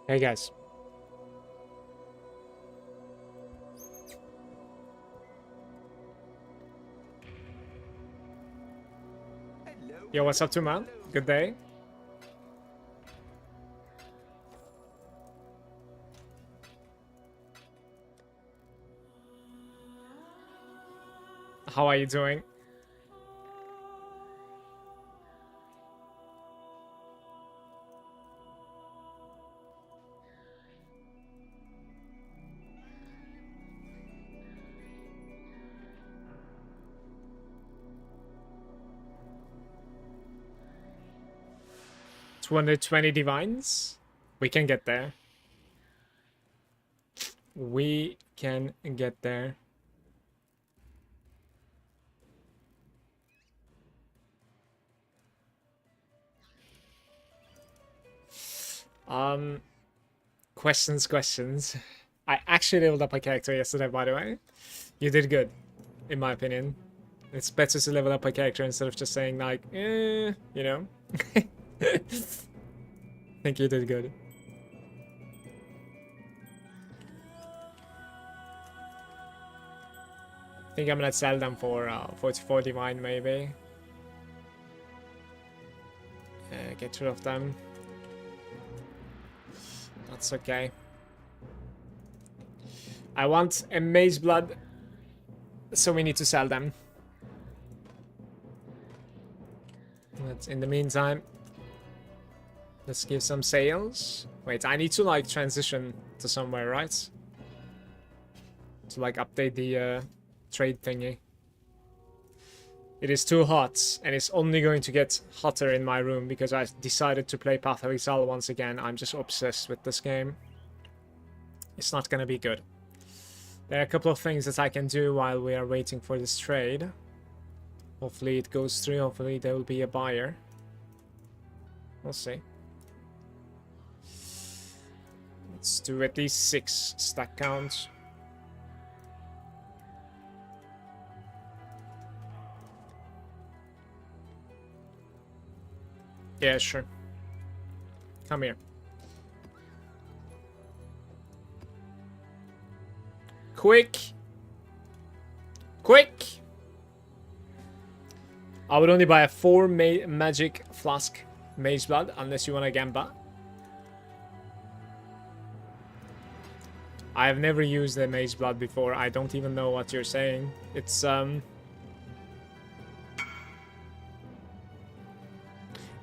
Hey guys. Yo, what's up, man? Good day. How are you doing? $220 divines? We can get there. We can get there. Questions. I actually leveled up a character yesterday, by the way. You did good, in my opinion. It's better to level up a character instead of just saying like, you know? I think you did good. I think I'm gonna sell them for 44 divine, maybe. Get rid of them. That's okay. I want a mage blood, so we need to sell them. In the meantime, let's give some sales. Wait, I need to like transition to somewhere, right? To like update the trade thingy. It is too hot, and it's only going to get hotter in my room because I decided to play Path of Exile once again. I'm just obsessed with this game. It's not gonna be good. There are a couple of things that I can do while we are waiting for this trade. Hopefully it goes through. Hopefully there will be a buyer. We'll see. Let's do at least 6 stack counts. Yeah, sure. Come here. Quick! I would only buy a 4 magic flask mage blood unless you want a gamba. I have never used the mage blood before. I don't even know what you're saying. It's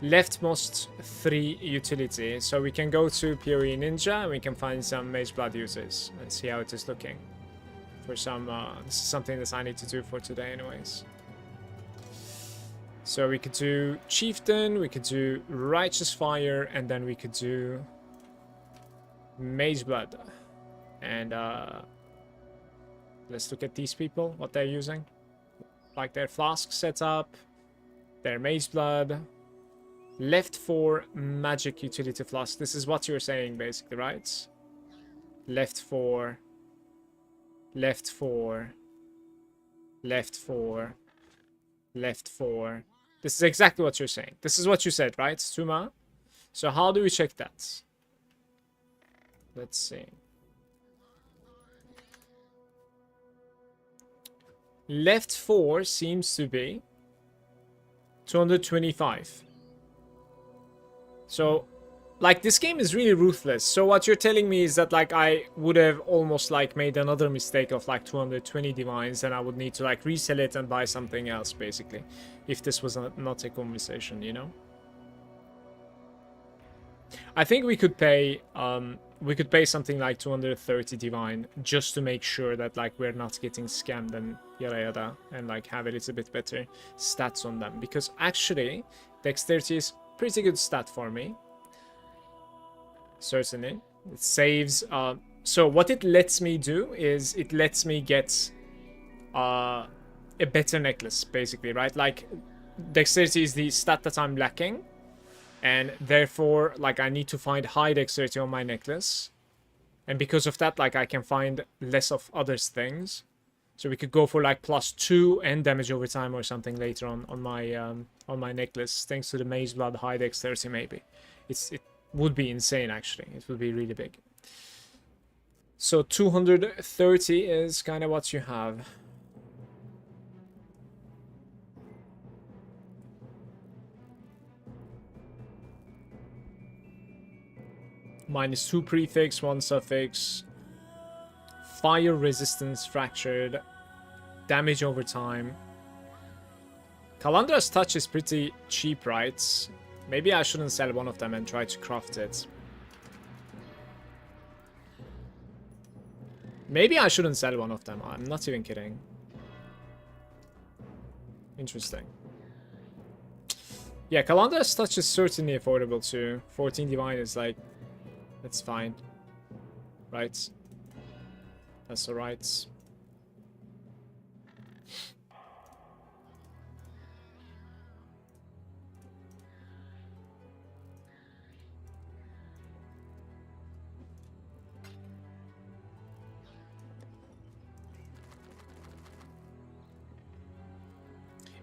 leftmost 3 utility. So we can go to PoE Ninja and we can find some mage blood users and see how it is looking. For some, this is something that I need to do for today anyways. So we could do Chieftain, we could do Righteous Fire, and then we could do Mage Blood. And let's look at these people, what they're using. Like their flask setup, their Mage Blood, left 4 magic utility flask. This is what you're saying basically, right? Left 4, left 4, left 4, left 4. This is exactly what you're saying. This is what you said, right, Tuma? So how do we check that? Let's see. Left 4 seems to be 225. So, like, this game is really ruthless. So what you're telling me is that, like, I would have almost, like, made another mistake of, like, 220 divines, and I would need to, like, resell it and buy something else, basically. If this was not a conversation, you know? I think we could pay something like 230 divine just to make sure that, like, we're not getting scammed and yada yada, and, like, have a little bit better stats on them. Because, actually, dexterity is pretty good stat for me. Certainly. It saves... so what it lets me do is it lets me get a better necklace, basically, right? Like, dexterity is the stat that I'm lacking. And therefore, like, I need to find high dexterity on my necklace. And because of that, like, I can find less of other things. So we could go for, like, +2 and damage over time or something later on my necklace. Thanks to the Maze Blood high dexterity, maybe. Would be insane, actually. It would be really big. So 230 is kind of what you have. -2 prefix, 1 suffix. Fire resistance fractured. Damage over time. Kalandra's touch is pretty cheap, right? Maybe I shouldn't sell one of them and try to craft it. Maybe I shouldn't sell one of them. I'm not even kidding. Interesting. Yeah, Kalandra's touch is certainly affordable too. 14 divine is like... That's fine. Right? That's alright.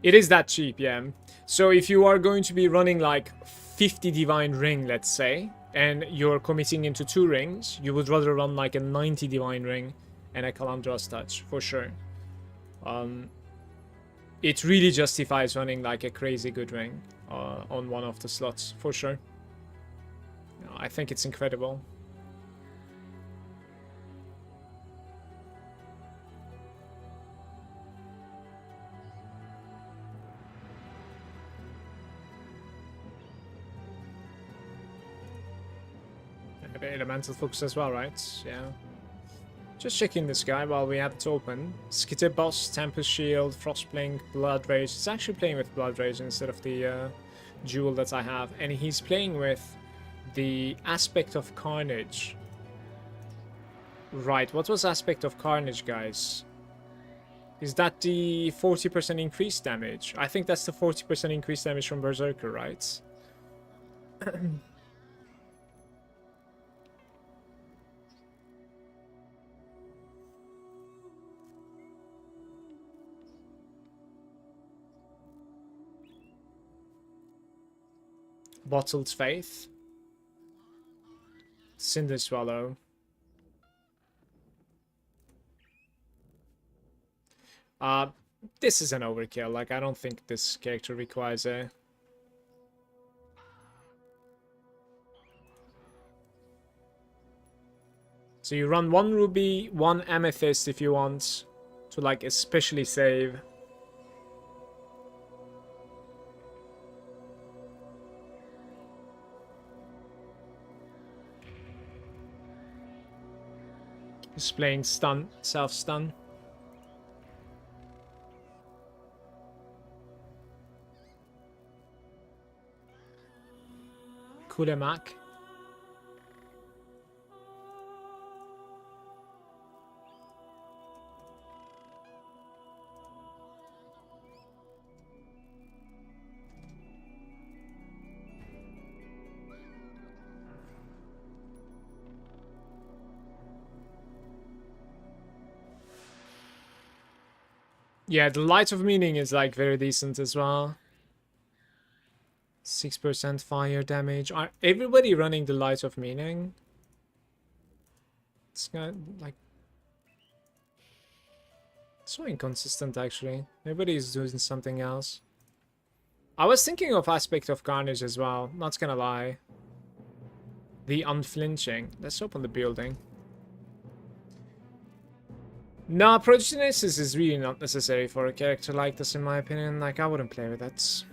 It is that cheap, yeah. So if you are going to be running like 50 divine ring, let's say, and you're committing into 2 rings, you would rather run like a 90 divine ring and a Kalandra's touch, for sure. It really justifies running like a crazy good ring on one of the slots, for sure. I think it's incredible. Elemental focus as well, right? Yeah. Just checking this guy while we have it open. Skitter Boss, Tempest Shield, Frostblink, Blood Rage. It's actually playing with Blood Rage instead of the jewel that I have. And he's playing with the Aspect of Carnage. Right, what was Aspect of Carnage, guys? Is that the 40% increased damage? I think that's the 40% increased damage from Berserker, right? Bottled Faith. Cinder Swallow. This is an overkill. Like, I don't think this character requires a... So you run 1 ruby, 1 amethyst if you want to, like, especially save. Displaying stun, self-stun. Kulemak. Yeah, the Light of Meaning is like very decent as well. 6% fire damage. Are everybody running the Light of Meaning? It's kind of like... so inconsistent, actually. Everybody is doing something else. I was thinking of Aspect of Carnage as well, not gonna lie. The Unflinching. Let's open the building. Nah, Progenesis is really not necessary for a character like this, in my opinion. Like, I wouldn't play with that.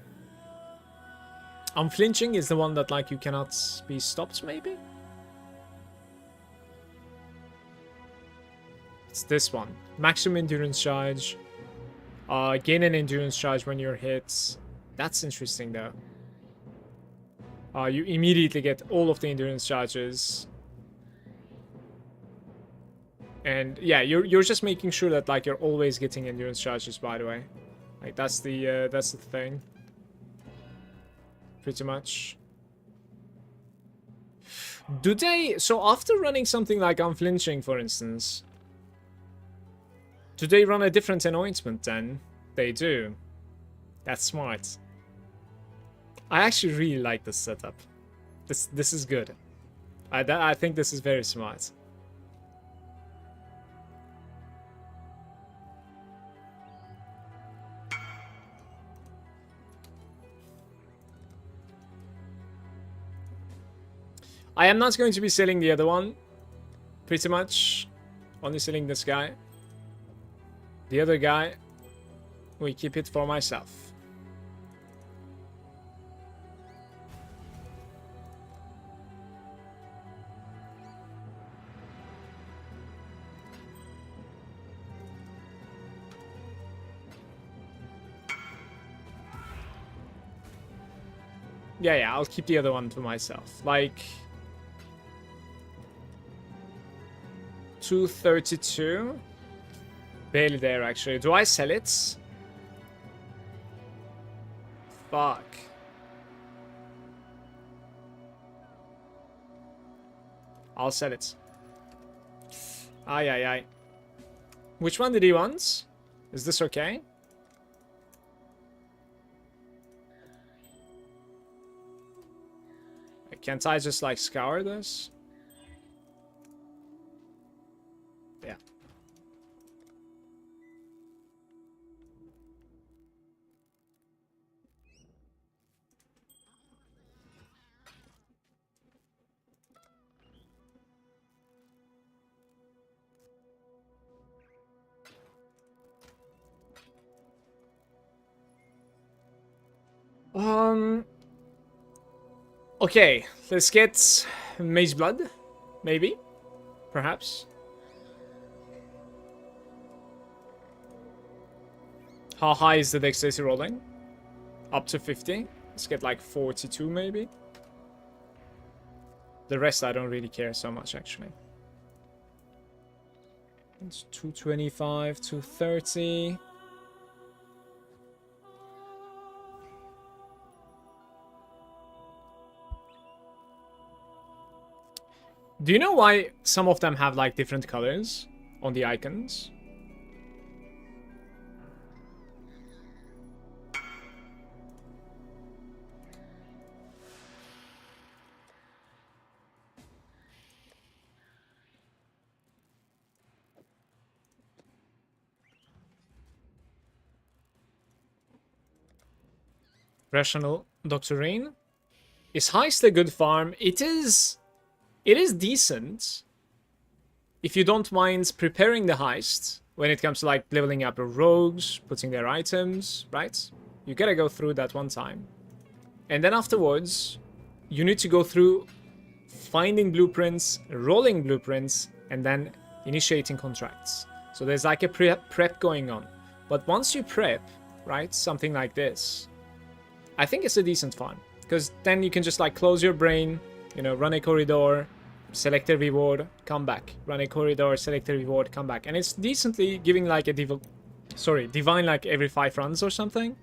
Unflinching is the one that, like, you cannot be stopped, maybe? It's this one. Maximum endurance charge. Gain an endurance charge when you're hit. That's interesting, though. You immediately get all of the endurance charges. And yeah, you're just making sure that, like, you're always getting endurance charges, by the way. Like, that's the thing. Pretty much. Do they... so after running something like Unflinching, for instance, do they run a different anointment then? They do. That's smart. I actually really like this setup. This is good. I think this is very smart. I am not going to be selling the other one. Pretty much. Only selling this guy. The other guy, we keep it for myself. Yeah, I'll keep the other one to myself. Like 232. Barely there, actually. Do I sell it? Fuck. I'll sell it. Aye. Which one did he want? Is this okay? Can't I just, like, scour this? Yeah. Okay, let's get Mage Blood, maybe, perhaps. How high is the dexterity rolling? Up to 50. Let's get like 42 maybe. The rest I don't really care so much actually. It's 225, 230. Do you know why some of them have like different colors on the icons? Rational Doctrine. Is Heist a good farm? It is decent. If you don't mind preparing the heist when it comes to like leveling up your rogues, putting their items, right? You gotta go through that one time. And then afterwards, you need to go through finding blueprints, rolling blueprints, and then initiating contracts. So there's like a prep going on. But once you prep, right, something like this, I think it's a decent farm. Because then you can just like close your brain, you know, run a corridor, select a reward, come back. Run a corridor, select a reward, come back. And it's decently giving like a divine like every 5 runs or something.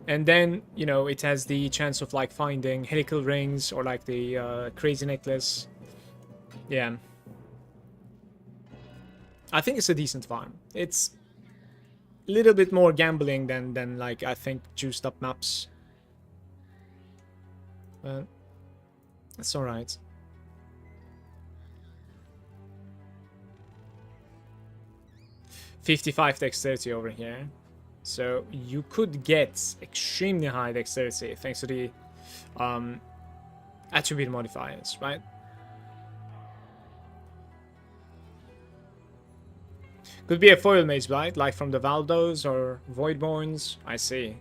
And then, you know, it has the chance of like finding helical rings or like the crazy necklace. Yeah. I think it's a decent farm. It's a little bit more gambling than like I think juiced up maps. But that's alright. $55 dexterity over here. So you could get extremely high dexterity thanks to the attribute modifiers, right? Could be a foil Mage Blight, like from the Valdos or Voidborns. I see.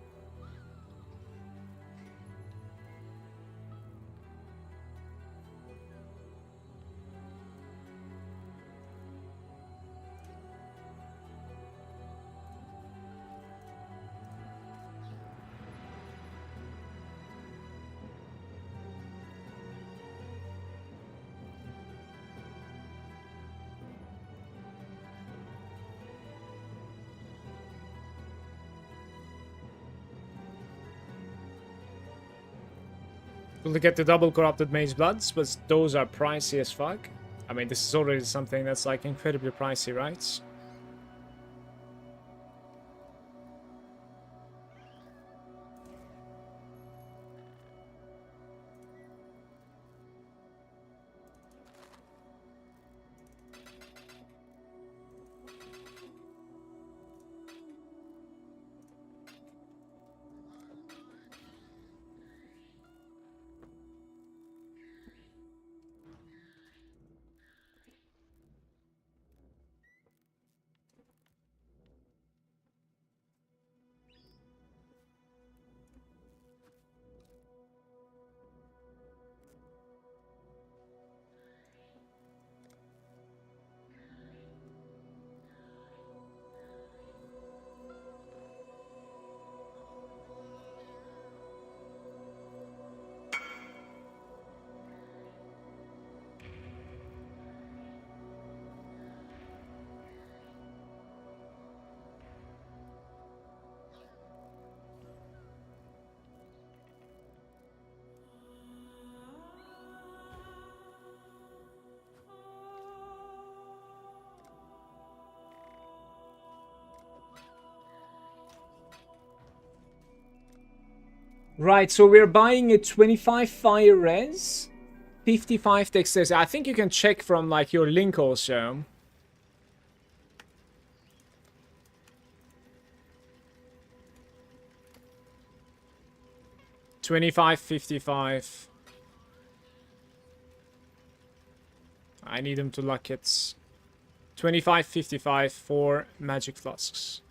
We'll get the double corrupted Mage Bloods, but those are pricey as fuck. I mean, this is already something that's like incredibly pricey, right? Right, so we're buying a 25 fire res, 55 dexterity. I think you can check from like your link also. $25, $55. I need them to luck it. $25, $55 for magic flasks.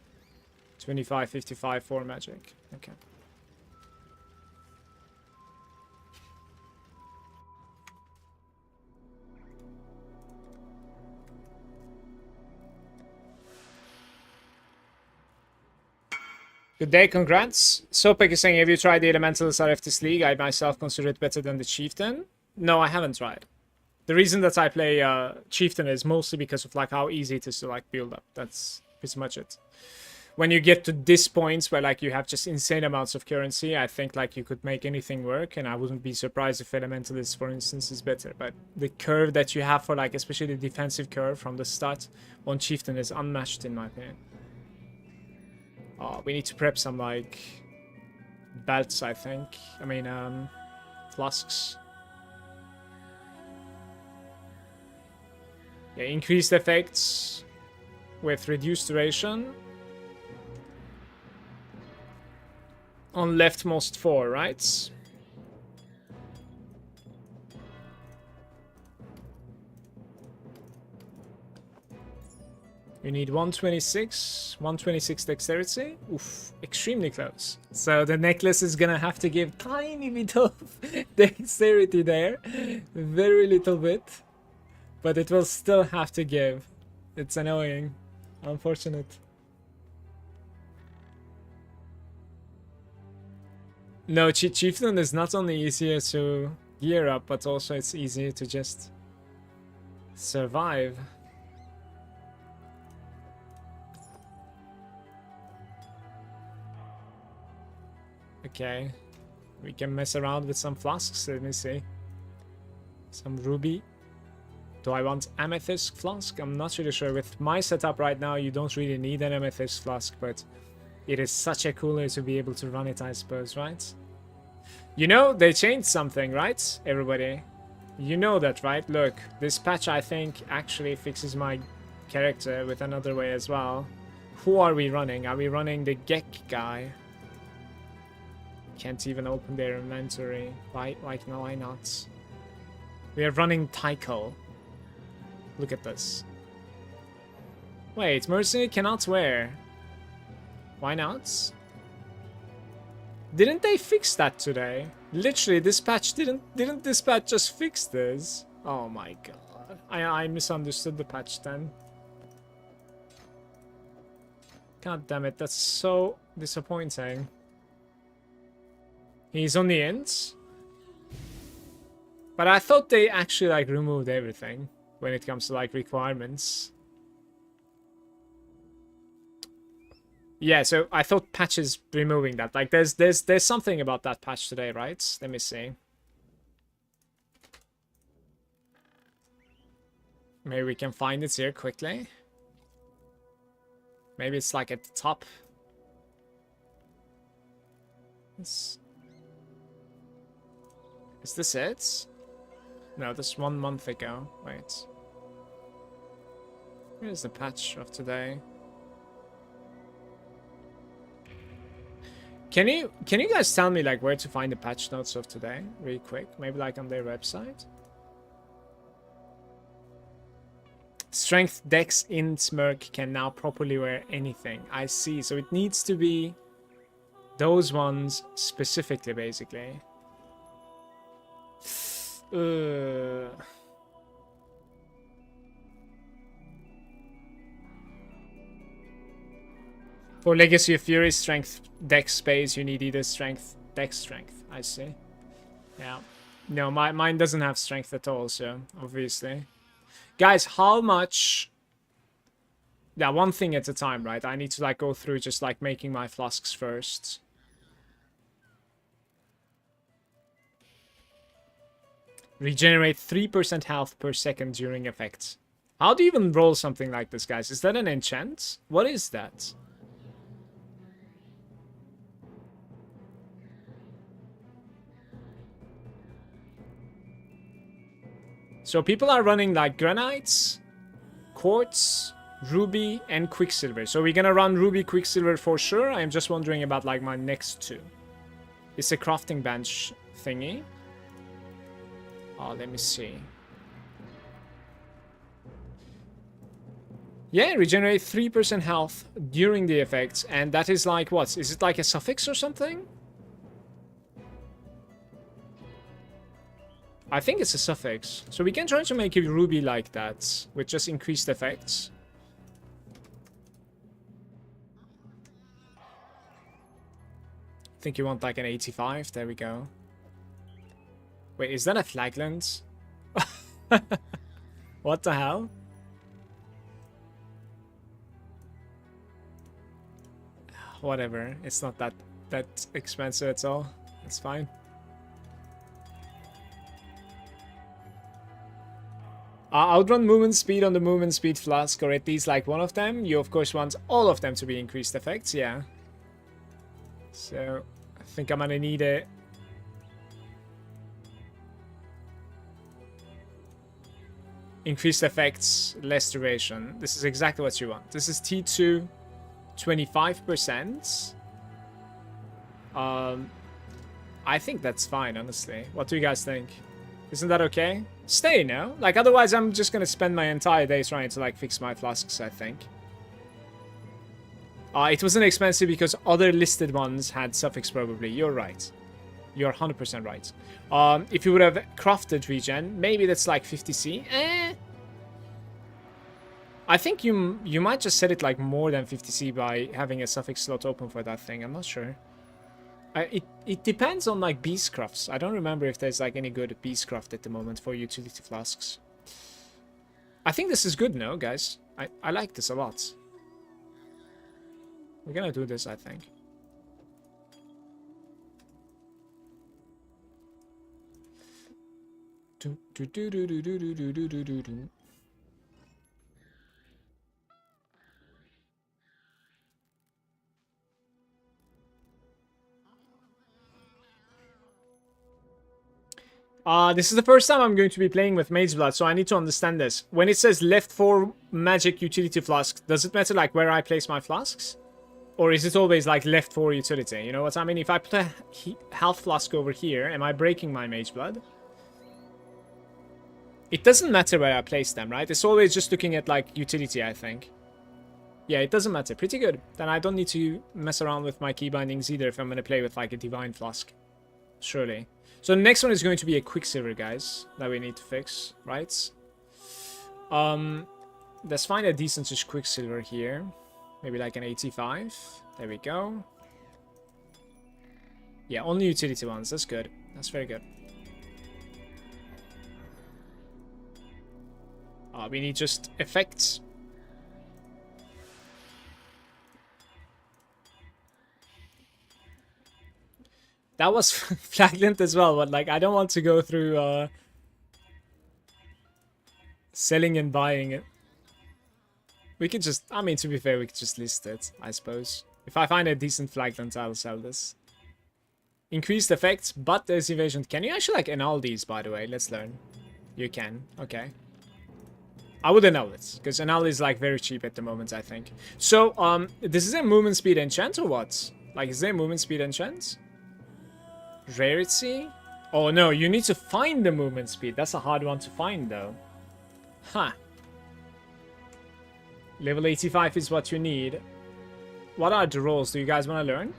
$25, $55 for magic. Okay. Good day, congrats. Sopek is saying, have you tried the Elementals RF this league? I myself consider it better than the Chieftain. No, I haven't tried. The reason that I play Chieftain is mostly because of like how easy it is to like build up. That's pretty much it. When you get to this point where like you have just insane amounts of currency, I think like you could make anything work, and I wouldn't be surprised if Elementalist, for instance, is better. But the curve that you have for like, especially the defensive curve from the start on Chieftain is unmatched in my opinion. Oh, we need to prep some like belts, I think. I mean, flasks. Yeah, increased effects with reduced duration. On leftmost 4, right? You need 126 dexterity. Oof, extremely close. So the necklace is gonna have to give tiny bit of dexterity there. Very little bit. But it will still have to give. It's annoying. Unfortunate. No, Chieftain is not only easier to gear up, but also it's easier to just survive. Okay. We can mess around with some flasks. Let me see. Some ruby. Do I want amethyst flask? I'm not really sure. With my setup right now, you don't really need an amethyst flask, but it is such a cooler to be able to run it, I suppose, right? You know, they changed something, right, everybody? You know that, right? Look, this patch, I think, actually fixes my character with another way as well. Who are we running? Are we running the Gek guy? Can't even open their inventory. Why not? We are running Tycho. Look at this. Wait, Mercenary cannot wear. Why not? Didn't they fix that today? Literally, this patch didn't this patch just fix this? Oh my god. I misunderstood the patch then. God damn it, that's so disappointing. He's on the ends. But I thought they actually like removed everything when it comes to like requirements. Yeah, so I thought patch is removing that. Like there's something about that patch today, right? Let me see. Maybe we can find it here quickly. Maybe it's like at the top. Is this it? No, this 1 month ago. Wait. Where's the patch of today? Can you guys tell me like where to find the patch notes of today? Really quick. Maybe like on their website. Strength, Dex, Int, Merc can now properly wear anything. I see. So it needs to be those ones specifically, basically. For Legacy of Fury, Strength, Dex, Space, you need either Strength, Dex, Strength. I see. Yeah. No, mine doesn't have Strength at all, so obviously. Guys, how much... Yeah, one thing at a time, right? I need to like go through just like making my flasks first. Regenerate 3% health per second during effects. How do you even roll something like this, guys? Is that an enchant? What is that? So people are running like granites, quartz, ruby, and quicksilver. So we're gonna run ruby, quicksilver for sure. I'm just wondering about like my next two. It's a crafting bench thingy. Oh, let me see. Yeah, regenerate 3% health during the effects, and that is like what? Is it like a suffix or something? I think it's a suffix. So we can try to make a ruby like that with just increased effects. I think you want like an 85. There we go. Wait, is that a flagland? What the hell? Whatever. It's not that expensive at all. It's fine. Outrun movement speed on the movement speed flask, or at least like one of them. You of course want all of them to be increased effects, yeah. So I think I'm gonna need a increased effects, less duration. This is exactly what you want. This is T2, 25%. I think that's fine, honestly. What do you guys think? Isn't that okay? Stay, no? Like, otherwise I'm just gonna spend my entire day trying to, like, fix my flasks, I think. It wasn't expensive because other listed ones had suffix, probably. You're right. You're 100% right. If you would have crafted regen, maybe that's, like, 50C. I think you might just set it, like, more than 50C by having a suffix slot open for that thing. I'm not sure. It depends on like beastcrafts. I don't remember if there's like any good beastcraft at the moment for utility flasks. I think this is good, no, guys? I like this a lot. We're gonna do this, I think. This is the first time I'm going to be playing with Mage Blood, so I need to understand this. When it says left for magic utility flask, does it matter like where I place my flasks? Or is it always like left for utility? You know what I mean? If I put a health flask over here, am I breaking my Mage Blood? It doesn't matter where I place them, right? It's always just looking at like utility, I think. Yeah, it doesn't matter. Pretty good. Then I don't need to mess around with my key bindings either if I'm going to play with like a divine flask. Surely. So the next one is going to be a quicksilver, guys, that we need to fix, right? Let's find a decent-ish quicksilver here. Maybe like an 85. There we go. Yeah, only utility ones. That's good. That's very good. We need just effects. That was Flaglant as well, but like I don't want to go through selling and buying it. We could just, I mean, to be fair, we could just list it, I suppose. If I find a decent Flaglant, I'll sell this. Increased effects, but there's evasion. Can you actually like annul these, by the way? Let's learn. You can, okay. I would annul it, because annul is like very cheap at the moment, I think. So, this is a movement speed enchant or what? Like, is there a movement speed enchant? Rarity? Oh no, you need to find the movement speed. That's a hard one to find though. Huh. Level 85 is what you need. What are the roles? Do you guys want to learn?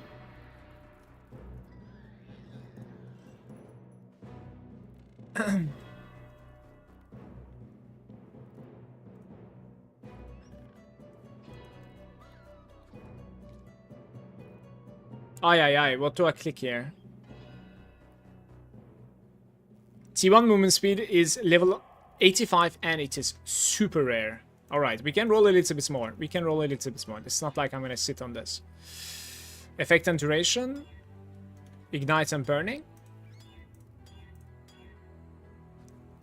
Aye, what do I click here? T1 movement speed is level 85 and it is super rare. Alright, we can roll a little bit more. We can roll a little bit more. It's not like I'm going to sit on this. Effect and duration. Ignite and burning.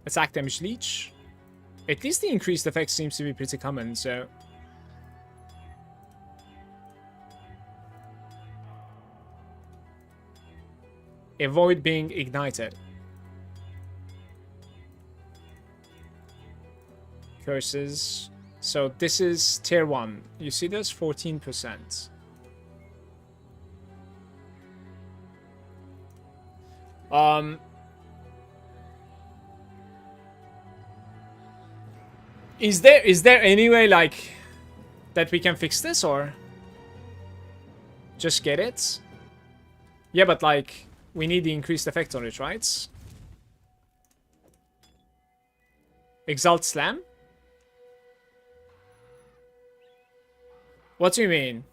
Attack damage leech. At least the increased effect seems to be pretty common, so... Avoid being ignited. Curses. So this is tier 1. You see this? 14%. Is there any way, like, that we can fix this, or just get it? Yeah, but like, we need the increased effect on it, right? Exalt Slam? What do you mean?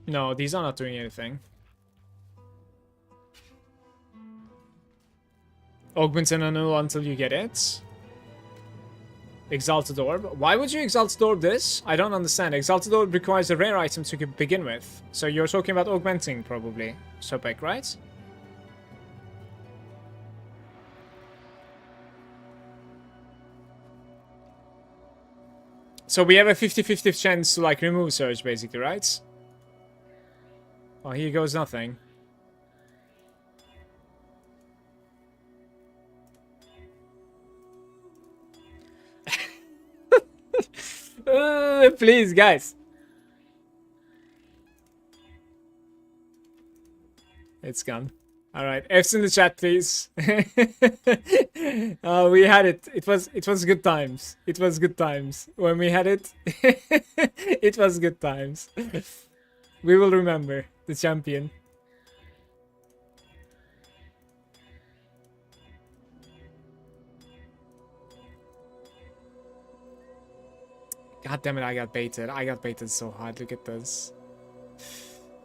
No, these are not doing anything. Augment and annul until you get it. Exalted Orb. Why would you Exalted Orb this? I don't understand. Exalted Orb requires a rare item to begin with. So you're talking about augmenting, probably. Sopek, right? So we have a 50-50 chance to, like, remove Surge, basically, right? Oh, here goes nothing. Please, guys. It's gone. Alright, F's in the chat, please. Oh, we had it. It was good times. It was good times. When we had it, it was good times. We will remember the champion. God damn it, I got baited. I got baited so hard. Look at this.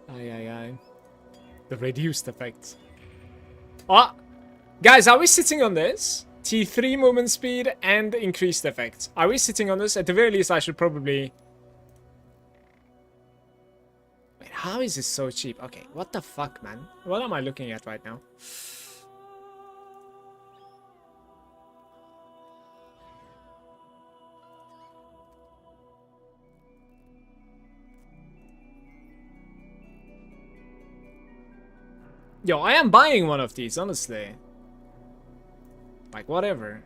Ay. The reduced effect. Oh! Guys, are we sitting on this? T3 movement speed and increased effect. Are we sitting on this? At the very least, I should probably... Wait, how is this so cheap? Okay, what the fuck, man? What am I looking at right now? Yo, I am buying one of these, honestly. Like, whatever.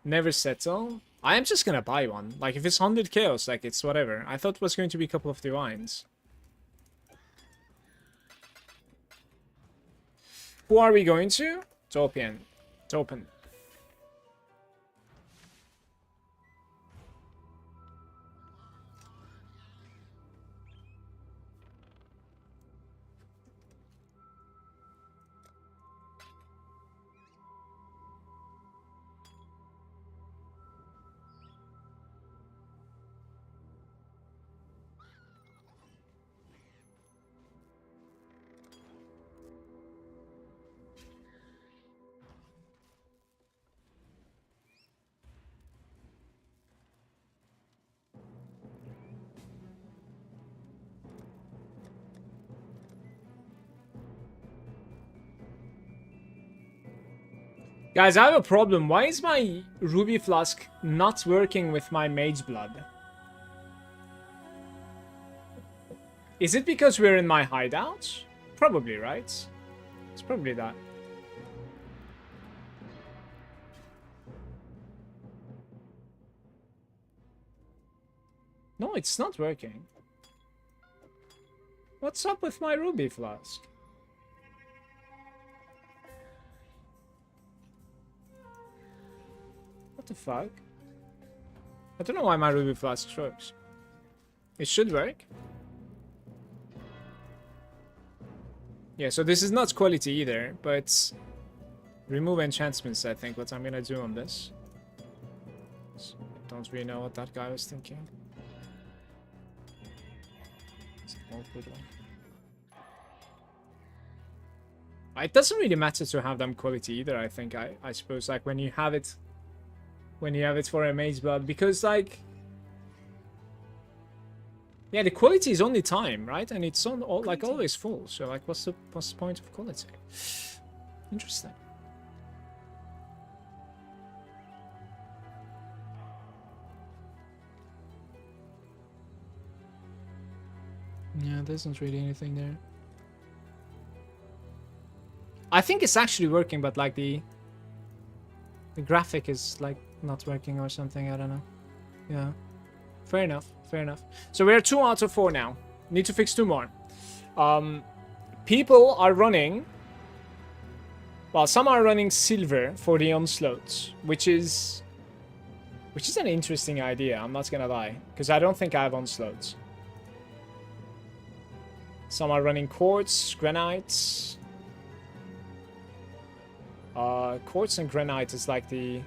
Never settle. I am just gonna buy one. Like, if it's 100 chaos, like, it's whatever. I thought it was going to be a couple of divines. Who are we going to? Topian. Topen. Guys, I have a problem. Why is my ruby flask not working with my mage blood? Is it because we're in my hideout? Probably, right? It's probably that. No, it's not working. What's up with my ruby flask? What the fuck? I don't know why my ruby flask works. It should work. Yeah, so this is not quality either, but remove enchantments, I think, what I'm gonna do on this. So, don't really know what that guy was thinking. It's an awkward one. It doesn't really matter to have them quality either, I think. I suppose, like, when you have it for a mage blood, because, like, yeah, the quality is only time, right? And it's on like always full. So, like, what's the point of quality? Interesting. Yeah, there isn't really anything there. I think it's actually working, but like the graphic is like not working or something. I don't know. Yeah. Fair enough. Fair enough. So we're 2 out of 4 now. Need to fix 2 more. People are running. Well, some are running silver for the onslaughts, which is an interesting idea. I'm not gonna lie, because I don't think I have onslaughts. Some are running quartz, granites. Quartz and granite is like the.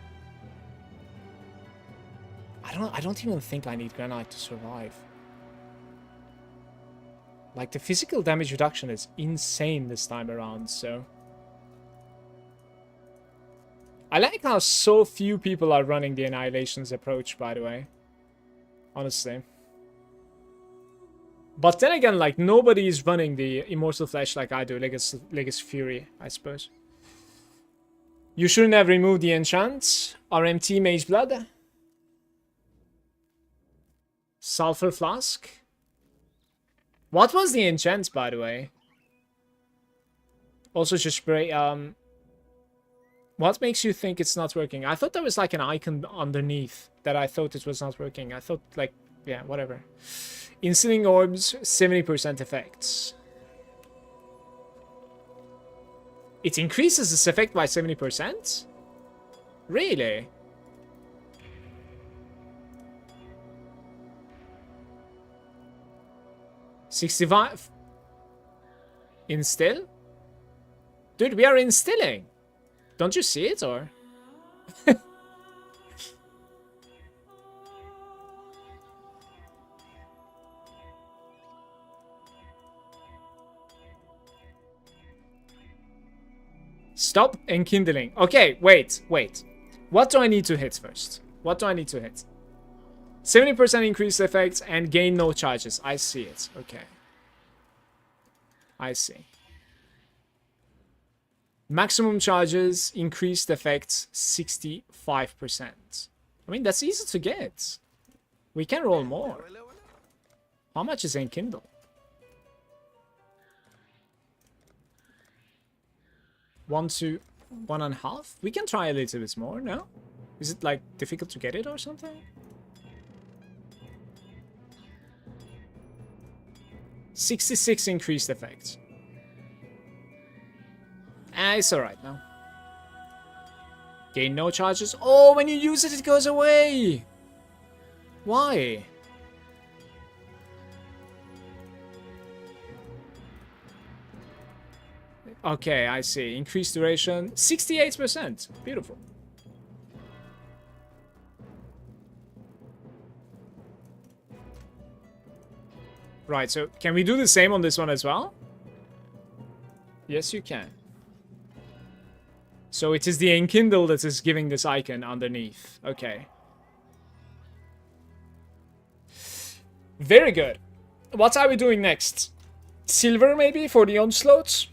I don't even think I need granite to survive. Like the physical damage reduction is insane this time around, so. I like how so few people are running the Annihilations approach, by the way. Honestly. But then again, like, nobody is running the Immortal Flesh like I do, Legacy Fury, I suppose. You shouldn't have removed the enchant. RMT Mage Blood. Sulfur Flask. What was the enchant, by the way? Also just spray, what makes you think it's not working? I thought there was like an icon underneath that I thought it was not working. I thought like, yeah, whatever. Instilling Orbs, 70% effects. It increases this effect by 70%? Really? $65. Instill? Dude, we are instilling. Don't you see it, or? Stop enkindling. Okay, wait. What do I need to hit first? What do I need to hit? 70% increased effects and gain no charges. I see it. Okay. I see. Maximum charges, increased effects, 65%. I mean, that's easy to get. We can roll more. How much is Enkindle? 1 to 1.5? We can try a little bit more, no? Is it, like, difficult to get it or something? 66 increased effects. It's alright now. Gain no charges. Oh, when you use it, it goes away. Why? Okay, I see. Increased duration. 68%. Beautiful. Right, so can we do the same on this one as well? Yes, you can. So it is the Enkindle that is giving this icon underneath. Okay. Very good. What are we doing next? Silver, maybe, for the onslaughts?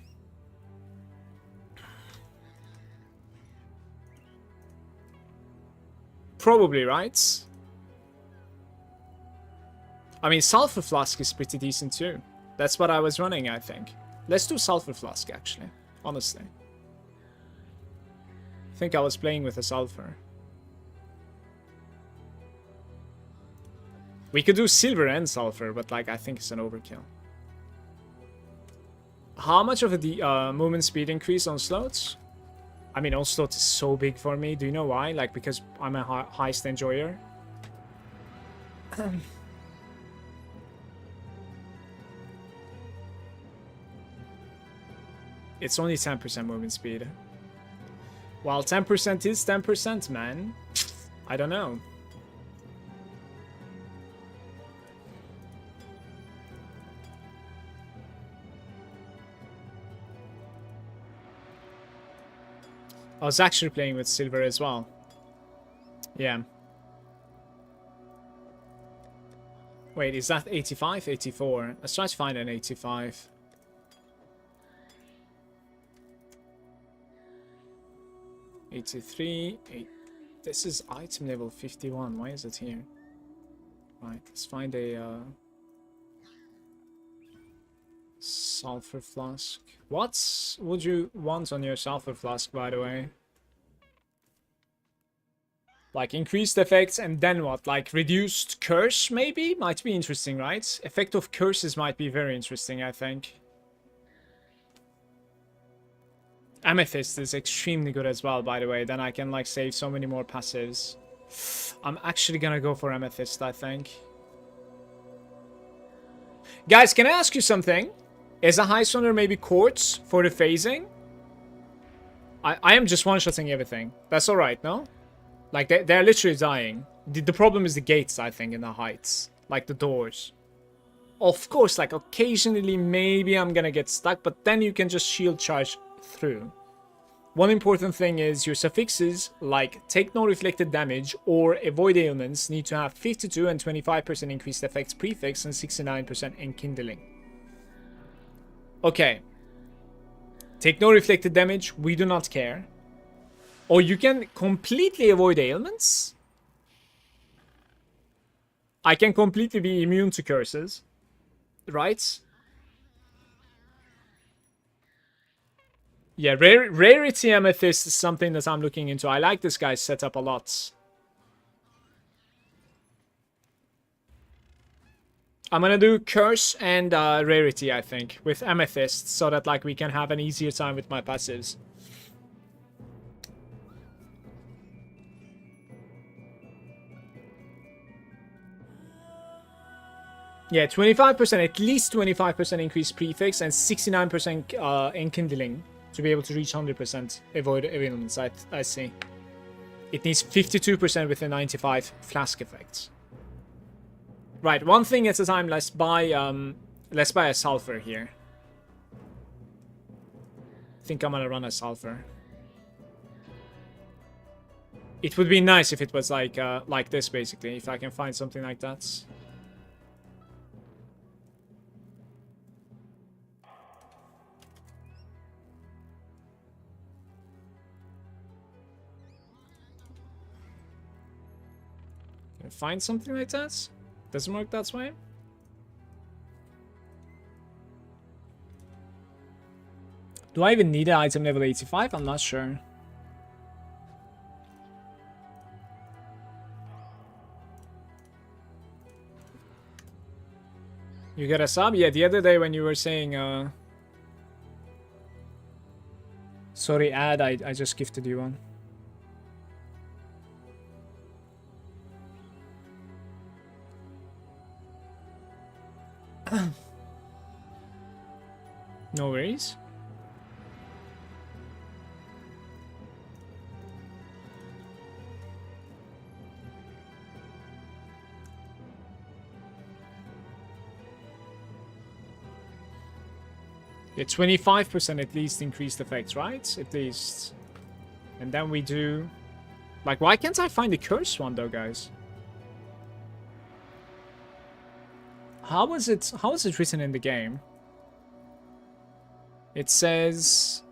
Probably, right? I mean, Sulfur Flask is pretty decent too. That's what I was running, I think. Let's do Sulfur Flask, actually. Honestly. I think I was playing with a Sulfur. We could do Silver and Sulfur, but like, I think it's an overkill. How much of the movement speed increase on slots? I mean, Onslaught is so big for me. Do you know why? Like, because I'm a heist enjoyer. It's only 10% movement speed. Well, 10% is 10%, man. I don't know. I was actually playing with Silver as well. Yeah. Wait, is that 85? 84. Let's try to find an 85. This is item level 51. Why is it here? Right, let's find a Sulfur Flask. What would you want on your Sulfur Flask, by the way? Like increased effects and then what? Like reduced curse maybe? Might be interesting, right? Effect of curses might be very interesting, I think. Amethyst is extremely good as well, by the way. Then I can like save so many more passives. I'm actually gonna go for Amethyst, I think. Guys, can I ask you something? Is a Heist Runner maybe Quartz for the phasing? I am just one-shotting everything. That's alright, no? Like, they're literally dying. The problem is the gates, I think, in the heights. Like, the doors. Of course, like, occasionally, maybe I'm gonna get stuck, but then you can just shield charge through. One important thing is your suffixes, like, take no reflected damage or avoid ailments, need to have 52 and 25% increased effects prefix and 69% enkindling. Okay. Take no reflected damage, we do not care. Or you can completely avoid ailments. I can completely be immune to curses. Right? Yeah, Rarity Amethyst is something that I'm looking into. I like this guy's setup a lot. I'm gonna do Curse and Rarity, I think, with Amethyst, so that like we can have an easier time with my passives. Yeah, 25%, at least 25% increased prefix and 69% enkindling to be able to reach 100% avoid ailments. I see. It needs 52% with the 95 flask effects. Right, one thing at a time. Let's buy a sulfur here. I think I'm gonna run a sulfur. It would be nice if it was like this, basically, if I can find something like that. Can I find something like that? Doesn't work that way. Do I even need an item level 85? I'm not sure. You get a sub? Yeah, the other day when you were saying, sorry, ad, I just gifted you one. No worries. Yeah, 25% at least increased effects, right? At least. And then we do... Like, why can't I find the curse one, though, guys? How is it written in the game? It says...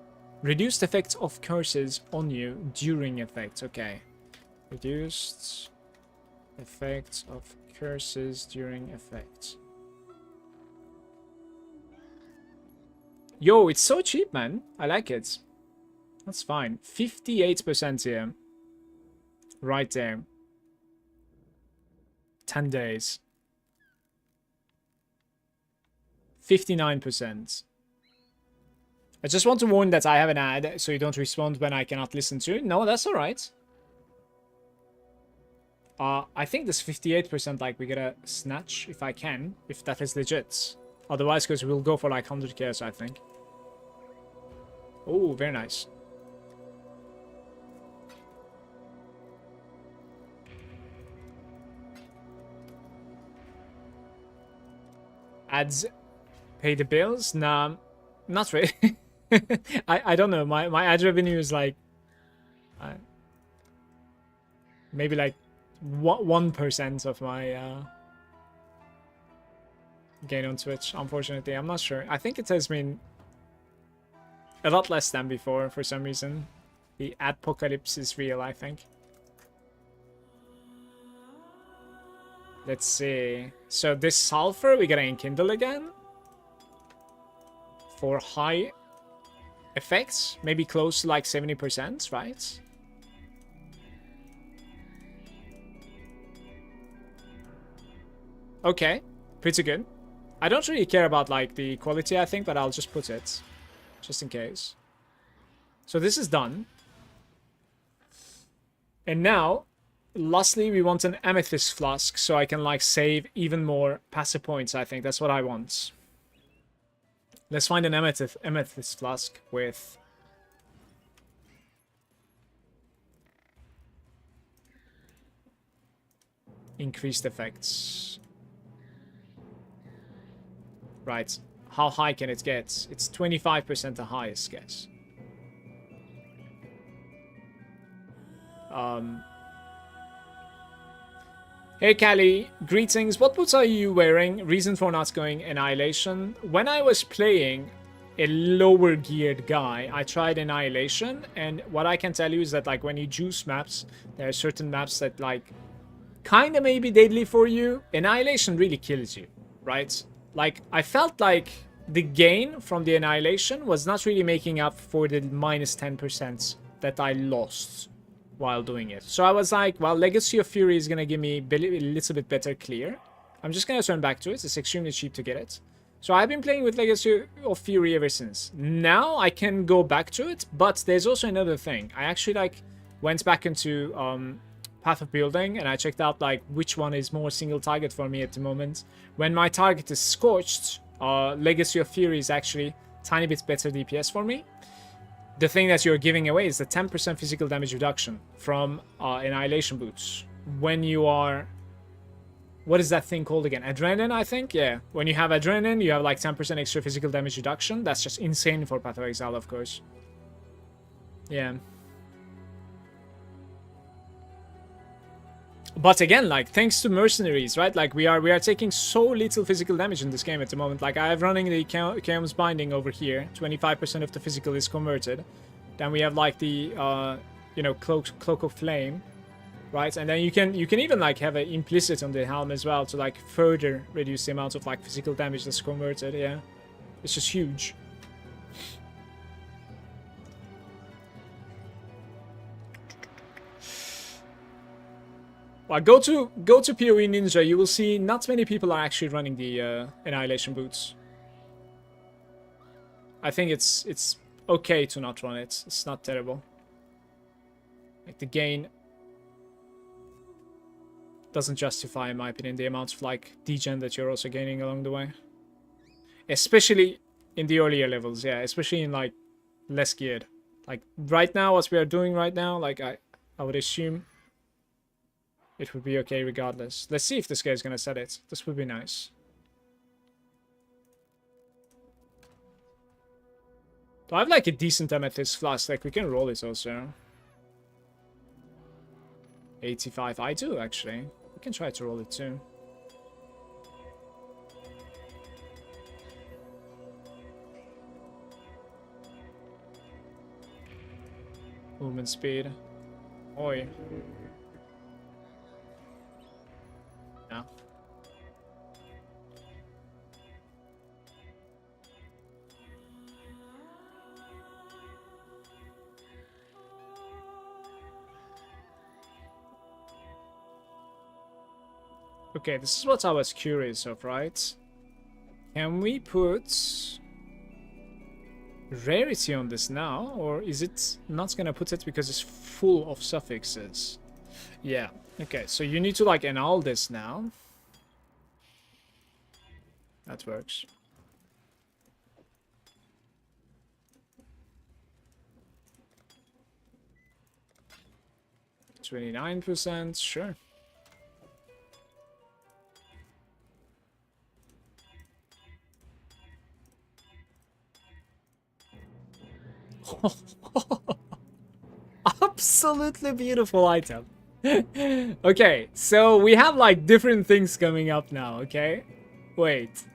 Reduced effects of curses on you during effects. Okay. Reduced effects of curses during effects. Yo, it's so cheap, man. I like it. That's fine. 58% here. Right there. 10 days. 59%. I just want to warn that I have an ad, so you don't respond when I cannot listen to. No, that's alright. I think this 58%, like, we gotta snatch if I can, if that is legit. Otherwise, because we'll go for like 100k, I think. Oh, very nice. Ads pay the bills? Nah, not really. I don't know. My ad revenue is like maybe like 1% of my gain on Twitch. Unfortunately, I'm not sure. I think it has been a lot less than before for some reason. The adpocalypse is real, I think. Let's see. So this sulfur, we gotta enkindle again. for high effects. Maybe close to like 70%, right? Okay, pretty good. I don't really care about like the quality, I think, but I'll just put it just in case. So this is done. And now, lastly, we want an amethyst flask so I can like save even more passive points. I think that's what I want. Let's find an amethyst flask with increased effects. Right. How high can it get? It's 25% the highest, guess. Hey Callie, greetings. What boots are you wearing? Reason for not going Annihilation. When I was playing a lower geared guy, I tried Annihilation, and what I can tell you is that like when you juice maps, there are certain maps that like kind of may be deadly for you. Annihilation really kills you, right? Like I felt like the gain from the Annihilation was not really making up for the minus 10% that I lost while doing it. So I was like, well, Legacy of Fury is going to give me a little bit better clear. I'm just going to turn back to it. It's extremely cheap to get it. So I've been playing with Legacy of Fury ever since. Now I can go back to it, but there's also another thing. I actually like went back into Path of Building and I checked out like which one is more single target for me at the moment. When my target is Scorched, Legacy of Fury is actually a tiny bit better DPS for me. The thing that you're giving away is the 10% physical damage reduction from Annihilation boots. When you are... What is that thing called again? Adrenaline, I think? Yeah. When you have Adrenaline, you have like 10% extra physical damage reduction. That's just insane for Path of Exile, of course. Yeah. But again, like, thanks to mercenaries, right? Like, we are taking so little physical damage in this game at the moment. Like, I have running the Chaos Binding over here. 25% of the physical is converted. Then we have, like, the, you know, Cloak of Flame, right? And then you can even, like, have an implicit on the helm as well to, like, further reduce the amount of, like, physical damage that's converted, yeah. It's just huge. Well, go to PoE Ninja, you will see not many people are actually running the Annihilation boots. I think it's okay to not run it. It's not terrible. Like the gain doesn't justify, in my opinion, the amount of like degen that you're also gaining along the way. Especially in the earlier levels, yeah. Especially in like less geared. Like right now, what we are doing right now, like I would assume it would be okay regardless. Let's see if this guy's gonna set it. This would be nice. Do I have like a decent amethyst flask? Like we can roll it also. 85. I do actually. We can try to roll it too. Movement speed. Oi. Yeah. Okay, this is what I was curious of, right? Can we put rarity on this now, or is it not gonna put it because it's full of suffixes? Yeah. Okay, so you need to like annul this now. That works. %, sure. Absolutely beautiful item. Okay, so we have like different things coming up now, okay? Wait.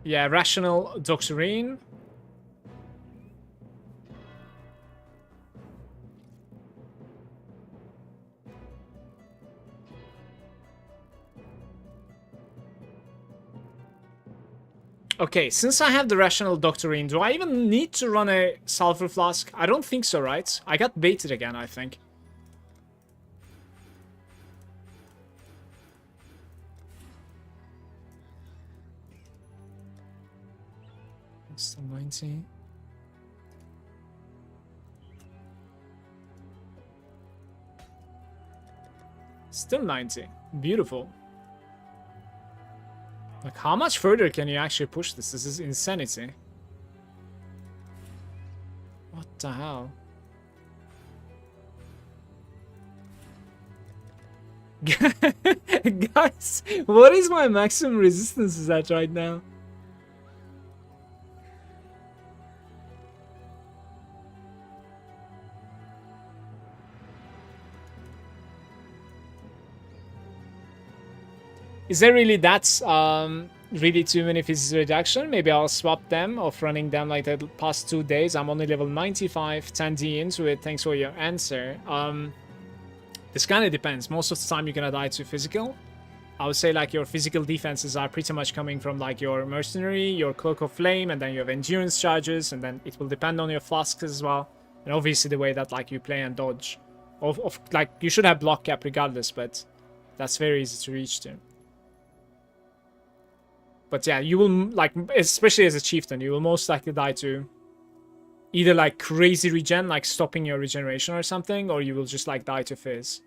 Yeah, Rational Doctrine. Okay, since I have the Rational Doctrine, do I even need to run a Sulfur Flask? I don't think so, right? I got baited again, I think. Still 90. Still 90. Beautiful. Like, how much further can you actually push this? This is insanity. What the hell? Guys, what is my maximum resistance at right now? Is there really that really too many physics reduction? Maybe I'll swap them of running them like the past 2 days. I'm only level 95, 10D into it. Thanks for your answer. This kind of depends. Most of the time you're gonna die to physical. I would say like your physical defenses are pretty much coming from like your mercenary, your cloak of flame, and then you have endurance charges, and then it will depend on your flasks as well. And obviously the way that like you play and dodge. Like you should have block cap regardless, but that's very easy to reach to. But yeah, you will, like, especially as a chieftain, you will most likely die to either, like, crazy regen, like stopping your regeneration or something, or you will just, like, die to fizz,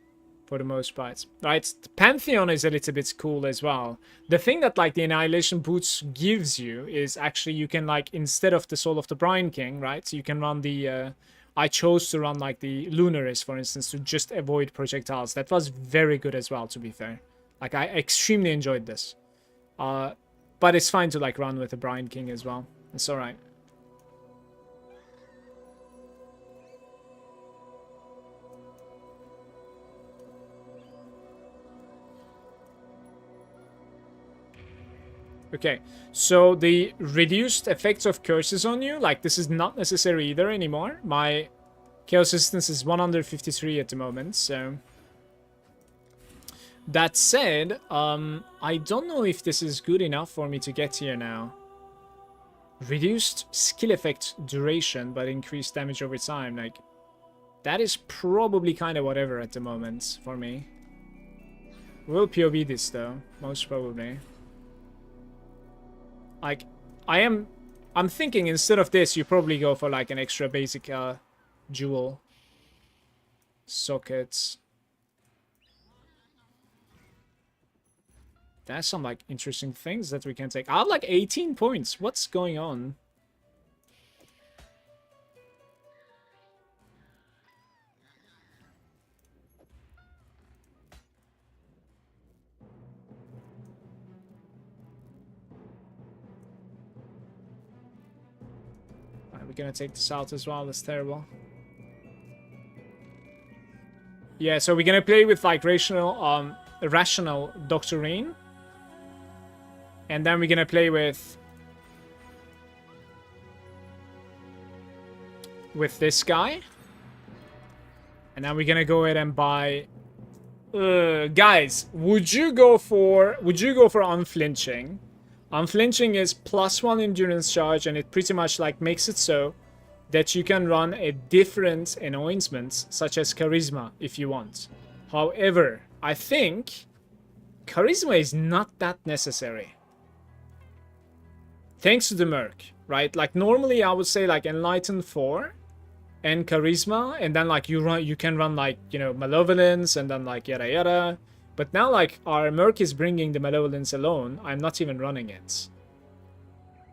for the most part. Right? The Pantheon is a little bit cool as well. The thing that, like, the Annihilation Boots gives you is actually you can, like, instead of the Soul of the Brine King, right, you can run the, I chose to run, like, the Lunaris, for instance, to just avoid projectiles. That was very good as well, to be fair. Like, I extremely enjoyed this. But it's fine to like run with the Brine King as well. It's alright. Okay, so the reduced effects of curses on you, like this is not necessary either anymore. My chaos resistance is 153 at the moment, so... That said, I don't know if this is good enough for me to get here now. Reduced skill effect duration, but increased damage over time. Like, that is probably kind of whatever at the moment for me. We'll POV this though, most probably. Like, I'm thinking instead of this, you probably go for like an extra basic jewel sockets. There's some, like, interesting things that we can take. I have, like, 18 points. What's going on? Alright, we're gonna take this out as well. That's terrible. Yeah, so we're gonna play with, like, rational Doctrine. And then we're gonna play with this guy. And then we're gonna go ahead and buy... guys, would you go for Unflinching? Unflinching is +1 endurance charge, and it pretty much like makes it so that you can run a different anointment, such as Charisma, if you want. However, I think Charisma is not that necessary. Thanks to the Merc, right? Like normally I would say like Enlighten 4 and Charisma, and then like you can run like, you know, Malevolence and then like yada yada. But now like our Merc is bringing the Malevolence alone. I'm not even running it.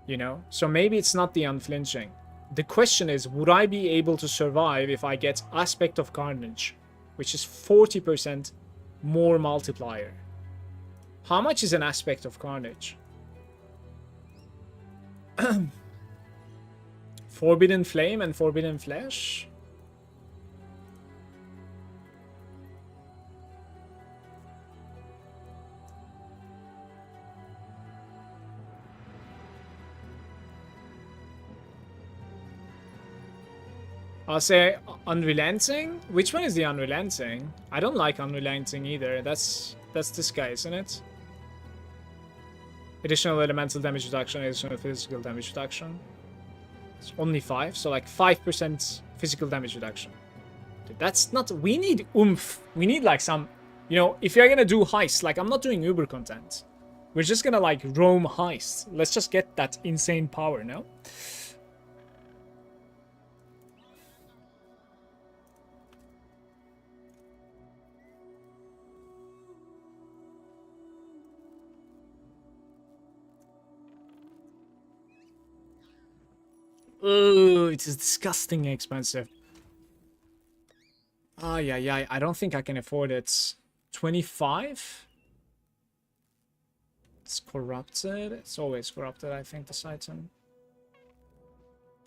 You know? So maybe it's not the Unflinching. The question is, would I be able to survive if I get Aspect of Carnage, which is 40% more multiplier? How much is an Aspect of Carnage? Forbidden Flame and Forbidden Flesh? I'll say Unrelenting? Which one is the Unrelenting? I don't like Unrelenting either. That's this guy, isn't it? Additional elemental damage reduction, additional physical damage reduction. It's only 5, so like 5% physical damage reduction. Dude, that's not... We need oomph. We need like some... You know, if you're gonna do heist, like I'm not doing Uber content. We're just gonna like roam heist. Let's just get that insane power, no? Oh, it is disgusting expensive. Oh, yeah. I don't think I can afford it. 25? It's corrupted. It's always corrupted, I think, this item.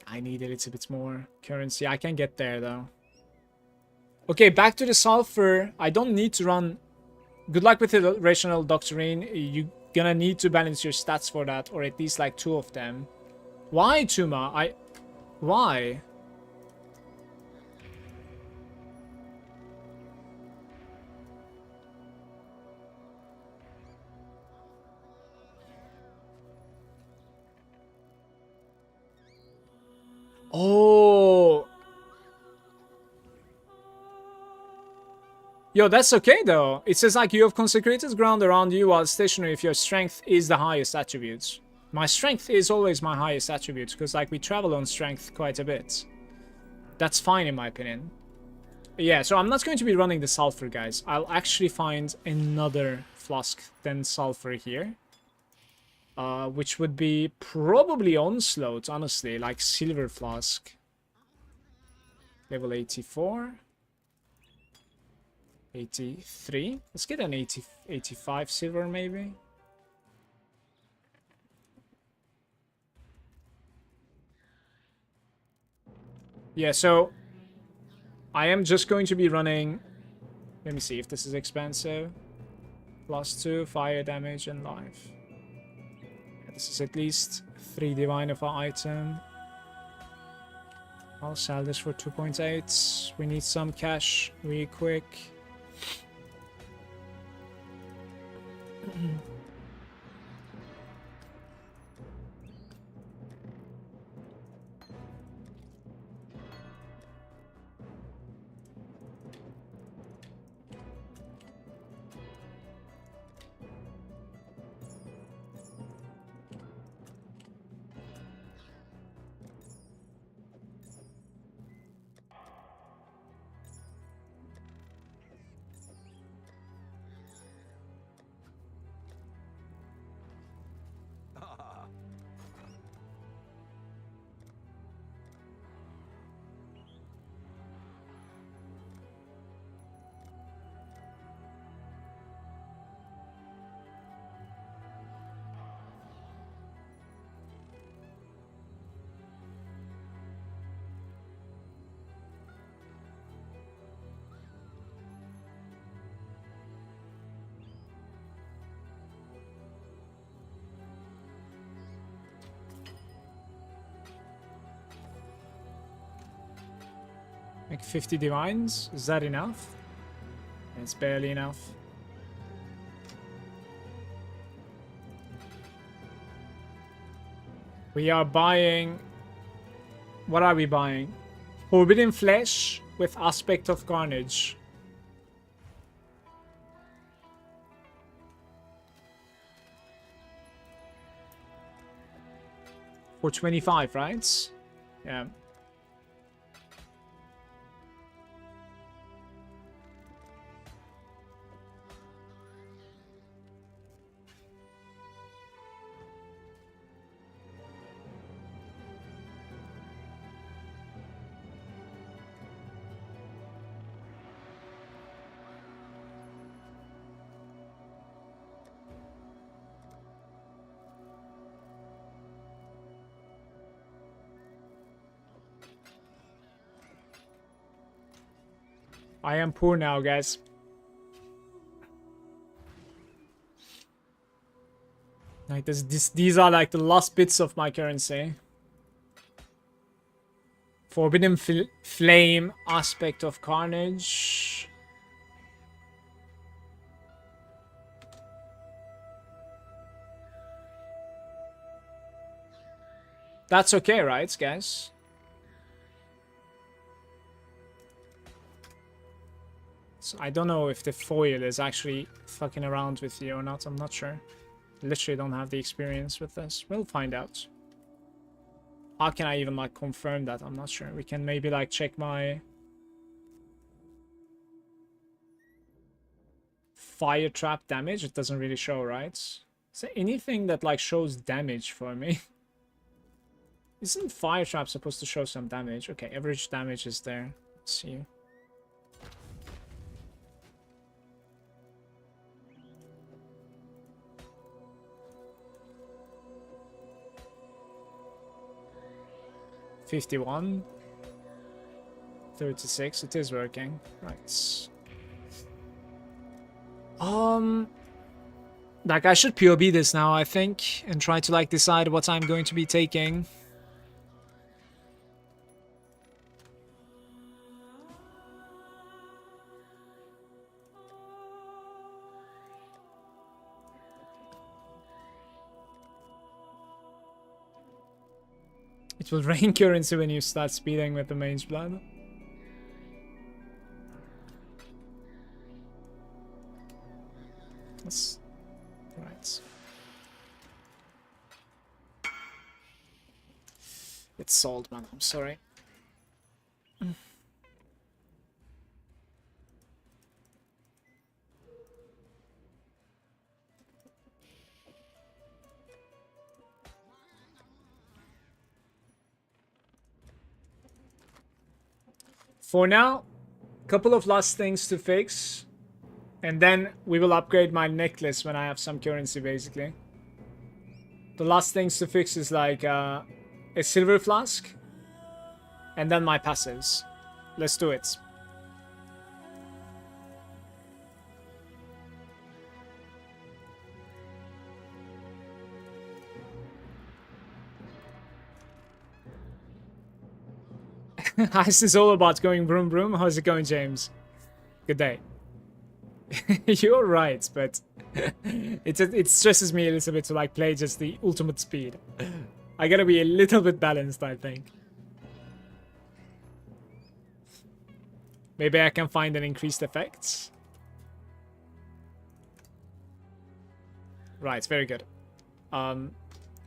I need a little bit more currency. I can get there, though. Okay, back to the sulfur. I don't need to run... Good luck with the rational doctrine. You're gonna need to balance your stats for that, or at least like 2 of them. Why, Tuma? Why? Oh. Yo, that's okay though. It says like you have consecrated ground around you while stationary if your strength is the highest attribute. My strength is always my highest attribute because like we travel on strength quite a bit. That's fine in my opinion. Yeah, so I'm not going to be running the sulfur, guys. I'll actually find another flask than sulfur here. Which would be probably onslaught, honestly, like silver flask. Level 84. 83. Let's get an 85 silver, maybe. Yeah, so I am just going to be running... Let me see if this is expensive. +2, fire damage, and life. This is at least 3 divine of our item. I'll sell this for 2.8. We need some cash really quick. Like 50 divines? Is that enough? It's barely enough. We are buying... What are we buying? Forbidden Flesh with Aspect of Carnage. For 25, right? Yeah. I am poor now, guys. Like these are like the last bits of my currency. Forbidden Flame, Aspect of Carnage. That's okay, right, guys? So I don't know if the foil is actually fucking around with you or not. I'm not sure. Literally don't have the experience with this. We'll find out. How can I even like confirm that? I'm not sure. We can maybe like check my fire trap damage. It doesn't really show, right? Is there anything that like shows damage for me? Isn't fire trap supposed to show some damage? Okay, average damage is there. Let's see. $51. 36. It is working. Right. Like I should POB this now, I think, and try to like decide what I'm going to be taking. It will rain currency when you start speeding with the Mage Blood. That's right. It's sold, man. I'm sorry. For now, couple of last things to fix, and then we will upgrade my necklace when I have some currency, basically. The last things to fix is like a silver flask, and then my passives. Let's do it. Heist is all about going vroom vroom. How's it going, James? Good day. You're right, but it stresses me a little bit to like play just the ultimate speed. I gotta be a little bit balanced, I think. Maybe I can find an increased effect. Right, very good.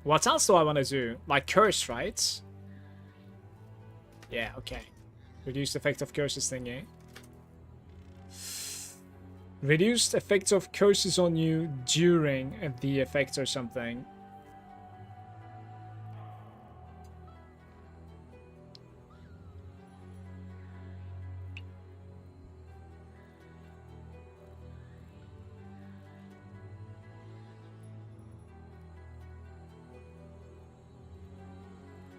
What else do I want to do? Like curse, right? Yeah, okay. Reduced effect of curses thingy. Reduced effect of curses on you during the effect or something.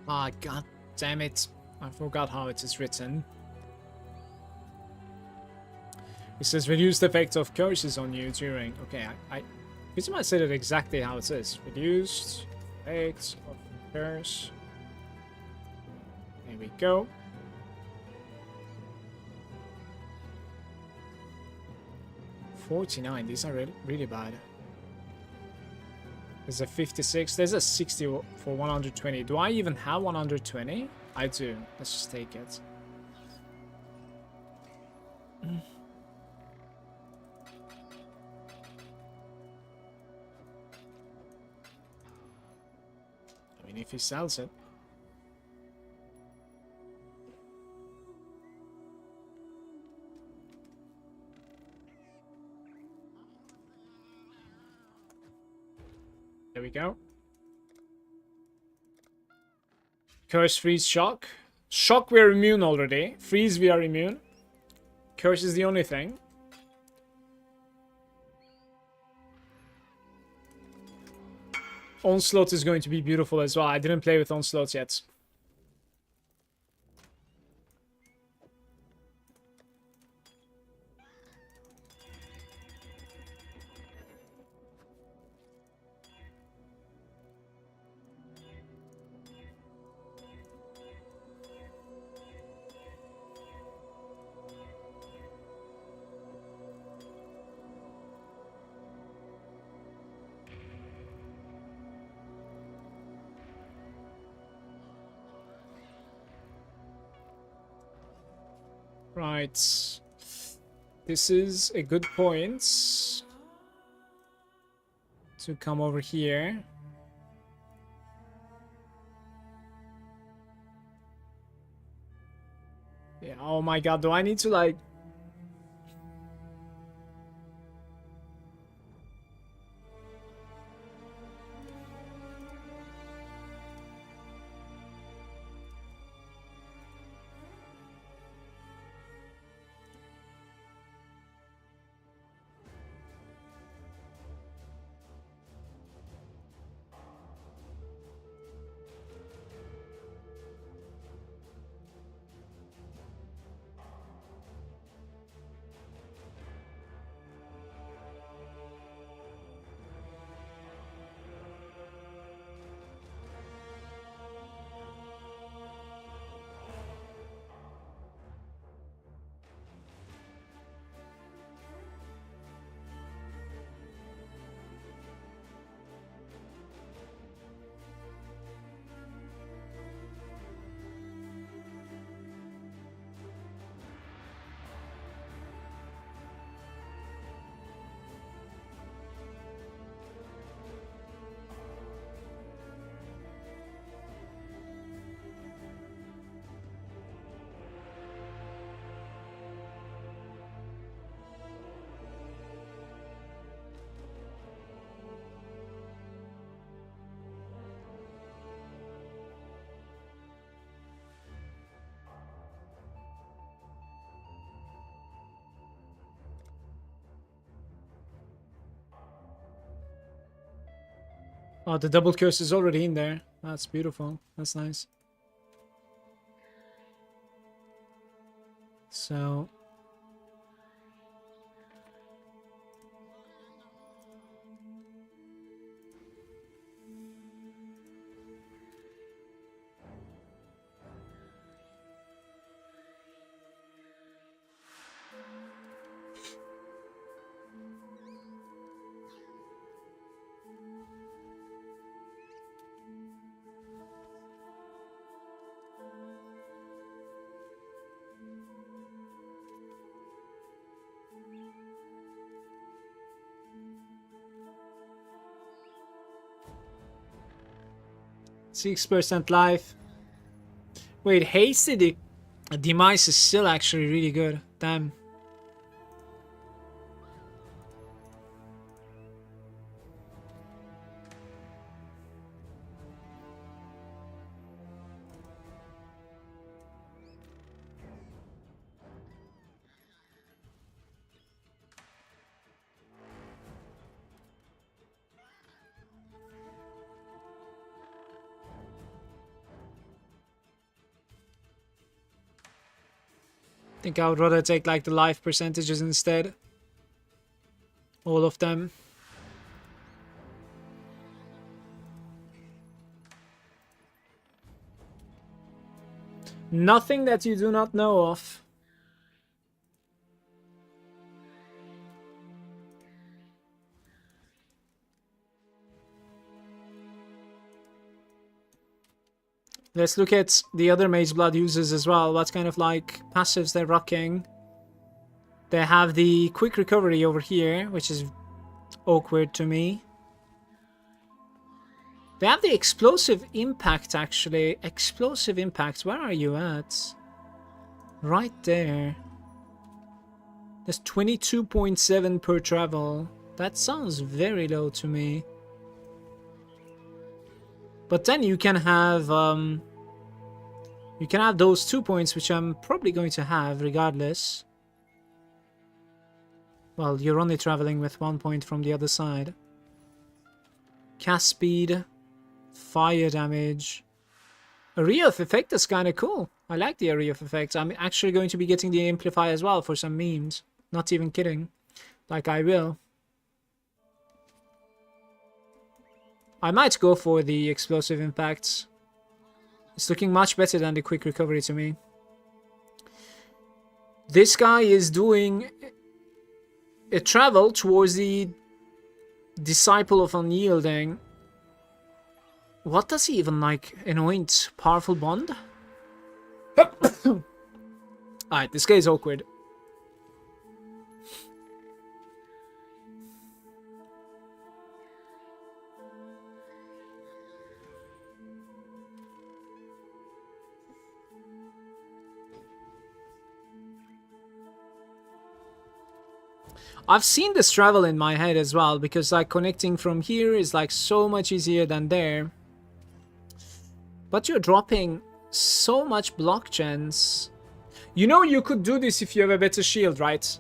Ah, god damn it. I forgot how it is written. It says reduced effect of curses on you during. Okay, I pretty much said it exactly how it is. Reduced effect of curse. There we go. $49. These are really bad. There's a 56. There's a 60 for 120. Do I even have 120? I do. Let's just take it. I mean, if he sells it. There we go. Curse, freeze, shock. Shock, we're immune already. Freeze, we are immune. Curse is the only thing. Onslaught is going to be beautiful as well. I didn't play with Onslaught yet. Right. This is a good point to come over here. Yeah, oh my god, do I need to like... Oh, the double curse is already in there. That's beautiful. That's nice. So... ...6% life. Wait, hasted demise is still actually really good. Damn. I think I would rather take like the life percentages instead. All of them. Nothing that you do not know of. Let's look at the other Mage Blood users as well. What kind of like passives they're rocking. They have the quick recovery over here, which is awkward to me. They have the explosive impact actually. Explosive impact, where are you at? Right there. There's 22.7 per travel. That sounds very low to me. But then you can have those 2 points, which I'm probably going to have regardless. Well, you're only traveling with 1 point from the other side. Cast speed, fire damage. Area of effect is kind of cool. I like the area of effect. I'm actually going to be getting the amplify as well for some memes. Not even kidding. Like I will. I might go for the explosive impacts. It's looking much better than the quick recovery to me. This guy is doing a travel towards the Disciple of Unyielding. What does he even like? Anoint powerful bond? Alright, this guy is awkward. I've seen this travel in my head as well, because like connecting from here is like so much easier than there. But you're dropping so much block gens. You know, you could do this if you have a better shield, right?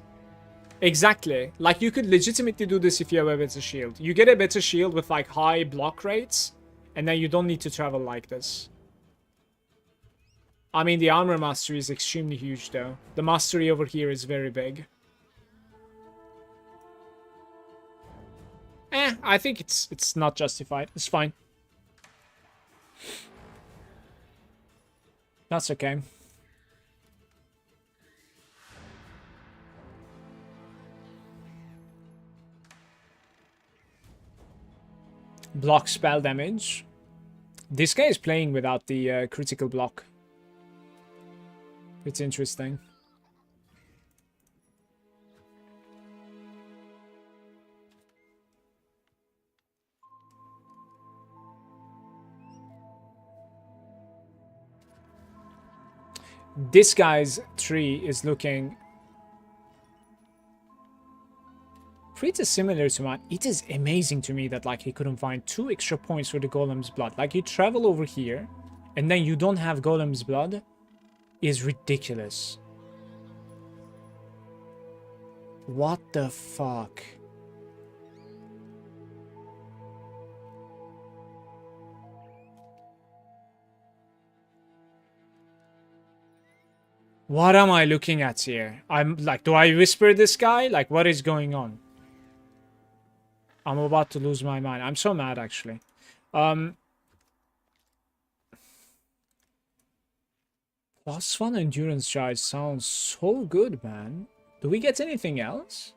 Exactly. Like, you could legitimately do this if you have a better shield. You get a better shield with like high block rates, and then you don't need to travel like this. I mean, the armor mastery is extremely huge though. The mastery over here is very big. I think it's not justified. It's fine. That's okay. Block spell damage. This guy is playing without the critical block. It's interesting. This guy's tree is looking pretty similar to mine. It is amazing to me that like he couldn't find 2 extra points for the Golem's Blood. Like, you travel over here and then you don't have Golem's Blood is ridiculous. What the fuck? What am I looking at here? I'm like, do I whisper this guy? Like, what is going on? I'm about to lose my mind. I'm so mad, actually. +1 endurance charge sounds so good, man. Do we get anything else?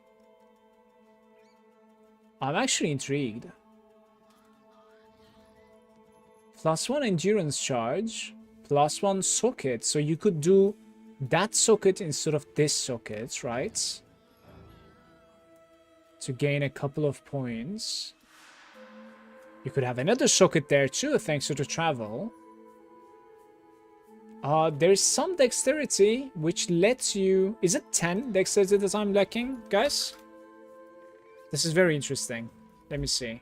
I'm actually intrigued. +1 endurance charge, +1 socket. So you could do that socket instead of this socket, right? To gain a couple of points. You could have another socket there too, thanks to the travel. There's some dexterity, which lets you... Is it 10 dexterity that I'm lacking, guys? This is very interesting. Let me see.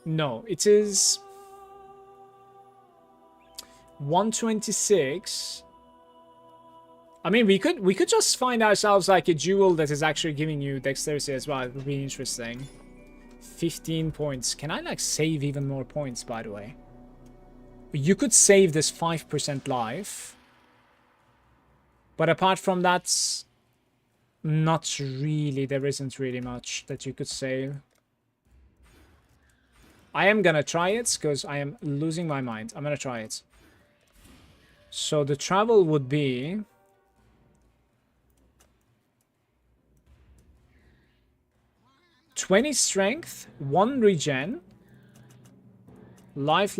No, it is... 126... I mean, we could just find ourselves like a jewel that is actually giving you dexterity as well. It would be interesting. 15 points. Can I like save even more points, by the way? You could save this 5% life. But apart from that, not really. There isn't really much that you could save. I am gonna try it because I am losing my mind. I'm gonna try it. So the travel would be... 20 strength, 1 regen, life.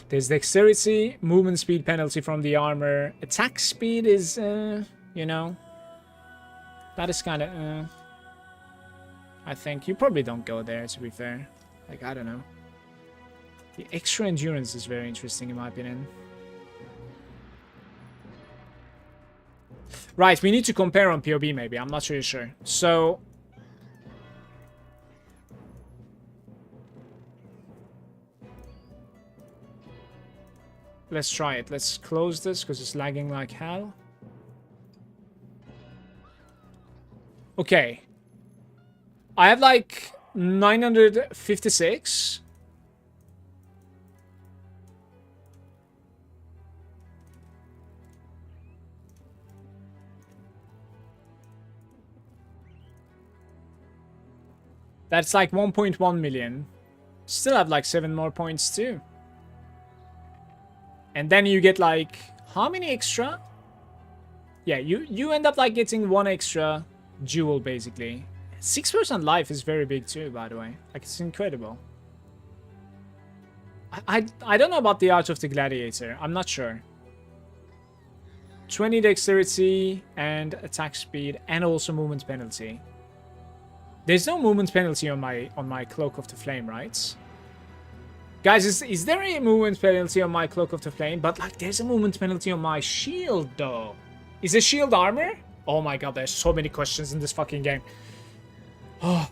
There's dexterity, movement speed penalty from the armor. Attack speed is, you know, that is kind of, I think you probably don't go there, to be fair. Like, I don't know. The extra endurance is very interesting, in my opinion. Right, we need to compare on POB maybe. I'm not really sure. So... let's try it. Let's close this because it's lagging like hell. Okay. I have like 956. That's like 1.1 million. Still have like 7 more points too. And then you get like, how many extra? Yeah, you end up like getting 1 extra jewel basically. 6% life is very big too, by the way. Like, it's incredible. I don't know about the Art of the Gladiator. I'm not sure. 20 dexterity and attack speed, and also movement penalty. There's no movement penalty on my Cloak of the Flame, right? Guys, is there a movement penalty on my Cloak of the Flame? But like, there's a movement penalty on my shield, though. Is it shield armor? Oh my god, there's so many questions in this fucking game. Oh.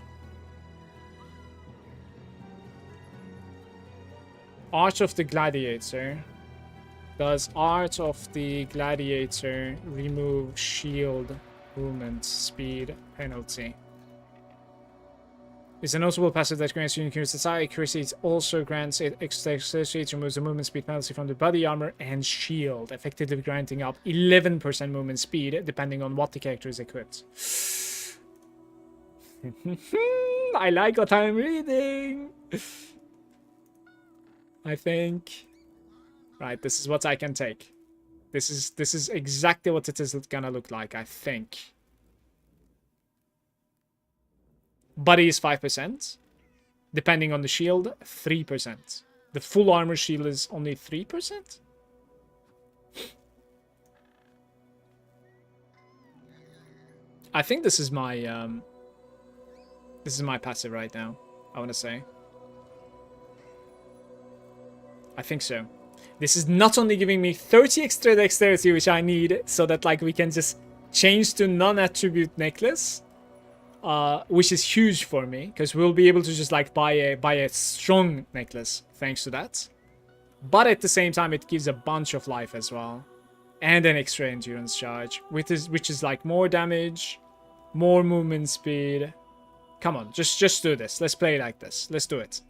Art of the Gladiator. Does Art of the Gladiator remove shield movement speed penalty? It's a notable passive that grants you increased attack accuracy. It also grants it extra accuracy. It removes the movement speed penalty from the body armor and shield, effectively granting up 11% movement speed, depending on what the character is equipped. I like what I'm reading. I think. Right, this is what I can take. This is exactly what it is gonna look like, I think. Body is 5%. Depending on the shield, 3%. The full armor shield is only 3%? I think this is my passive right now, I wanna say. I think so. This is not only giving me 30 extra dexterity, which I need, so that like we can just change to non-attribute necklace. Which is huge for me, because we'll be able to just like buy a strong necklace thanks to that. But at the same time, it gives a bunch of life as well, and an extra endurance charge, which is like more damage, more movement speed. Come on, just do this. Let's play like this. Let's do it.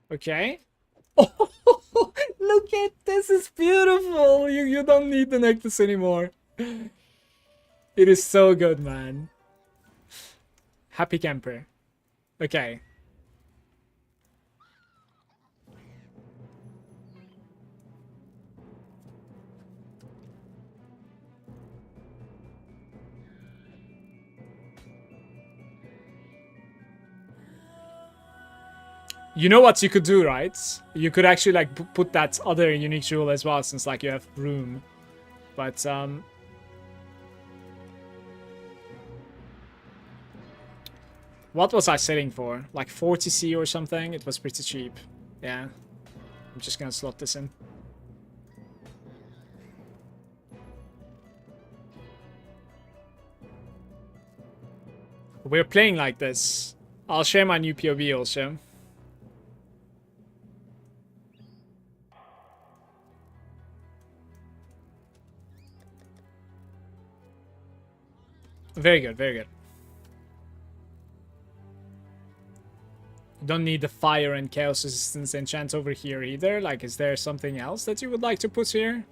Okay. Oh, look at this! It's beautiful. You don't need the necklace anymore. It is so good, man. Happy camper. Okay. You know what you could do, right? You could actually like put that other unique jewel as well, since like you have room. But what was I selling for? Like 40C or something? It was pretty cheap. Yeah. I'm just gonna slot this in. We're playing like this. I'll share my new POV also. Very good, very good. Don't need the fire and chaos resistance enchant over here either. Like, is there something else that you would like to put here?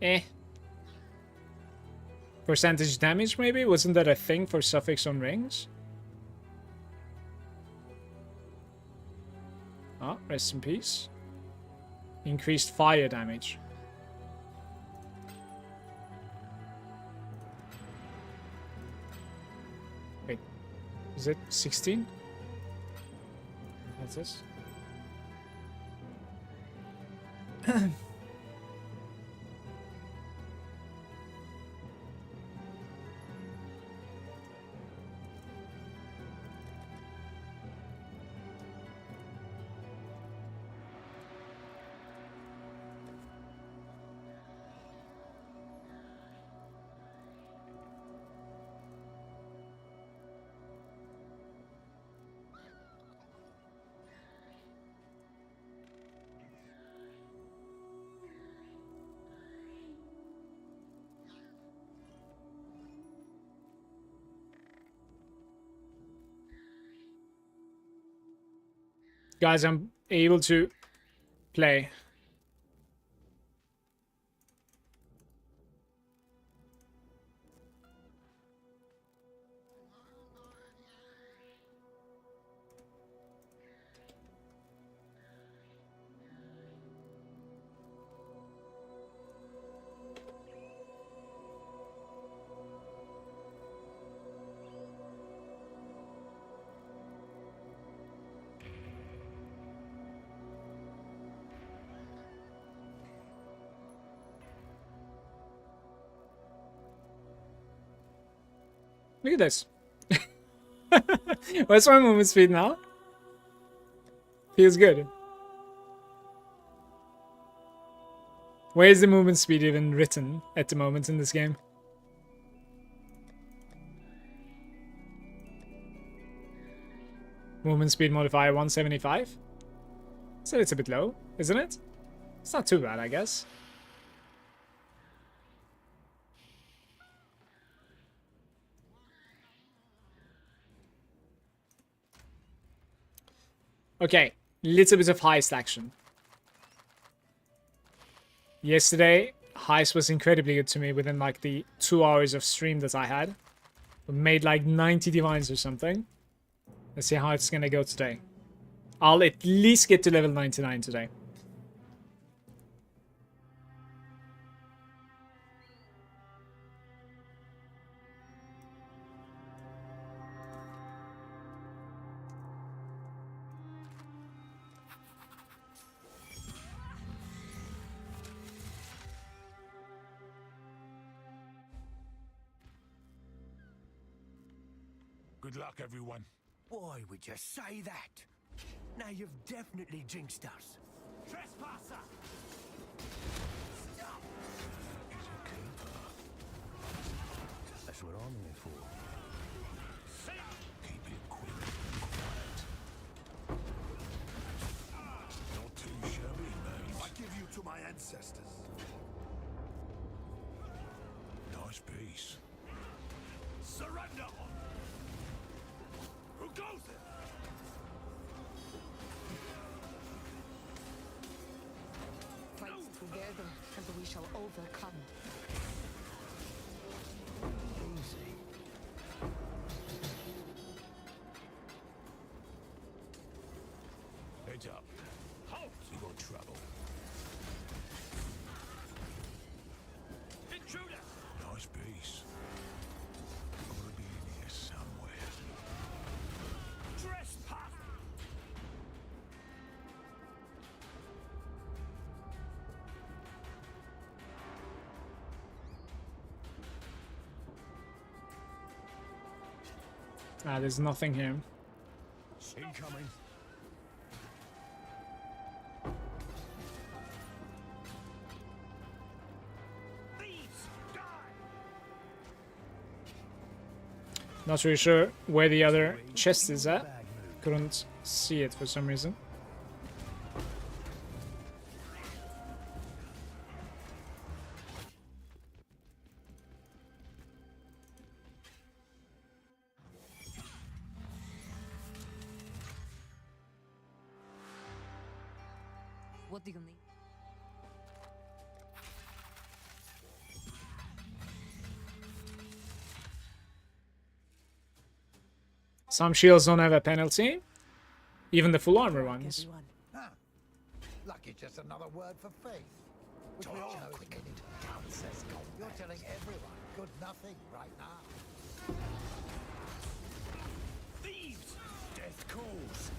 Eh. Percentage damage, maybe? Wasn't that a thing for suffix on rings? Oh, rest in peace. Increased fire damage. Wait, is it 16? What's this? Guys, I'm able to play. Look at this. What's my movement speed now? Feels good. Where is the movement speed even written at the moment in this game? Movement speed modifier 175? So it's a bit low, isn't it? It's not too bad, I guess. Okay, little bit of heist action. Yesterday, heist was incredibly good to me within like the 2 hours of stream that I had. We made like 90 divines or something. Let's see how it's gonna go today. I'll at least get to level 99 today. Good luck, everyone. Why would you say that? Now you've definitely jinxed us. Trespasser! Stop! Is a keeper. That's what I'm here for. Keep it quick and quiet. Not too shabby, mate. I give you to my ancestors. Nice piece. Surrender! Who goes it? Fight together, and we shall overcome. Easy. Heads up. Halt! You got trouble. Intruder! Nice piece. Gotta be in here somewhere. Trespass! Ah, there's nothing here. Incoming. Thieves! Die! Not really sure where the other chest is at. Bag move. Couldn't see it for some reason. What do you need? Some shields don't have a penalty. Even the full armor ones. Everyone. Lucky just another word for faith. Which we all know is needed. You're telling everyone good nothing right now. Thieves! Death calls.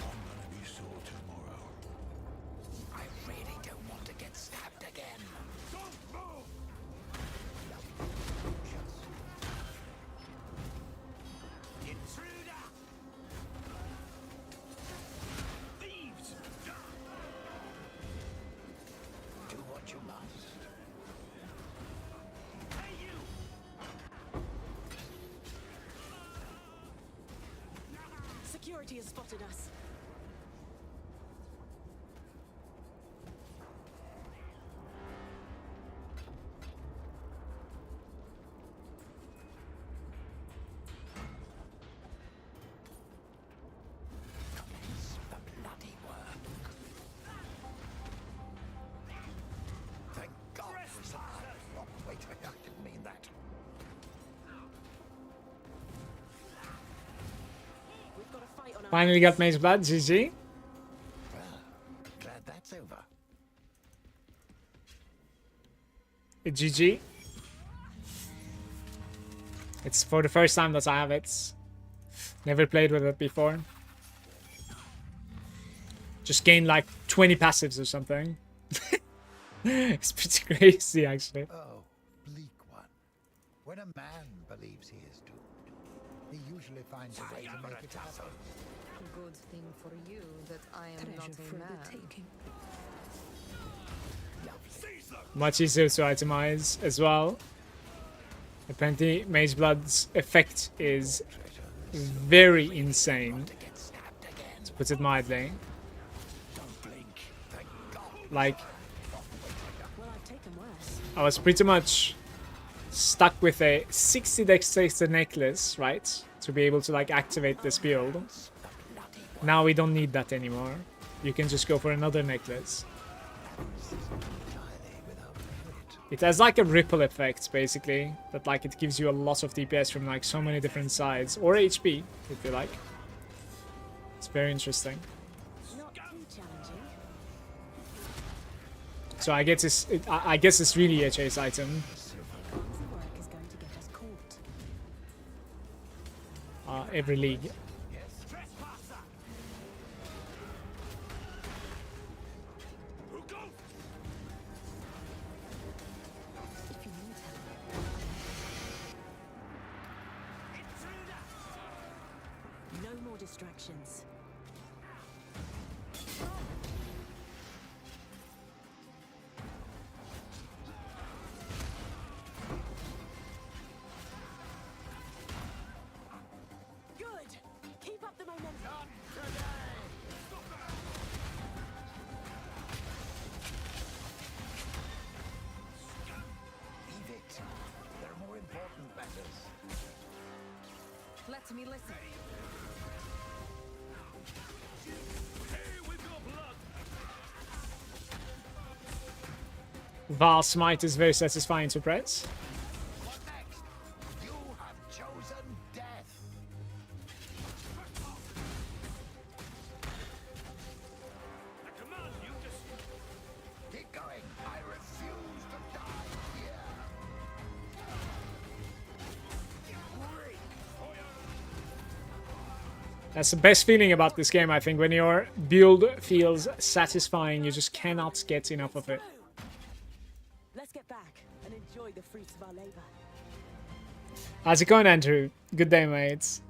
I'm gonna be sore tomorrow. I really don't want to get stabbed again. Don't move! Intruder! Thieves! Do what you must. Hey, you! Security has spotted us. Commence the bloody work. Thank God we survived. Oh, wait, I didn't mean that. We've got a fight on our Finally got Mace Blood, GG. Well, glad that's over. GG. It's for the first time that I have it. Never played with it before. Just gained like 20 passives or something. It's pretty crazy, actually. Oh, bleak one. When a man believes he is doomed, he usually finds a way to make it happen. Good thing for you that I am not a man. Much easier to itemize as well. Apparently, Mage Blood's effect is very insane, to put it mildly. Like, Well, I've taken worse. I was pretty much stuck with a 60 dexterity necklace, right? To be able to like activate this build. Now we don't need that anymore. You can just go for another necklace. It has like a ripple effect, basically, that like it gives you a lot of DPS from like so many different sides, or HP, if you like. It's very interesting. Not too challenging. So I guess I guess it's really a chase item. Clumsy work is going to get us caught. Every league. Trespasser! Who goes? If you need help, Intruder! no more distractions. Good. Keep up the momentum. Leave it. There are more important matters. Let me listen. Hey, we've got blood! Val Smite is very satisfying to press. What next? You have chosen death. I command you to... Keep going. I refuse to die here. That's the best feeling about this game, I think, when your build feels satisfying, you just cannot get enough of it. Let's get back and enjoy the fruits of our labor. How's it going, Andrew? Good day, mates.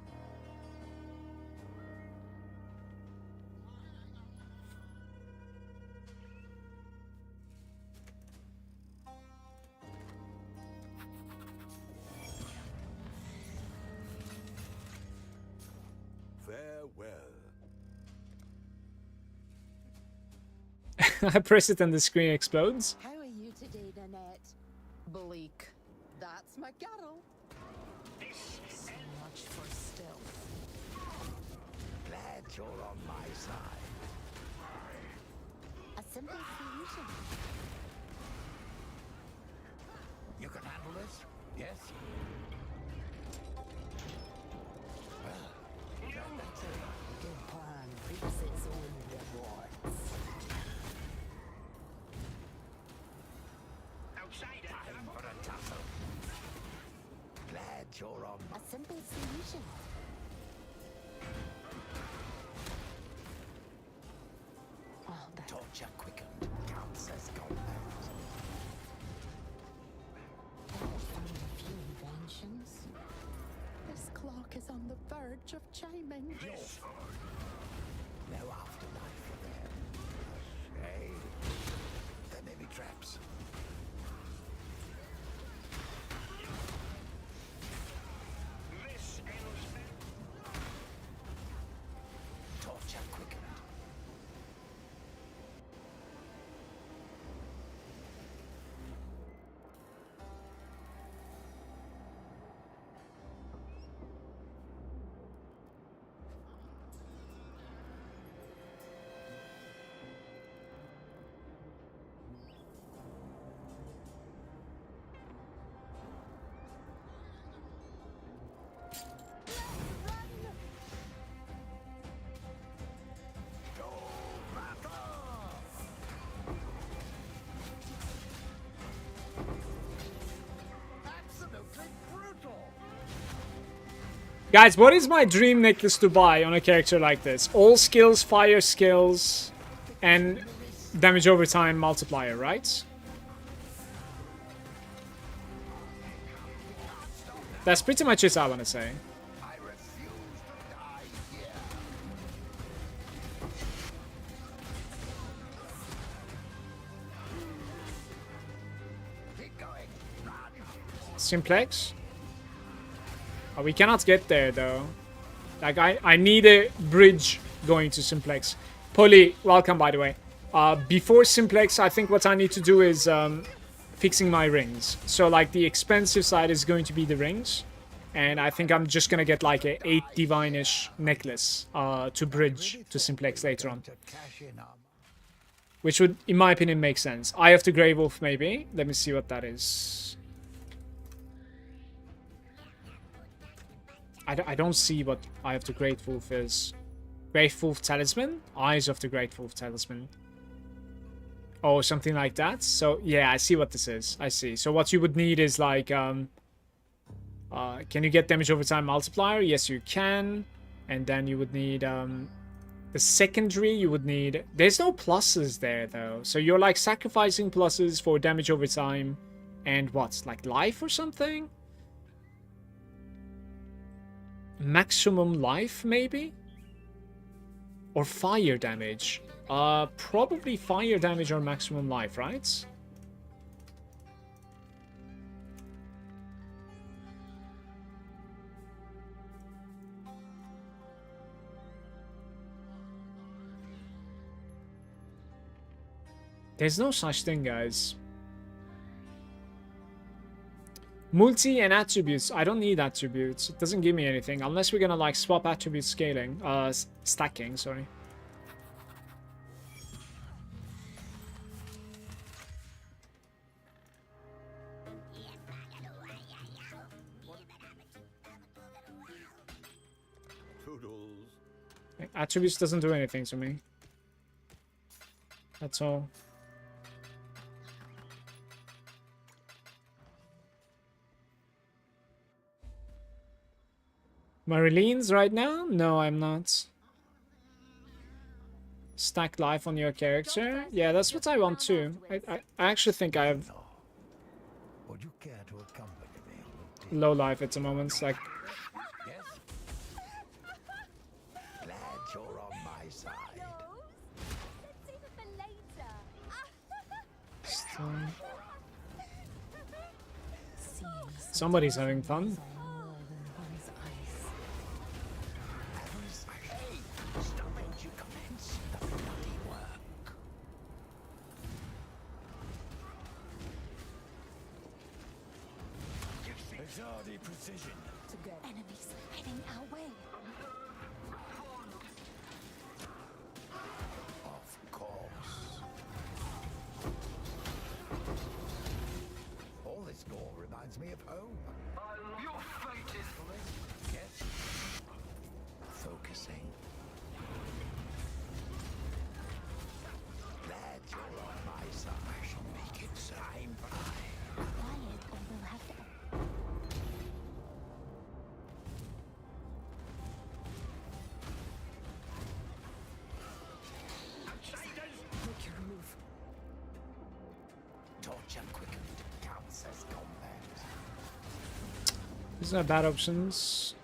Farewell. I press it and the screen explodes. How are you today, Nanette? Bleak. That's my cattle. So much for stealth. Glad you're on my side. A simple solution. You can handle this? Yes? Well, that's it. Good plan reaps its own rewards. Outside Time for a tussle. Glad you're on my A simple solution. Oh, that torture quickened. Counts as combat. found a few inventions. This clock is on the verge of chiming. No afterlife for them. Hey, there may be traps. This ends... Torture quickened. Absolutely brutal. Guys, what is my dream necklace to buy on a character like this? All skills, fire skills, and damage over time multiplier, right? That's pretty much it I want to say. I refuse to die here. Keep going. Run. Simplex? Oh, we cannot get there though. Like I need a bridge going to Simplex. Polly, welcome by the way. Before Simplex, I think what I need to do is fixing my rings. So like the expensive side is going to be the rings. And I think I'm just gonna get like a 8 divine-ish necklace to bridge to Simplex later on. To cash in armor. Which would, in my opinion, make sense. Eye of the Grey Wolf, maybe. Let me see what that is. I don't see what Eye of the Great Wolf is. Great Wolf Talisman? Eyes of the Great Wolf Talisman. Oh, something like that. So, yeah, I see what this is. I see. So what you would need is like, can you get damage over time multiplier? Yes, you can. And then you would need, the secondary, you would need... There's no pluses there, though. So you're, like, sacrificing pluses for damage over time. And what? Like, life or something? Maximum life, maybe? Or fire damage? Probably fire damage or maximum life, right? There's no such thing, guys. Multi and attributes. I don't need attributes. It doesn't give me anything. Unless we're gonna like swap attribute scaling. Stacking, sorry. Toodles. Attributes doesn't do anything to me. That's all. Marlene's right now? No, I'm not. Stack life on your character? Yeah, that's what I want too. I actually think I have Would you care to accompany me? low life at the moment. Like, Yes? Glad you're on my side. Let's save it for later. somebody's having fun. More than one's eyes. Hey, stop it. You commence the bloody work. Exile precision. To go. Enemies heading our way. Of course. All this gore reminds me of home. Your fate is Yes? Focusing. Glad you're on my side. I shall make it time. Quiet or we'll have to... Make your move. Torture quickened counts as combat. These are bad options.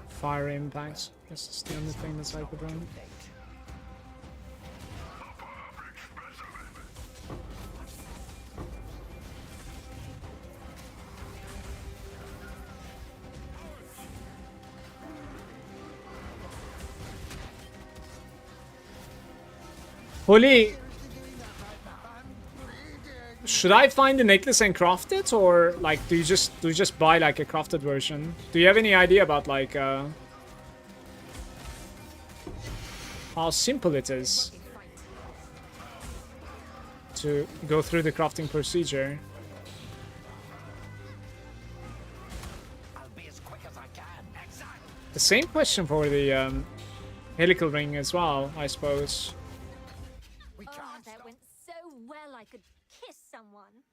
Fire impact. This is the only thing that's I could run. Late. Holy, should I find the necklace and craft it, or like do you just buy like a crafted version? Do you have any idea about like how simple it is to go through the crafting procedure? I'll be as quick as I can. Exile. The same question for the helical ring as well, I suppose. We Oh, can't that stop. went so well I could kiss someone.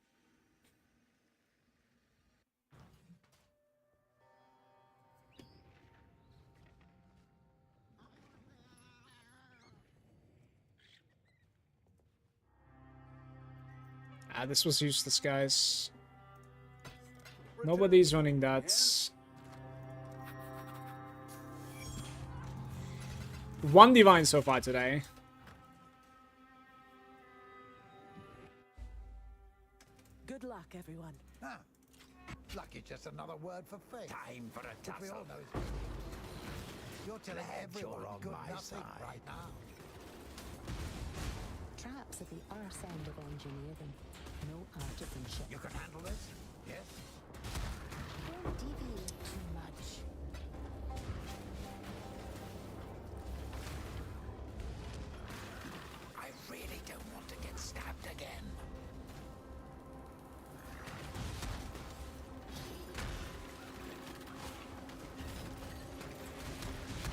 Ah, this was useless, guys. Nobody's running that. One divine so far today. Good luck, everyone. Ah, lucky just another word for faith. Time for a Which we all tussle. know is... You're telling Glad everyone you're on good my nothing side. right now. Traps at the arse end of engineering. No artisanship. You can handle this? Yes? Don't deviate too much. I really don't want to get stabbed again.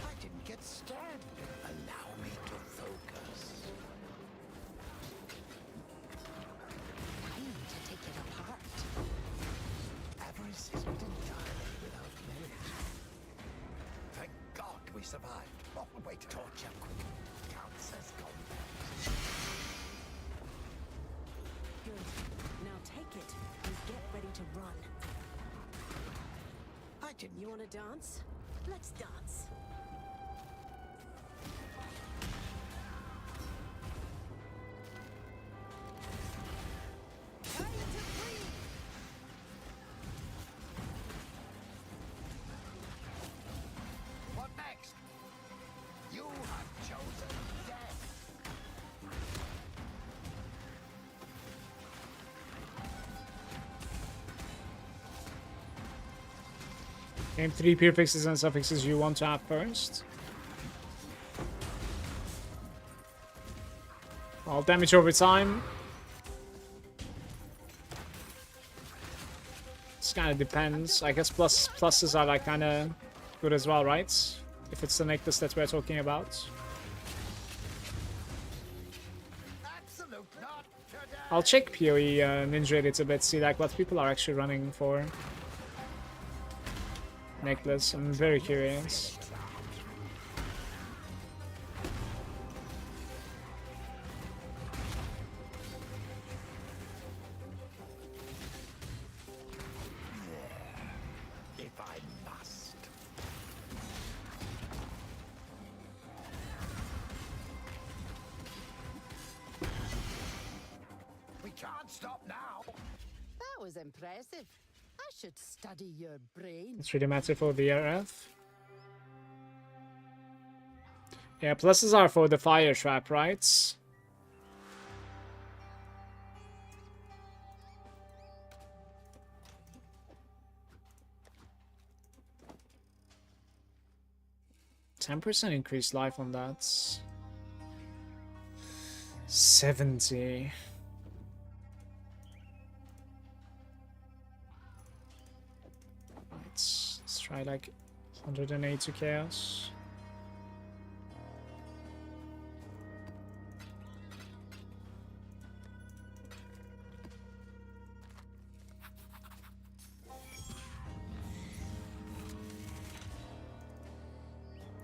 I didn't get stabbed. Allow me to focus. Time to take it apart. Avarice is not entirely without merit. Thank God we survived. Oh, wait. Torture quick. Counts as combat. Good. Now take it and get ready to run. I didn't... You want to dance? Let's dance. Time to breathe. What next? You have chosen death. Name 3 prefixes and suffixes you want to have first. All damage over time. This kind of depends. I guess pluses are like kind of good as well, right? If it's the necklace that we're talking about. Absolute not today. I'll check PoE ninja edits a bit, see like what people are actually running for. Necklace, I'm very curious. If I must. We can't stop now. That was impressive. I should study your brain. It's really matter for VRF. Yeah, pluses are for the fire trap, right? 10% increased life on that. 70. Let's try like 180 chaos.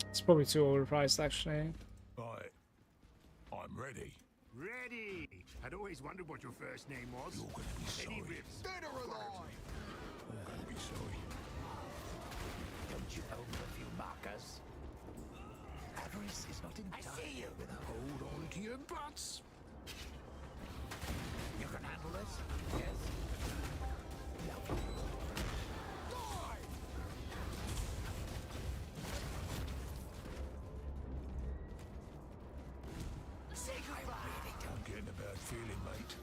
It's probably too overpriced actually. Right. I'm ready. Ready! I'd always wondered what your first name was. You're gonna be sorry. Any ribs? Dead or alive? You're gonna be sorry. Don't you own a few markers? Avarice is not I entirely see you. without... Hold on to your butts. You can handle this? Yes? Say goodbye. I'm getting a bad feeling, mate.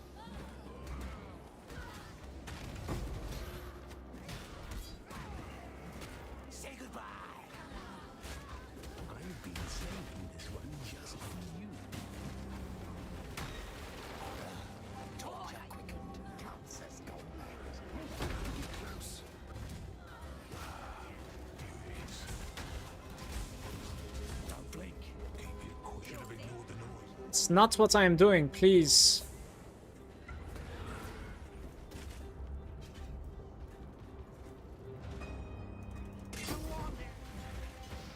Say goodbye. I've been saving this one just for you. Torture quickened counts as combat. Close. Here it is. Don't blink. Keep your quiet. Should have ignored the noise. It's not what I am doing, please.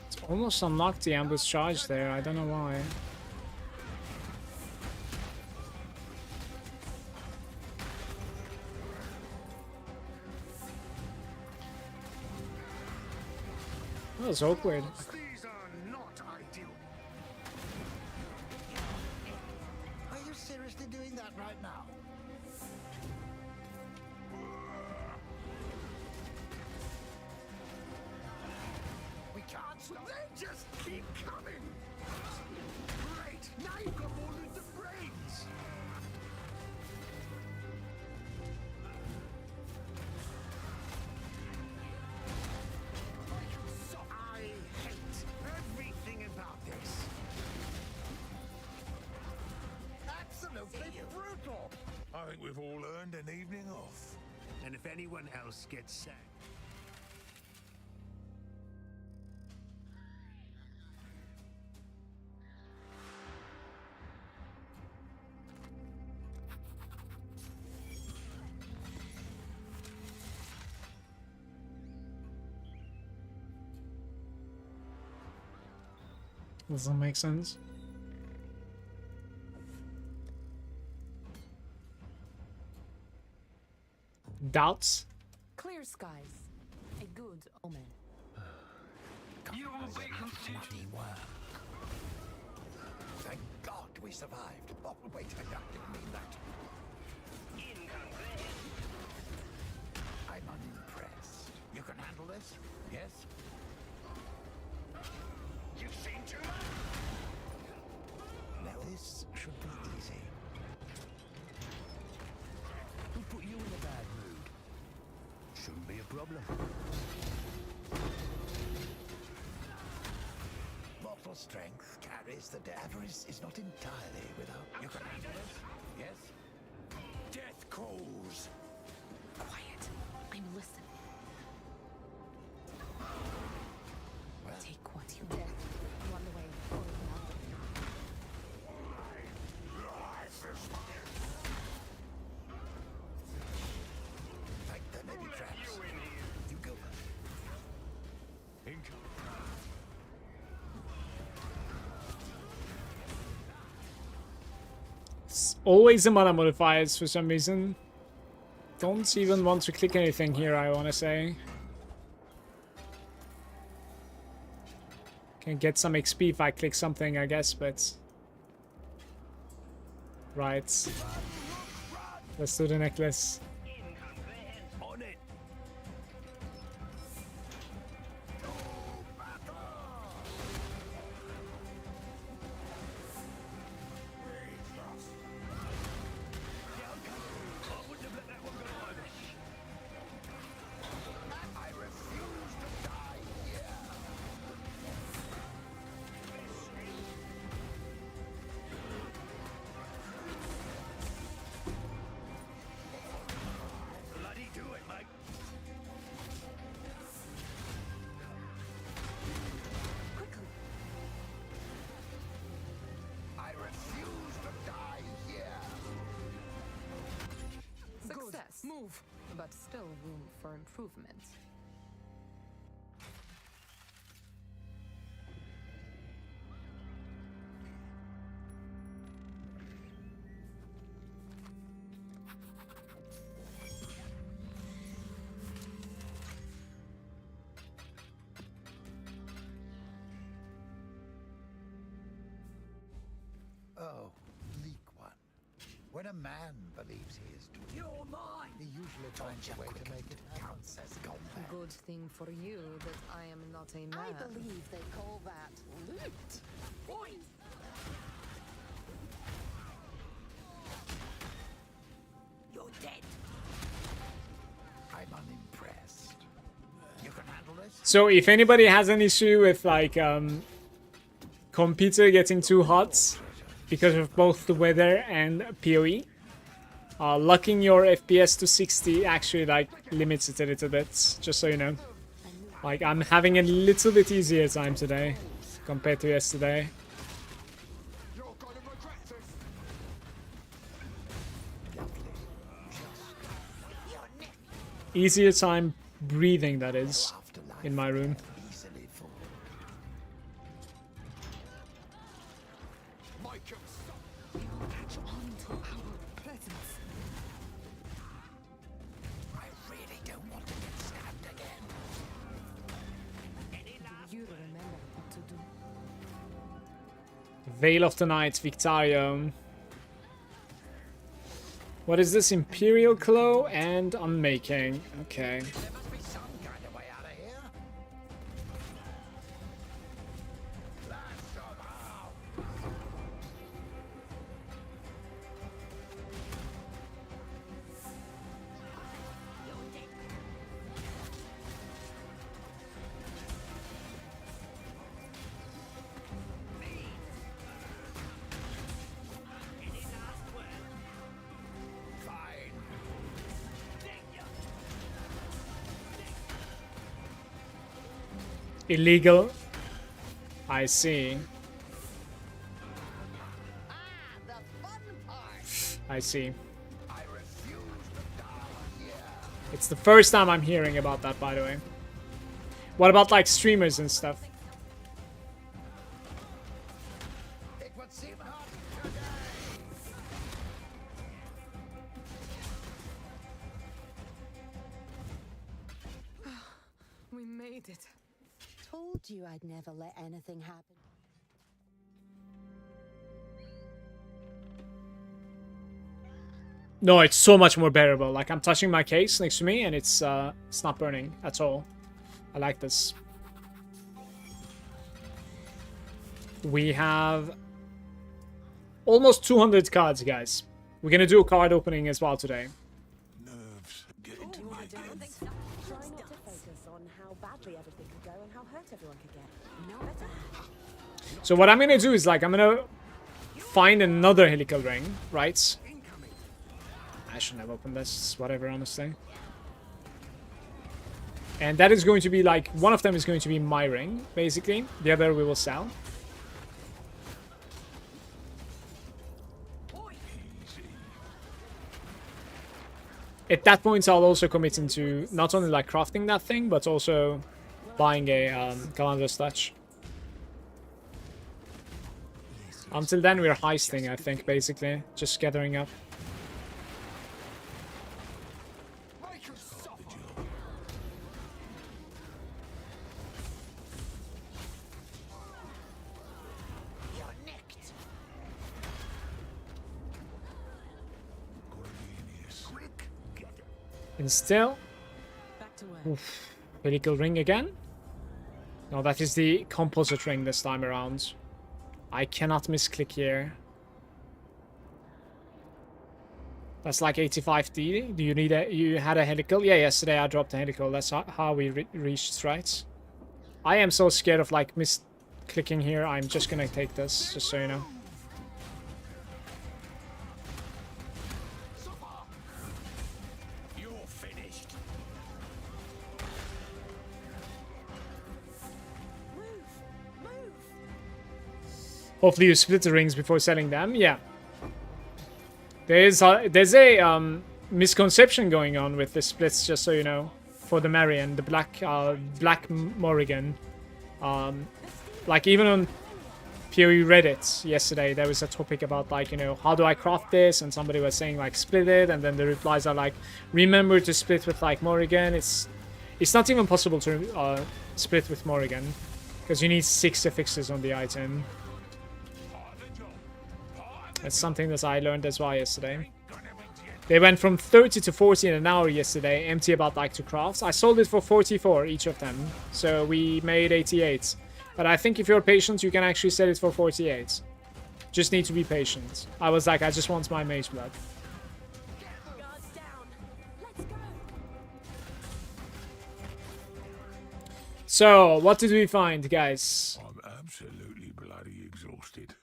It's almost unlocked the ambush charge there, I don't know why. That was awkward. These are not ideal. Are you seriously doing that right now? We can't stop. They just keep coming. Great. Now you've got more than the brains. I hate everything about this. Absolutely brutal. I think we've all earned an evening off. And if anyone else gets sacked, Doesn't make sense. Doubts? Clear skies. A good omen. You will be considered. Bloody work. Thank God we survived. Oh, wait, I didn't mean that. I'm unimpressed. You can handle this? Yes? You've seen too much. Now this should be easy. who put you in a bad mood? Shouldn't be a problem. Mortal strength carries the day. Avarice is not entirely without. You can handle it? Yes? Death calls. Quiet. I'm listening. Well, Take what you get. Run away or nothing. like there may be traps. You go. Income. It's always the mana modifiers for some reason. Don't even want to click anything here, I want to say. Can get some XP if I click something, I guess, but... Right. Let's do the necklace. On it. I refuse to die here. Bloody do it, mate. Quickly. I refuse to die here. Success. Move. But still room for improvement. Oh, bleak one. When a man believes he is doing, You're mine. he usually finds a way to make it happen. Good thing for you that I am not a man. I believe they call that loot. Point. You're dead. I'm unimpressed. You can handle this? So if anybody has an issue with like computer getting too hot because of both the weather and PoE, locking your FPS to 60 actually like limits it a little bit, just so you know. Like I'm having a little bit easier time today compared to yesterday. You're gonna regret this. Easier time breathing, that is, Afterlife in my room. easily fall. Make him stop. Latch on to our presence. I really don't want to get stabbed again. Any last You Veil of the Night, Victario. What is this? Imperial Claw and Unmaking. Okay. There must be some kind of way out of here. Blast somehow. Fine. Illegal. I see. I see. I refuse to die here. It's the first time I'm hearing about that, by the way. What about like streamers and stuff? It would seem hot today. We made it. Told you I'd never let anything happen. No, it's so much more bearable. Like I'm touching my case next to me and it's not burning at all. I like this. We have almost 200 cards, guys. We're gonna do a card opening as well today. Nerves getting to You me want to again. dance? Try not to focus on how badly everything could go and how hurt everyone could get. Not better. So what I'm gonna do is like I'm gonna find another helical ring, right? I shouldn't have opened this, whatever, honestly. And that is going to be like, one of them is going to be my ring, basically. The other we will sell. At that point, I'll also commit into not only like crafting that thing, but also buying a Calandra's Touch. Until then, we're heisting, I think, basically. Just gathering up. And still, Back to work. oof, helical ring again. No, that is the composite ring this time around. I cannot misclick here. That's like 85D. Do you need a? You had a helical? Yeah, yesterday I dropped a helical. That's how we reached, right? I am so scared of like misclicking here. I'm just gonna take this, just so you know. You're finished. Hopefully you split the rings before selling them. Yeah. There's a misconception going on with the splits, just so you know, for the Marion, the black Morrigan. Like even on PoE Reddit yesterday, there was a topic about like, you know, how do I craft this? And somebody was saying like split it, and then the replies are like, remember to split with like Morrigan. It's not even possible to split with Morrigan because you need 6 affixes on the item. That's something that I learned as well yesterday. They went from 30 to 40 in an hour yesterday, empty about like 2 crafts. I sold it for 44 each of them, so we made 88. But I think if you're patient, you can actually sell it for 48. Just need to be patient. I was like, I just want my mage blood. Guards down. Let's go. So, what did we find, guys? I'm absolutely bloody exhausted.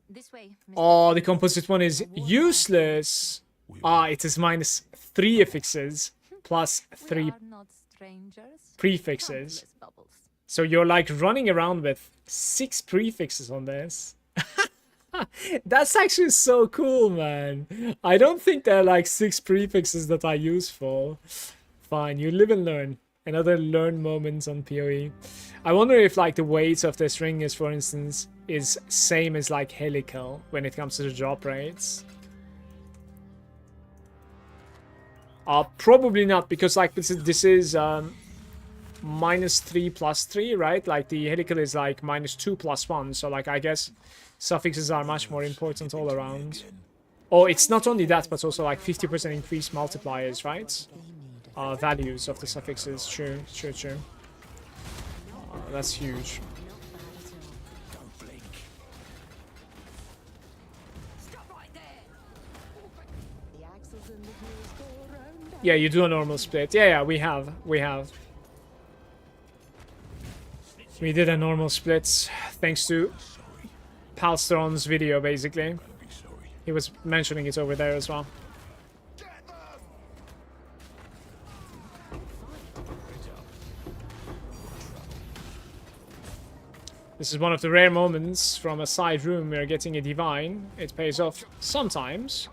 This way. Mr. Oh, the composite one is useless. Ah, it is minus 3 affixes plus We 3 are not strangers. prefixes. Countless bubbles. So you're like running around with 6 prefixes on this. That's actually so cool, man. I don't think there are like 6 prefixes that are useful. Fine, you live and learn. Another learn moment on PoE. I wonder if like the weight of this ring is, for instance, is same as like helical when it comes to the drop rates. Probably not, because like this is -3+3, right? Like the helical is like -2+1. So like I guess suffixes are much more important all around. Oh, it's not only that, but also like 50% increased multipliers, right? Values of the suffixes. True, true, true. That's huge. Don't blink. The axles and the wheels go round. Yeah, you do a normal split. Yeah, yeah, we have. We did a normal split thanks to Palstron's video, basically. He was mentioning it over there as well. This is one of the rare moments from a side room we are getting a divine. It pays off sometimes,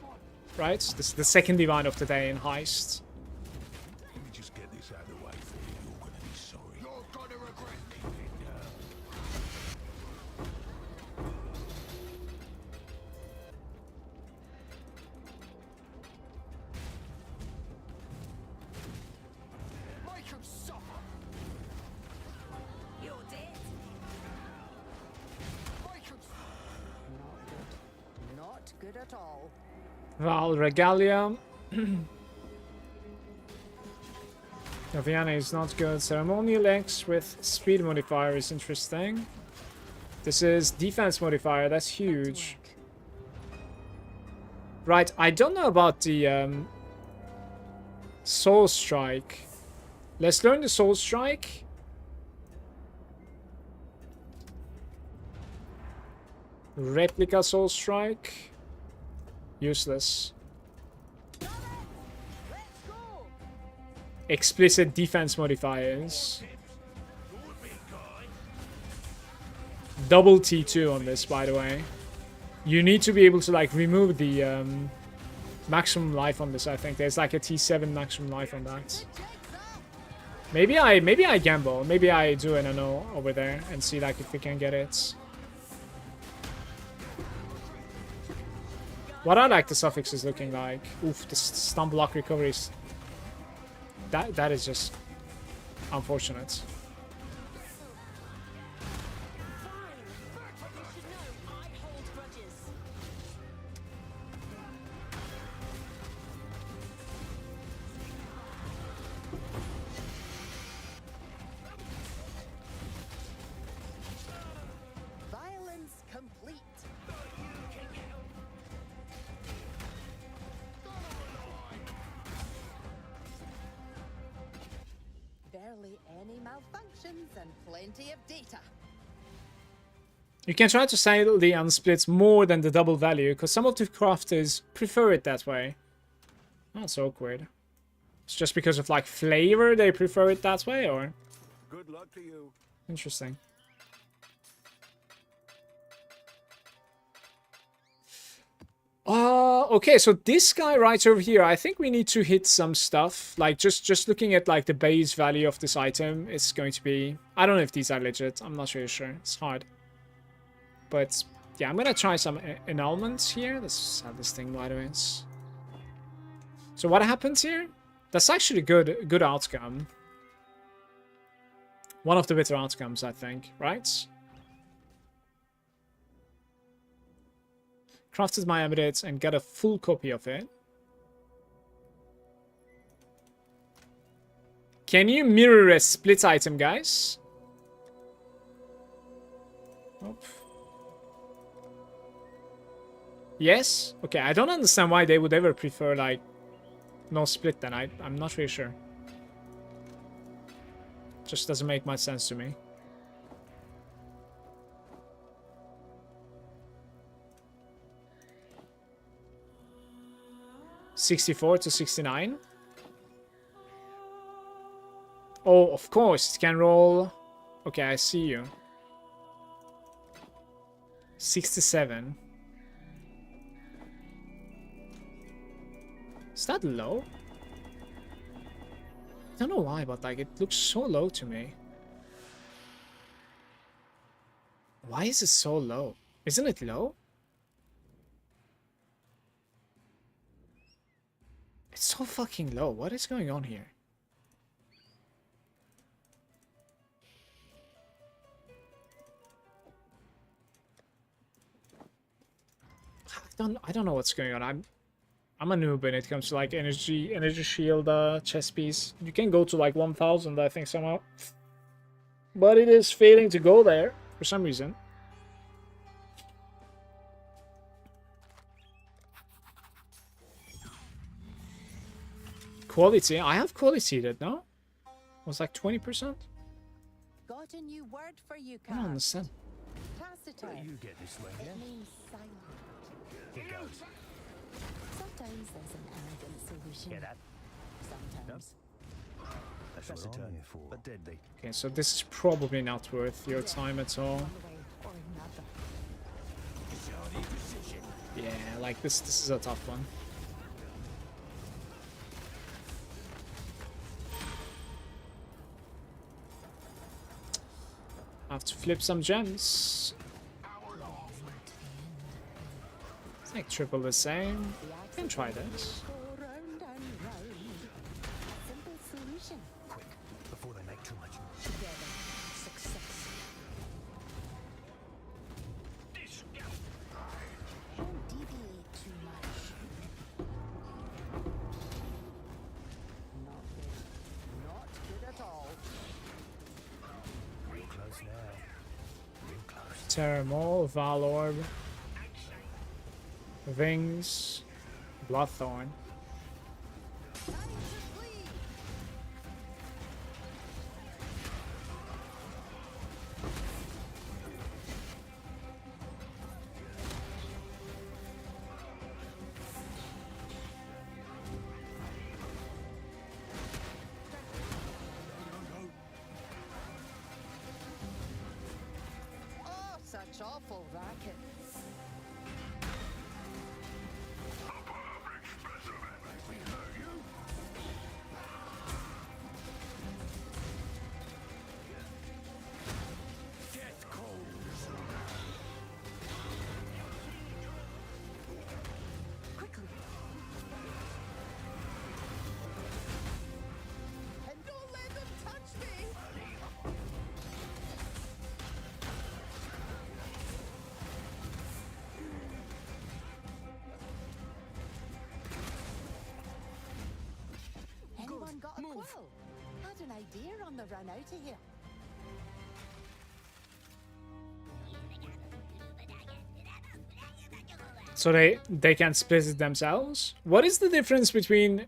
right? This is the second divine of the day in Heist. Let me just get this out of the way for you. You're gonna be sorry. You're gonna regret it. Make him suffer. You're dead. Make him Not good at all. Val Regalia. Noviana is not good. Ceremonial X with speed modifier is interesting. This is defense modifier. That's huge. Right, I don't know about the Soul Strike. Let's learn the Soul Strike. Replica Soul Strike. Useless. Explicit defense modifiers. Double T2 on this, by the way. You need to be able to like remove the maximum life on this. I think there's like a T7 maximum life on that. Maybe I gamble. Maybe I do an NO over there and see like if we can get it. What are like the suffixes looking like? Oof, the stun block recoveries. That is just unfortunate. Violence complete. Barely any malfunctions and plenty of data. You can try to sell the unsplits more than the double value, because some of the crafters prefer it that way. That's awkward. It's just because of like flavor they prefer it that way, or? good luck to you. Interesting. Okay, so this guy right over here, I think we need to hit some stuff. Like, just looking at, like, the base value of this item, it's going to be... I don't know if these are legit. I'm not really sure. It's hard. But, yeah, I'm gonna try some annulments here. Let's have this thing right away. So what happens here? That's actually good outcome. One of the better outcomes, I think, right? Crafted my amulet and got a full copy of it. Can you mirror a split item, guys? Nope. Yes? Okay, I don't understand why they would ever prefer, like, no split then. I'm not really sure. Just doesn't make much sense to me. $64 to $69. Oh, of course, it can roll. Okay, I see you. 67. Is that low? I don't know why, but like it looks so low to me. Why is it so low? Isn't it low? It's so fucking low. What is going on here? I don't know what's going on. I'm a noob when it comes to like energy shield chest piece. You can go to like 1000, I think, somehow. But it is failing to go there for some reason. Quality. I have quality that, no? It was like 20%? Got a new word for you, I don't understand. Taciturn. You get this way, yeah? It means silent. Here goes. Sometimes there's an elegant solution. Get that? Sometimes. That's what I'm here for. But deadly. Okay, so this is probably not worth your time at all. One way or another. Yeah, like this is a tough one. I have to flip some gems. It's like triple the same. Can try this. Go round and round. Simple solution. Quick, before they make too much. Together. Success. Don't deviate too much. Not good. Not good at all. Real close now. Real close. Terramol, Valorb, Wings, Bloodthorn. Oh, such awful racket. Quickly. And don't let them touch me! Anyone got a quill? Had an idea on the run out of here. So they can split it themselves? What is the difference between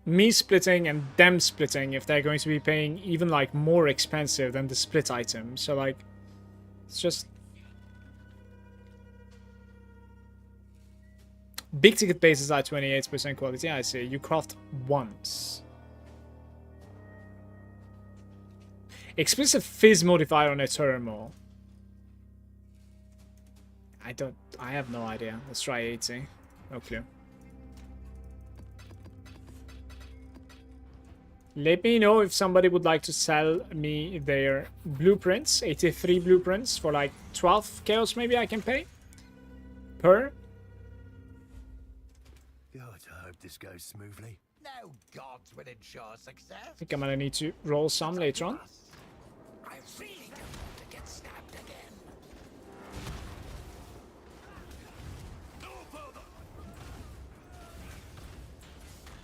me splitting and them splitting if they're going to be paying even like more expensive than the split item? So like, it's just... Big ticket bases are 28% quality, I see. You craft once. Explicit fizz modifier on a thermal. I have no idea. Let's try 80. No clue. Let me know if somebody would like to sell me their blueprints. 83 blueprints for like 12 chaos maybe I can pay. Per. God, I hope this goes smoothly. No gods will ensure success. I think I'm gonna need to roll some later on. I really don't want to get stabbed again. No further.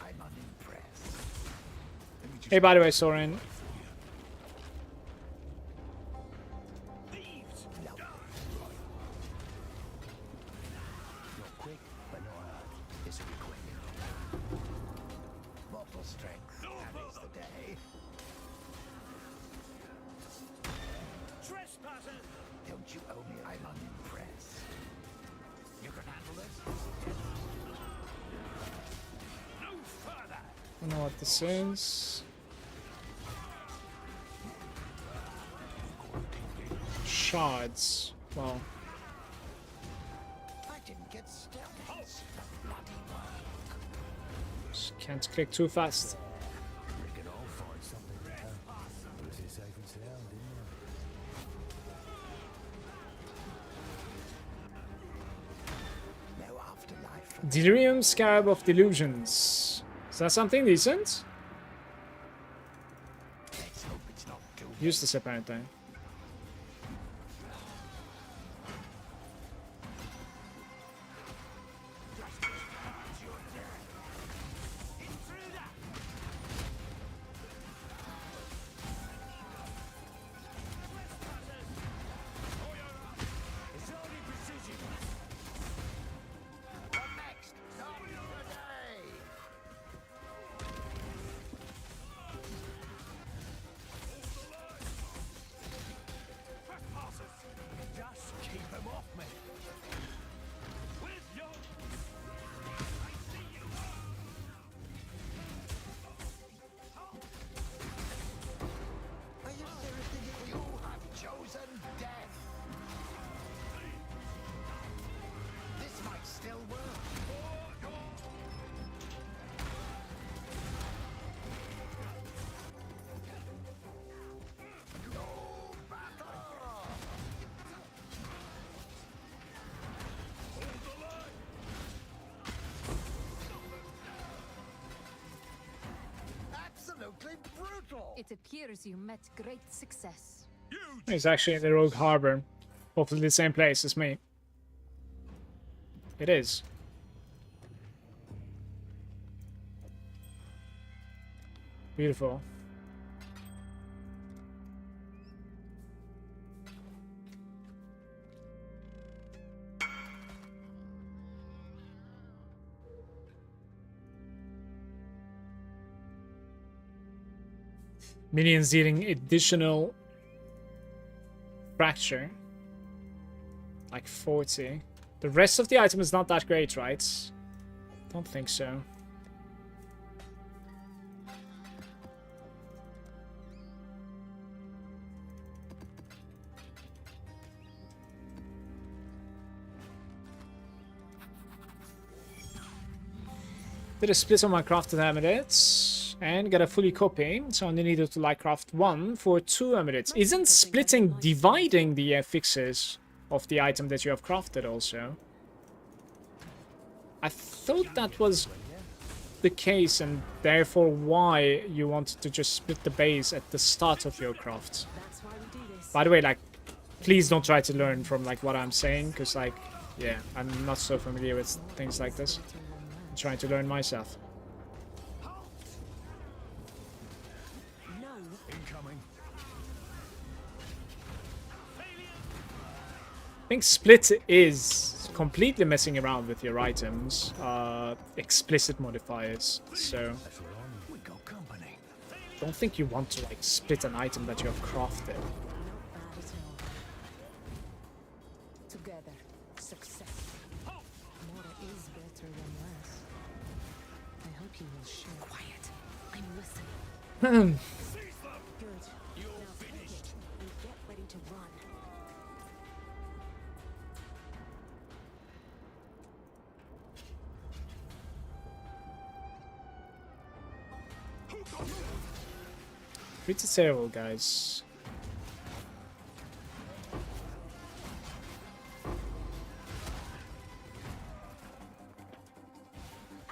I'm unimpressed. Hey, by the way, Soren. Thieves! No. Not quick, but not hard. This will be quick. Mortal strength. That is the day. Trespassers! Don't you owe me? I'm unimpressed. You can handle this? No further! I don't know what this is. Shards. Well, I didn't get stabbed. It's bloody work. just can't click too fast. Reckon I'll find something there. Was it safe and sound, didn't No afterlife. Delirium Scarab of Delusions. Is that something decent? Let's hope it's not too Use this apparently. simply brutal. It appears you met great success. He's actually in the Rogue Harbor. Hopefully the same place as me. It is. Beautiful. Minions dealing additional fracture. Like 40. The rest of the item is not that great, right? Don't think so. Did a split on my crafted amulets and got a fully copy, so I only needed to like craft one for 2 amulets. Isn't splitting dividing the affixes of the item that you have crafted also? I thought that was the case, and therefore why you wanted to just split the base at the start of your craft. That's why we do this. By the way, like, please don't try to learn from like what I'm saying, because like, yeah, I'm not so familiar with things like this. I'm trying to learn myself. No. Incoming. I think split is completely messing around with your items, explicit modifiers, so We got company. don't think you want to like split an item that you have crafted. Not bad at all. Together. Success. More is better than less. I hope you will share. Quiet. I'm listening. Good. Now take it and get ready to run. Pretty terrible, guys.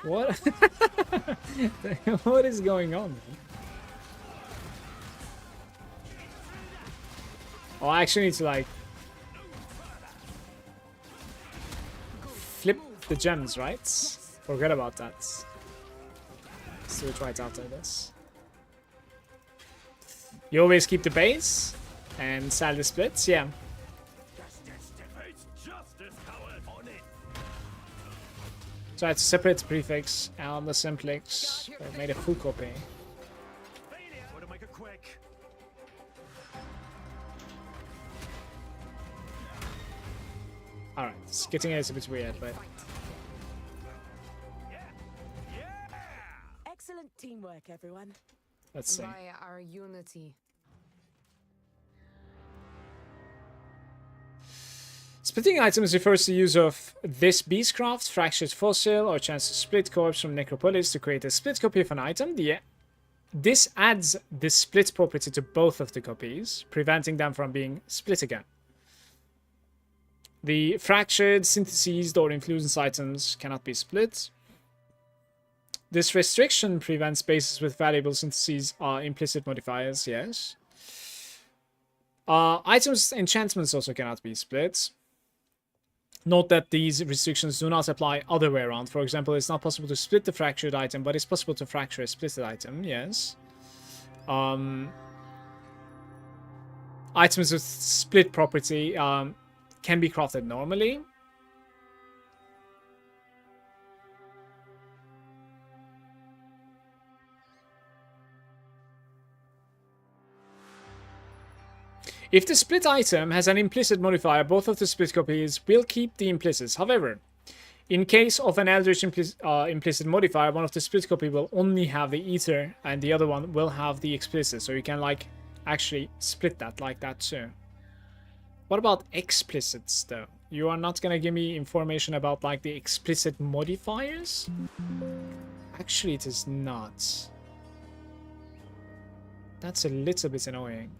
What? What is going on, man? Oh, I actually need to like flip the gems, right? Forget about that. Let's do it right after this. You always keep the base and sell the splits, yeah. So I had to separate the prefix and the simplex, but made a full copy. Want to make it quick? Alright, it's getting a little bit weird, but Excellent teamwork, everyone. let's see. By our unity. Splitting items refers to use of this beastcraft, fractured fossil, or chance to split corpse from necropolis to create a split copy of an item. This adds the split property to both of the copies, preventing them from being split again. The fractured, synthesized, or influence items cannot be split. This restriction prevents bases with valuable syntheses or implicit modifiers, yes. Items, enchantments also cannot be split. Note that these restrictions do not apply other way around. For example, it's not possible to split the fractured item, but it's possible to fracture a splitted item, yes. Items with split property can be crafted normally. If the split item has an implicit modifier, both of the split copies will keep the implicits. However, in case of an eldritch implicit modifier, one of the split copy will only have the ether and the other one will have the explicit. So you can like actually split that like that too. What about explicits though? You are not gonna give me information about like the explicit modifiers? Actually, it is not. That's a little bit annoying.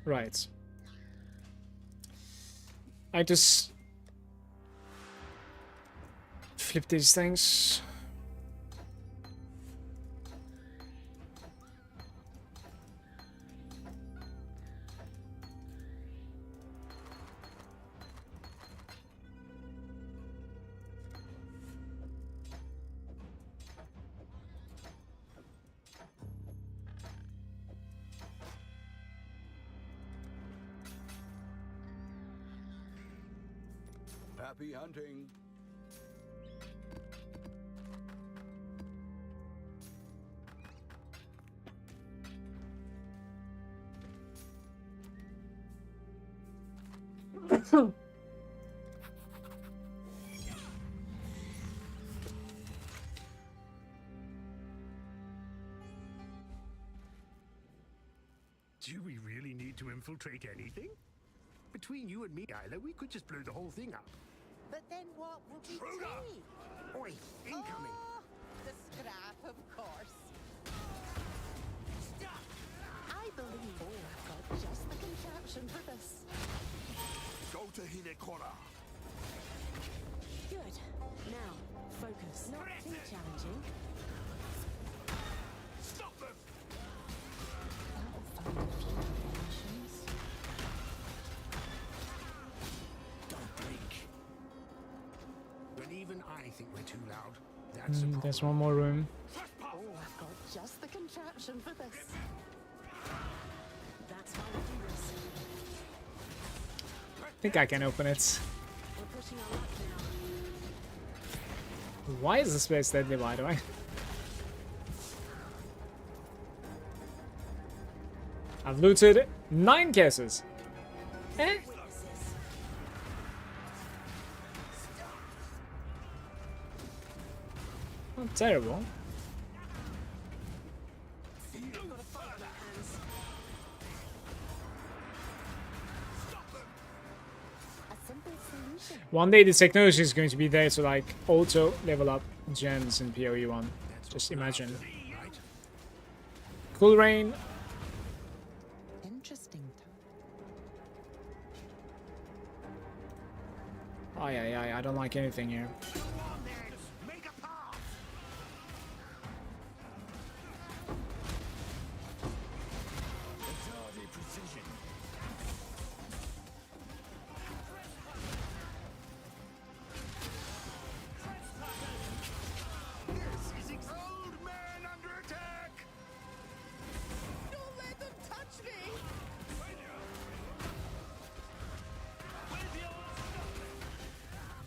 Right. I just flip these things. Happy hunting. Do we really need to infiltrate anything? Between you and me, Isla, we could just blow the whole thing up. But then what will we take? Oi, incoming. Oh, the scrap, of course. I believe I've got just the contraption for this. Go to Hinekora. Good. Now, focus. Not too challenging. Stop them! That'll find a few inventions. Don't blink. When even I think we're too loud, that's a There's problem. one more room. Oh, I've got just the contraption for this. That's how we do this. I think I can open it. We're pushing our luck now. Why is the space deadly, by the way? I've looted 9 cases. Eh? Not terrible. A simple solution. One day this technology is going to be there to like auto level up gens in PoE 1. Just imagine. Right? Cool rain. Interesting. I don't like anything here. Go on then, make a path. Tardy precision. This is old man under attack. Don't let them touch me!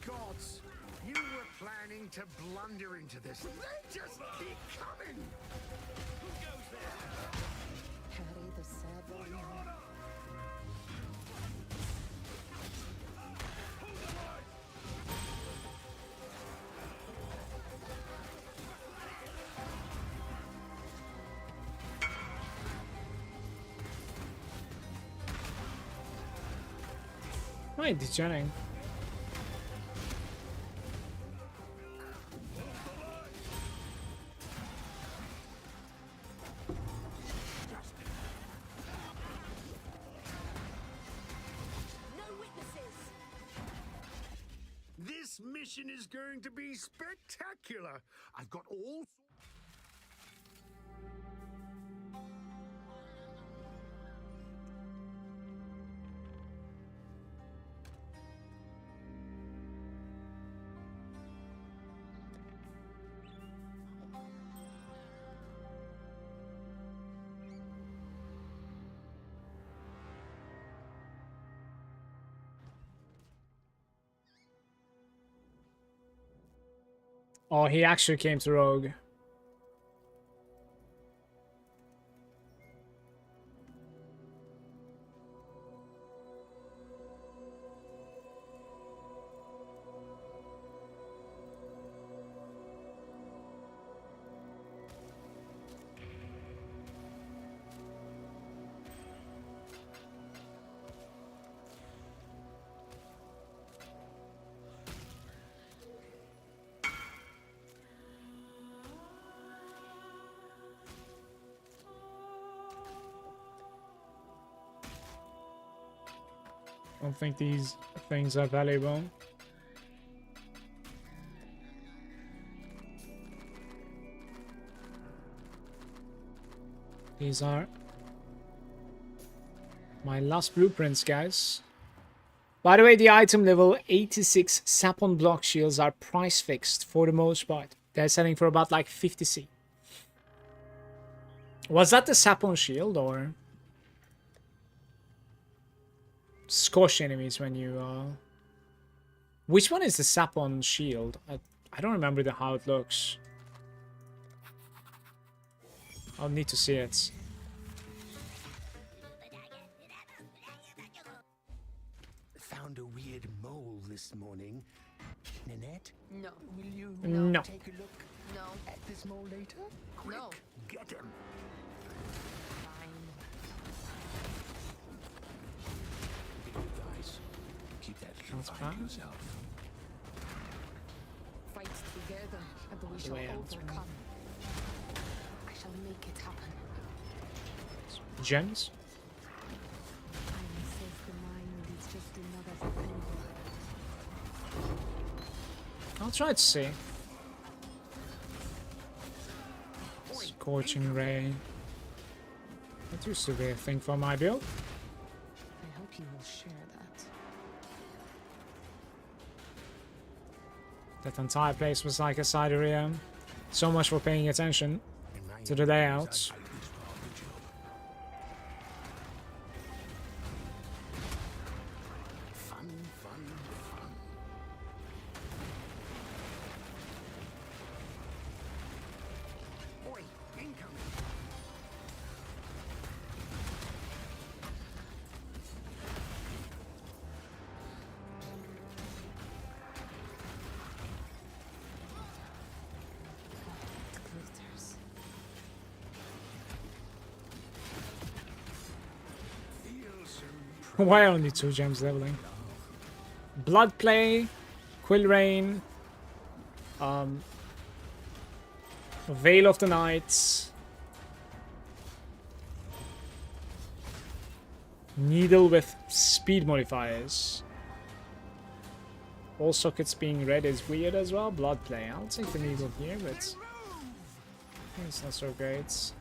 Gods, you were planning to blunder into this. They just keep coming. Who goes there? Carry the saddle. Why degenerating? No witnesses! This mission is going to be spectacular. I've got all. Oh, he actually came to Rogue. Don't think these things are valuable. These are my last blueprints, guys. By the way, the item level 86 Sapon block shields are price fixed for the most part. They're selling for about like 50C. Was that the Sapon shield or squash enemies when you which one is the Sapon shield? I don't remember how it looks. I'll need to see it. Found a weird mole this morning. Nanette, No. will you No. take a look No. at this mole later? No. Get him. Fine. Be good guys. Keep that That's find fine. yourself. Fight together, and we shall way out. overcome. I shall make it happen. Gems? Simon says the mind is just another thing. I'll try to see. Scorching Ray. That used to be a thing for my build. I hope you will share that. That entire place was like a side area. So much for paying attention to the layouts. Fun, fun, fun. Oi, incoming. It glitters. Why only 2 gems leveling? Blood Play, Quill Rain, Veil of the Night, Needle with speed modifiers. All sockets being red is weird as well. Blood Play. I'll take the Needle here, but it's not so great.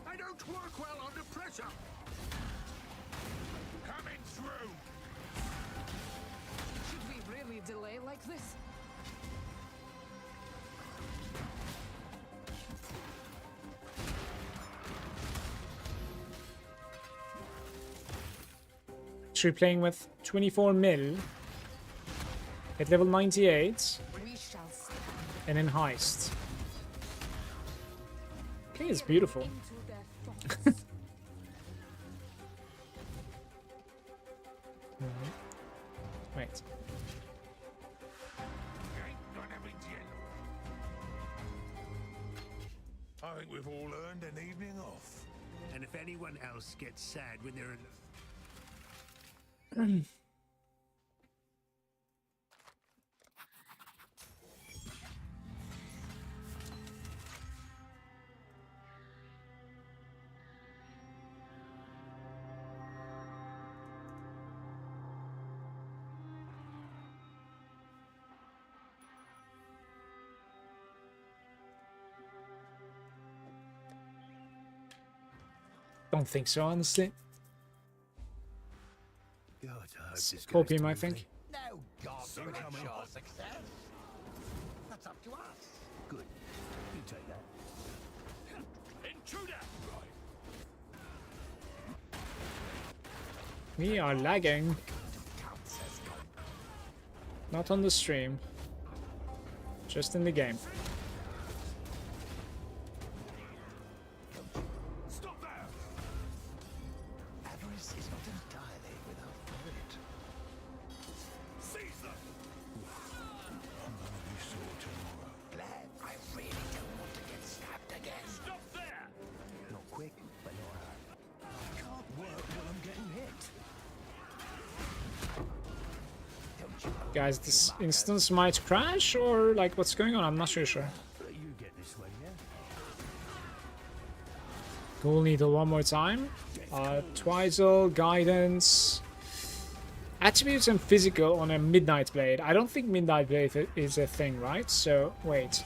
I don't work well under pressure. Coming through. Should we really delay like this? Actually playing with 24 mil at level 98 We shall stand and in heist. Okay, it's beautiful. into their thoughts. Wait. Ain't gonna be jello. I think we've all earned an evening off. And if anyone else gets sad when they're in... Don't think so, honestly. God, I hope this goes Copium, I smoothly. think. No God So will coming. ensure success. That's up to us. Good. You take that. Intruder! Right. We are lagging. Count says go. Not on the stream. Just in the game. Stop there! Avarice is not entirely without merit. Seize them! I'm gonna be sore tomorrow. Glad I really don't want to get stabbed again. Stop there! Not quick, but not hard. I can't work while I'm getting hit. Don't you know Guys, this instance might crash or like what's going on? I'm not sure. You get this way, yeah? Ghoul Needle one more time. Twizel, Guidance. Attributes and Physical on a Midnight Blade. I don't think Midnight Blade is a thing, right? So, wait.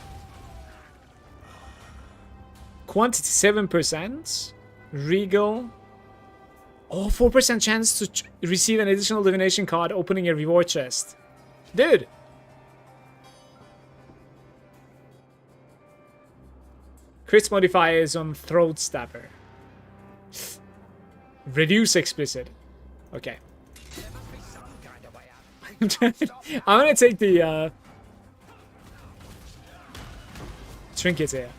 Quantity 7%. Regal. Oh, 4% chance to receive an additional divination card opening a reward chest. Dude! Crit modifier is on Throat Stabber. Reduce explicit. Okay. I'm gonna take the trinket here.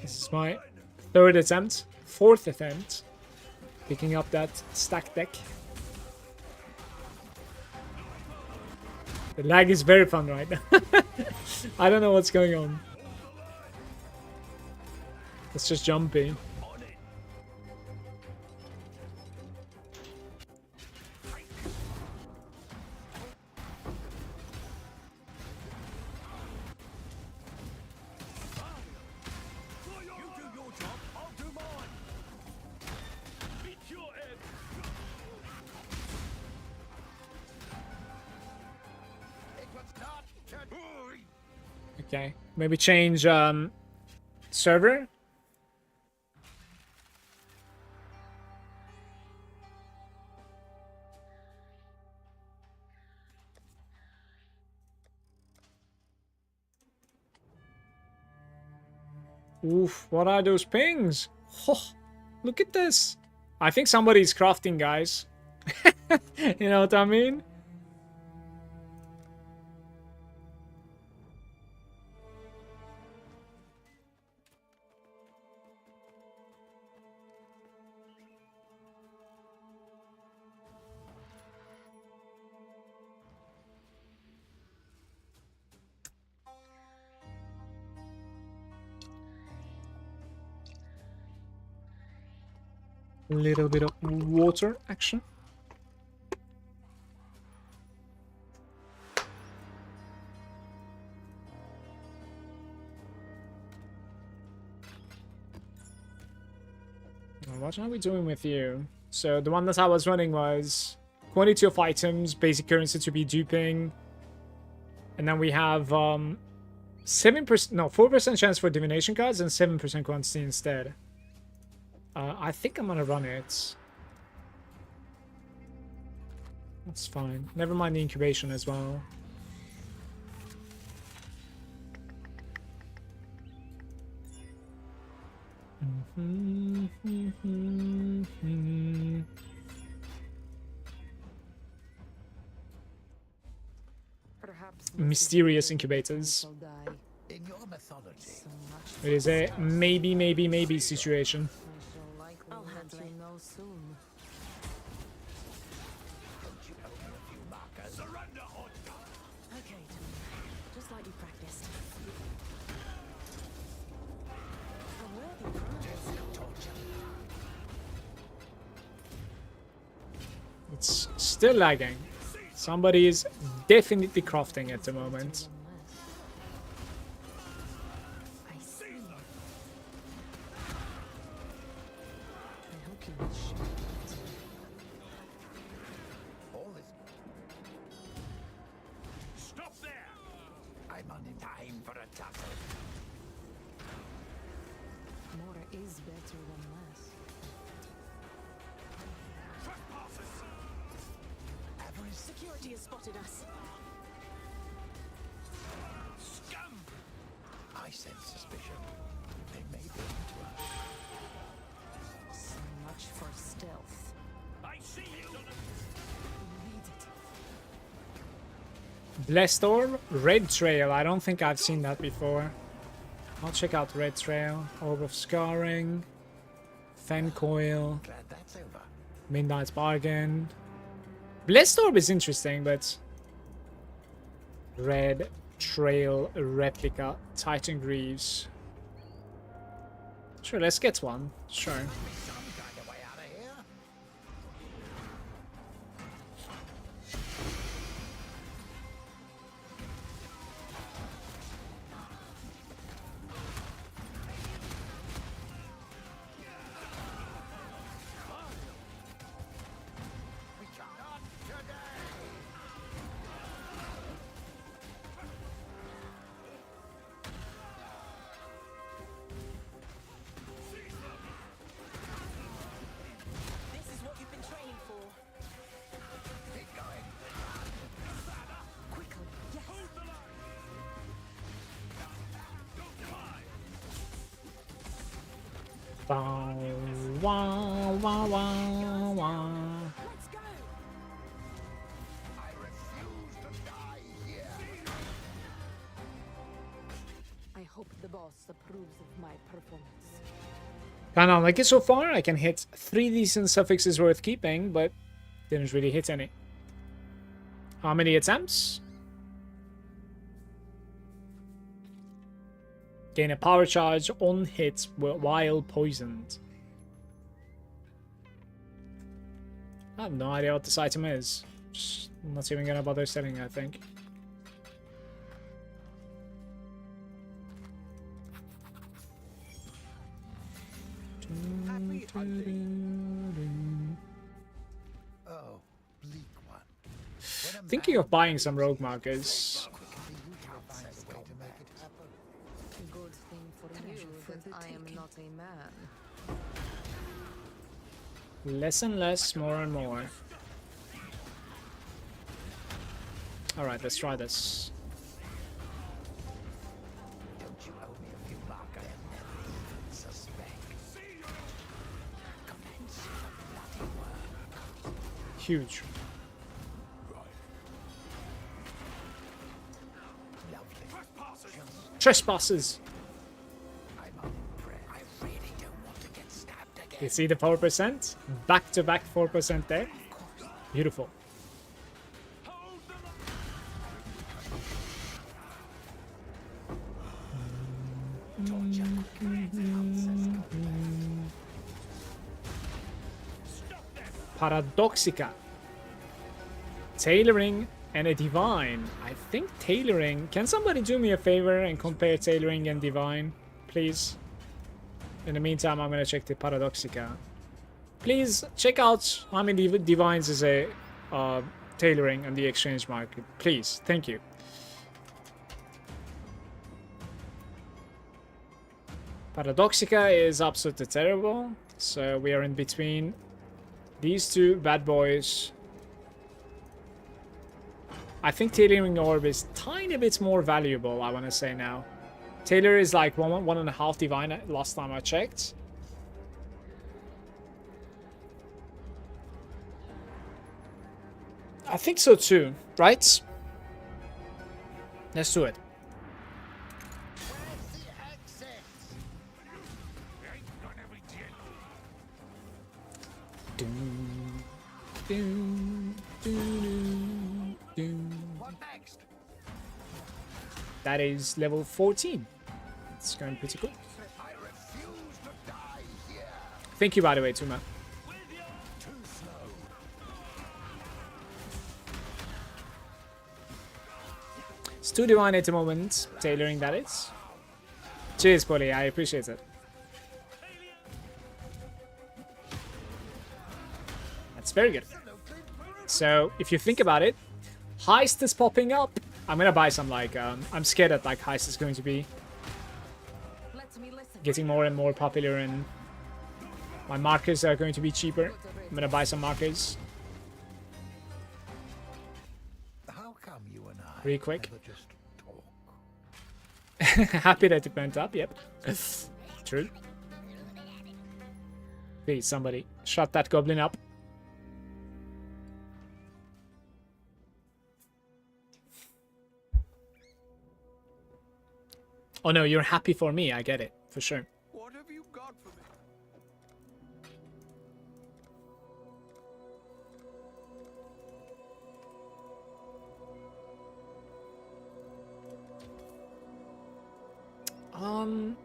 This is my third attempt, fourth attempt, picking up that stack deck. The lag is very fun right now. I don't know what's going on. It's just jumpy. Okay, maybe change server. Oof, what are those pings? Oh, look at this. I think somebody's crafting, guys. You know what I mean? A little bit of water action. What are we doing with you? So the one that I was running was quantity of items, basic currency to be duping, and then we have 7%, no, 4% chance for divination cards and 7% quantity instead. I think I'm gonna run it. That's fine. Never mind the incubation as well. Mysterious incubators. In your mythology, It is a maybe situation. I'll handle it. Know soon. don't you owe me a few markers? Surrender, Okay, just like you practiced. A worthy prize. It's still lagging. Somebody is definitely crafting at the moment. I see. I hope you will show it. All this. Stop there! I'm on in time for a tussle. More is better than less. Security has spotted us. Scum! I sense suspicion. They may be into us. So much for stealth. I see you! Read it. Blessed Orb, Red Trail. I don't think I've seen that before. I'll check out Red Trail, Orb of Scarring, Fen Coil, Glad that's over. Midnight's Bargain. Blessed Orb is interesting, but Red Trail Replica, Titan Greaves. Sure, let's get one. Sure. Some kind of way out of here. We cannot today. This is what you've been training for. Keep going. Quickly, yes. Wow, wow, wow, wow, wow. Let's go. I refuse to die here. I hope the boss approves of my performance. Kinda like it so far. I can hit 3 decent suffixes worth keeping, but didn't really hit any. How many attempts? Gain a power charge on hit while poisoned. I have no idea what this item is. Just not even gonna bother selling it, I think. Happy hunting. Oh, bleak one. When a Thinking man of buying some rogue markers. quickly, you can't find a way to make it happen. Good thing for you that I am not a man. Less and less, more and more. Alright, let's try this. Don't you owe me a few markers? They'll never even suspect. Commence the bloody work. Huge. Lovely. Trespassers! I'm unimpressed. I really don't want to get stabbed again. You see the 4%? Back to back 4% there. Beautiful. Torture. Paradoxica. Tailoring and a divine. I think tailoring. Can somebody do me a favor and compare tailoring and divine, please? In the meantime, I'm gonna check the Paradoxica. Please check out how many divines is a tailoring on the exchange market. Please, thank you. Paradoxica is absolutely terrible, so we are in between these two bad boys. I think Tailoring Orb is tiny bit more valuable, I want to say now. Tailor is like 1.5 divine last time I checked. I think so too, right? Let's do it. Where's the exit? Ain't gonna be gentle. Doom, doom, doom, doom. What next? That is level 14. It's going pretty cool. I refuse to die here. Thank you, by the way, Tuma. Too slow. It's too divine at the moment. Tailoring, that is. Cheers, Polly. I appreciate it. That's very good. So, if you think about it, Heist is popping up. I'm gonna buy some, like, I'm scared that, like, Heist is going to be Let me listen. getting more and more popular and my markers are going to be cheaper. I'm gonna buy some markers How come you and I really quick. never just talk? Happy that it went up, yep. True. Please, somebody, shut that goblin up. Oh no, you're happy for me. I get it. For sure. What have you got for me? Um...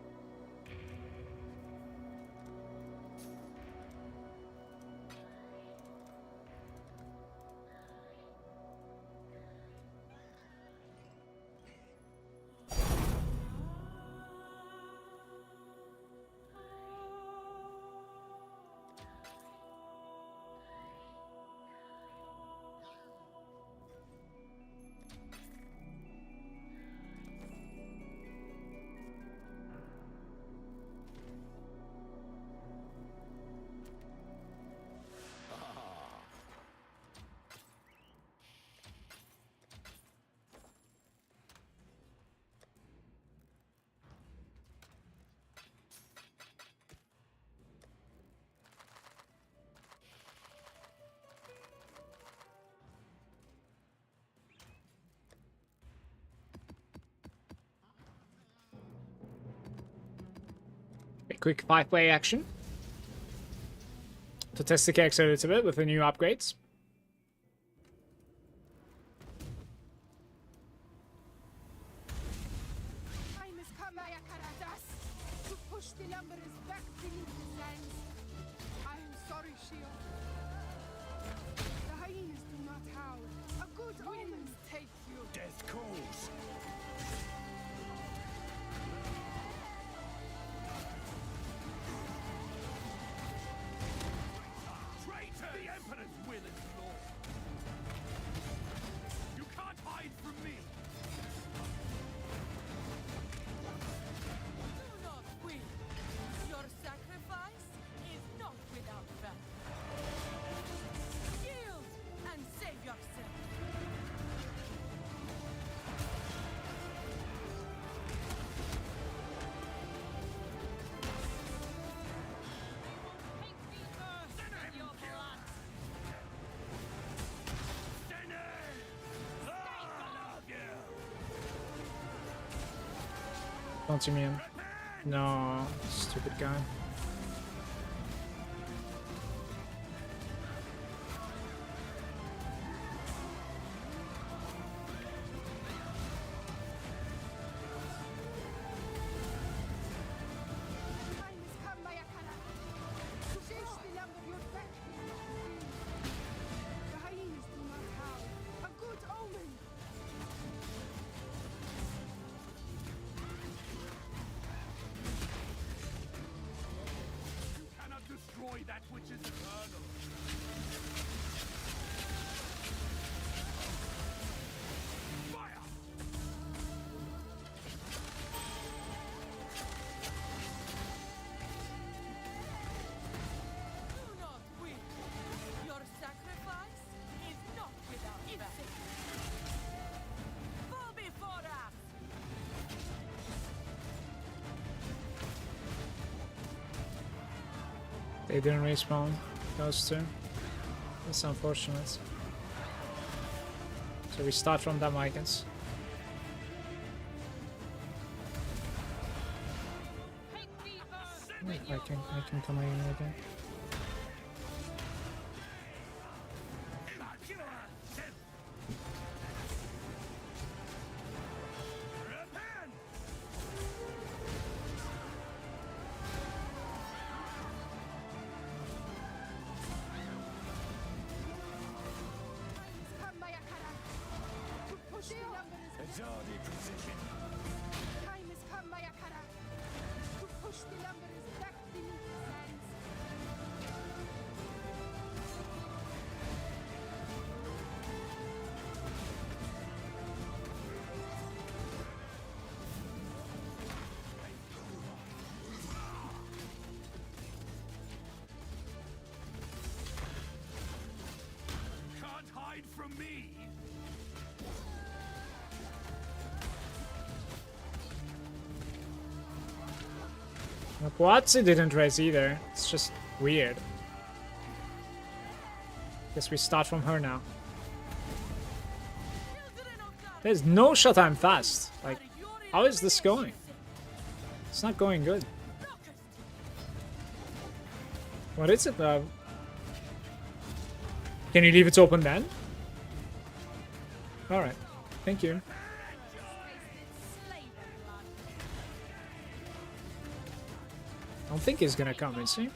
A quick 5-play action to test the character a little bit with the new upgrades. Time has come, Ayakaradas, to push the numbers back beneath the sands. I am sorry, Shield. The hyenas do not howl. A good omen take you. Death calls. Traitor! The Emperor's will is law. You can't hide from me. Do not win. Your sacrifice is not without value. Yield and save yourself. Don't see me in. No, stupid guy. Time has come, Ayakaradas, to push the number your back beneath the sands. The hyenas do not howl. A good omen. You cannot destroy that which is eternal. Fire! Do not win. Your sacrifice is not without value. Fall before us. They didn't respawn, those two. That's unfortunate. So we start from them, I guess. I can come in again. Repent! Come, Ayakaradas, to push the numbers. Zardi precision. Time has come, Ayakaradas, to push the numbers back beneath the sands. Can't hide from me. Poatsi didn't raise either. It's just weird. Guess we start from her now. Children of darkness, There's no shot I'm fast. Like, how is this going? It's not going good. What is it though? Can you leave it open then? Alright. Thank you. I don't think he's gonna come, is he?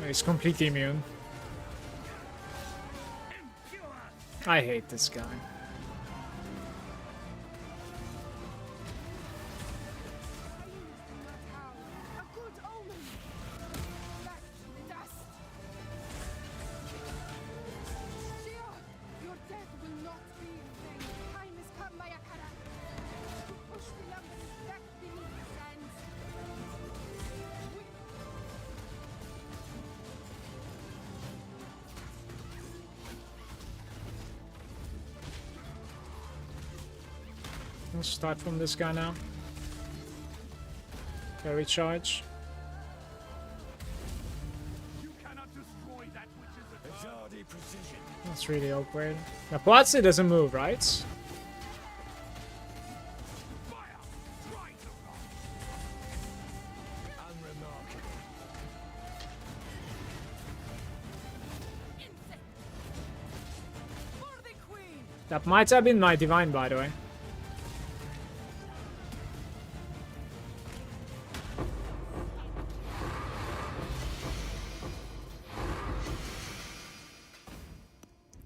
He's completely immune. I hate this guy. A good omen. Back to the dust. Shia, your death will not be in vain. Time has come, Mayakara. To push the numbers back beneath the sands. Let's start from this guy now. Carry charge. You cannot destroy that which is a precision. That's really awkward. Now Poatsi doesn't move, right? Fire! Try to run. Unremarkable. For the queen. That might have been my divine, by the way.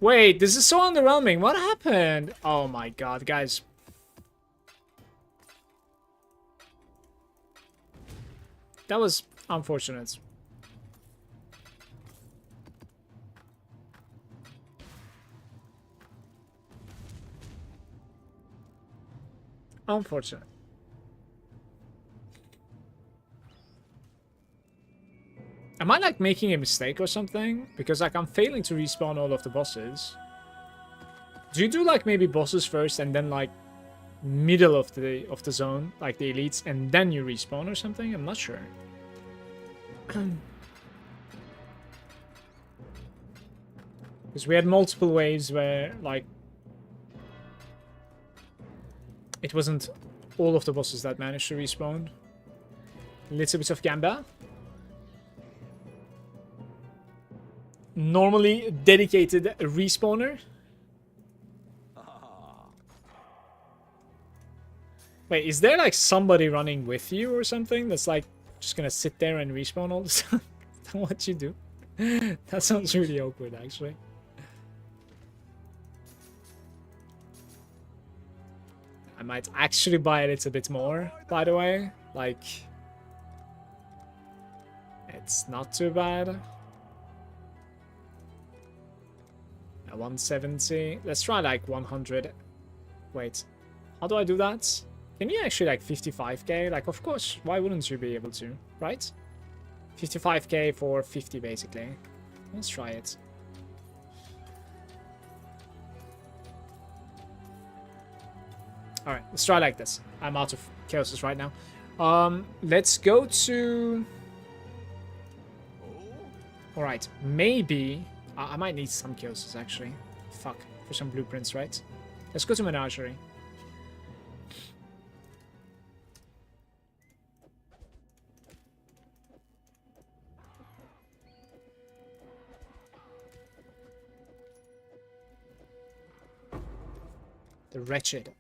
Wait, this is so underwhelming. What happened? Oh my god, guys. That was unfortunate. Unfortunate. Am I like making a mistake or something? Because like I'm failing to respawn all of the bosses. Do you do like maybe bosses first and then like middle of the zone, like the elites, and then you respawn or something? I'm not sure. Because we had multiple waves where like it wasn't all of the bosses that managed to respawn. A little bit of Gamba. Normally dedicated respawner. Wait, is there like somebody running with you or something that's like just gonna sit there and respawn all the time? Is that what you do? That sounds really awkward actually. I might actually buy a little bit more, by the way. Like, it's not too bad. 170. Let's try like 100. Wait, how do I do that? Can you actually like 55k? Like, of course, why wouldn't you be able to, right? 55k for 50 basically. Let's try it. Alright, let's try like this. I'm out of chaoses right now. Let's go to... Alright, maybe... I might need some chaoses actually. Fuck, for some blueprints, right? Let's go to Menagerie. The Wretched.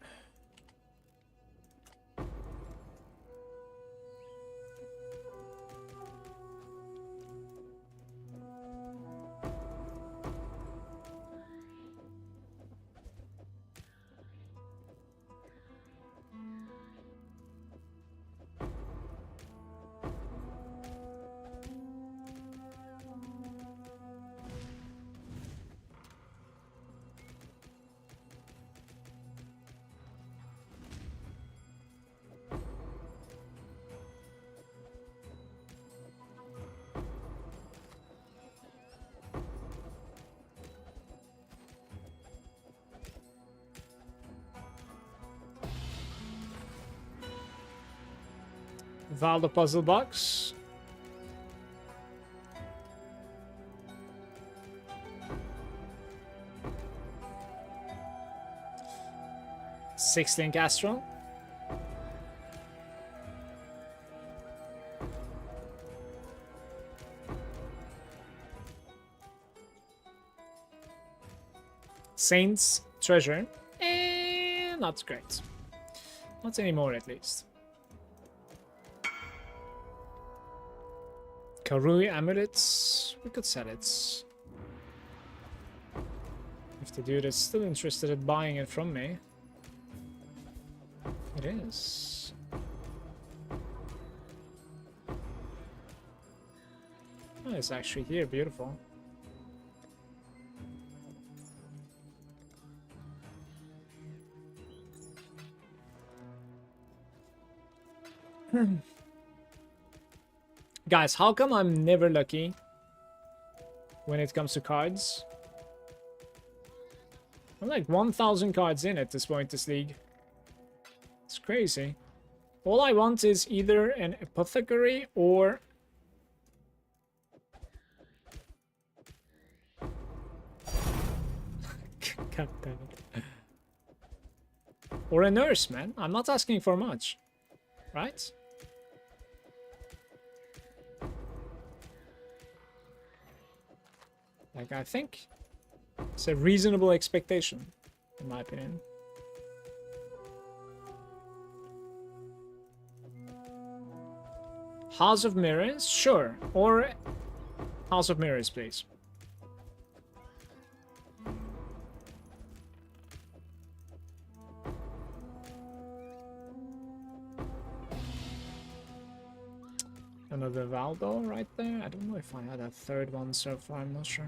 Val the puzzle box. 16 Astral. Saint's Treasure. Not great. Not anymore, at least. Karui Amulets. We could sell it. If the dude is still interested in buying it from me. It is. Oh, it's actually here. Beautiful. Guys, how come I'm never lucky when it comes to cards? I'm like 1,000 cards in at this point, this league. It's crazy. All I want is either an apothecary or... God damn it. Or a nurse, man. I'm not asking for much. Right? Like, I think it's a reasonable expectation, in my opinion. House of Mirrors? Sure. Or House of Mirrors, please. Another Valdo right there. I don't know if I had a third one so far, I'm not sure.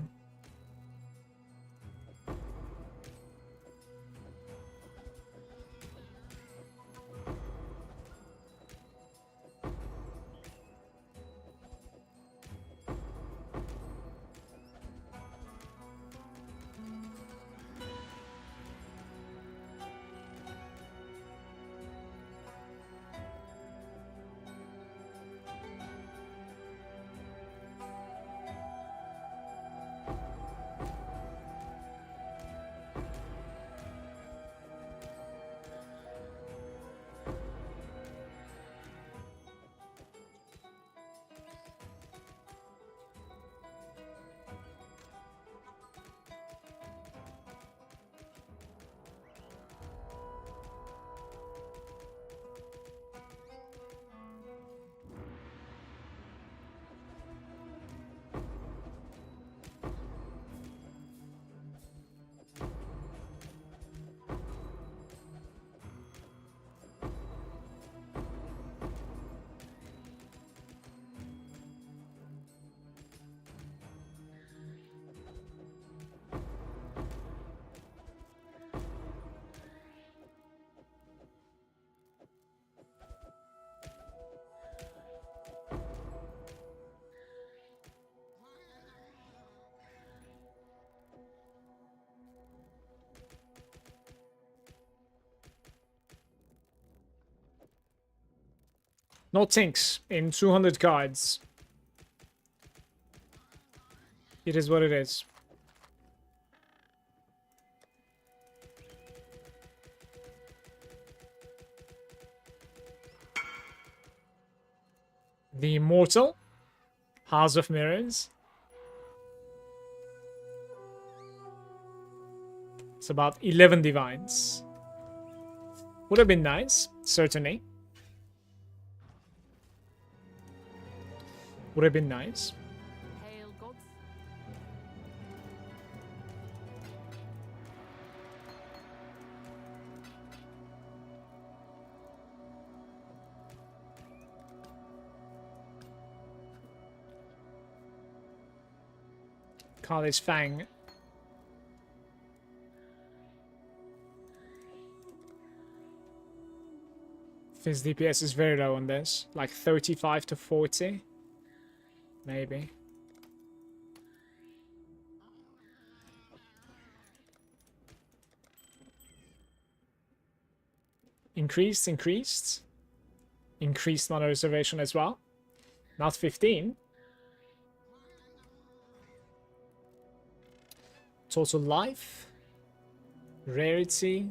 No tinks in 200 cards. It is what it is. The Immortal. House of Mirrors. It's about 11 divines. Would have been nice, certainly. Would have been nice. Hail gods. Kali's Fang. His DPS is very low on this, like 35 to 40. Maybe. Increased. Increased mana reservation as well. Not 15. Total life. Rarity.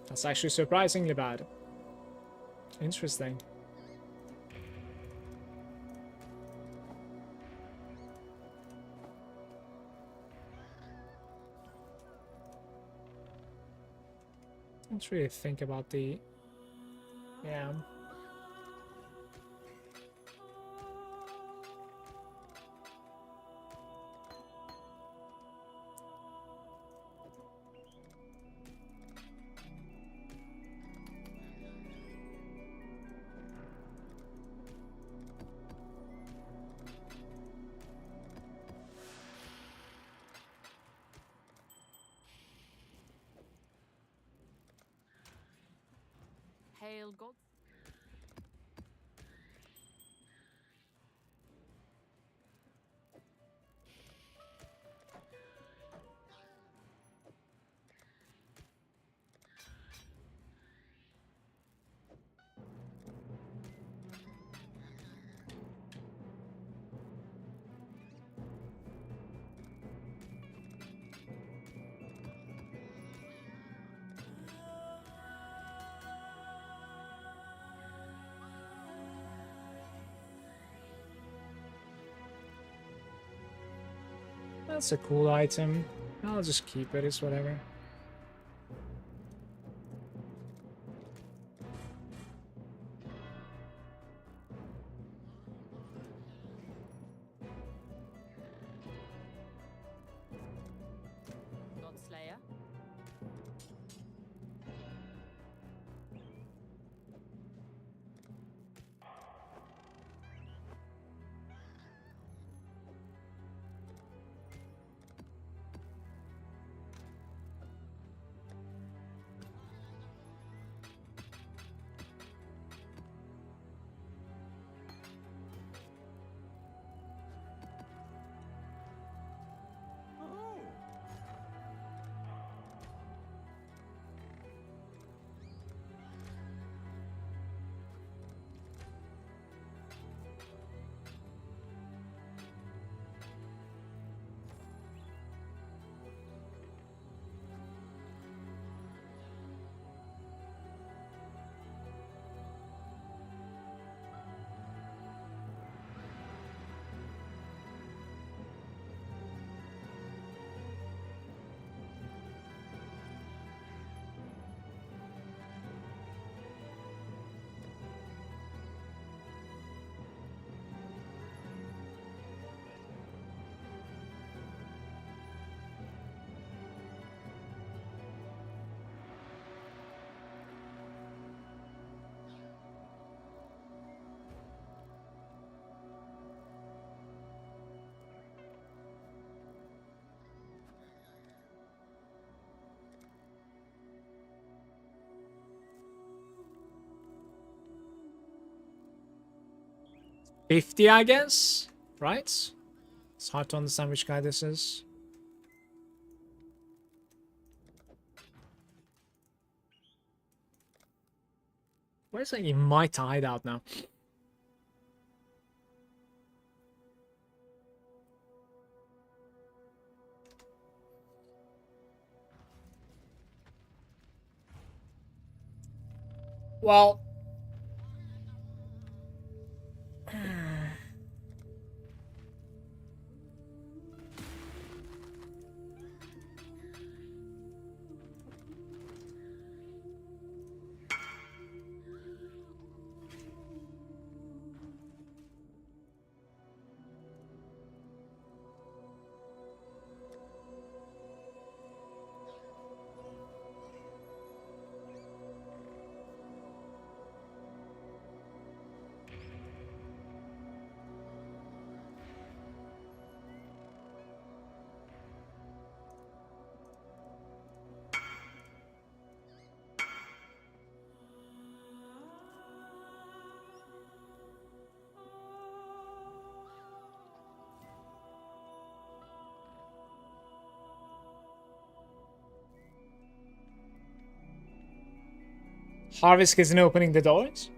That's actually surprisingly bad. Interesting. Let's really think about the... Yeah. Hail God. That's a cool item. I'll just keep it, it's whatever. Godslayer. $50, I guess? Right? It's hard to understand which guy this is. Where's like in my hideout now? Well, Harvest isn't opening the doors?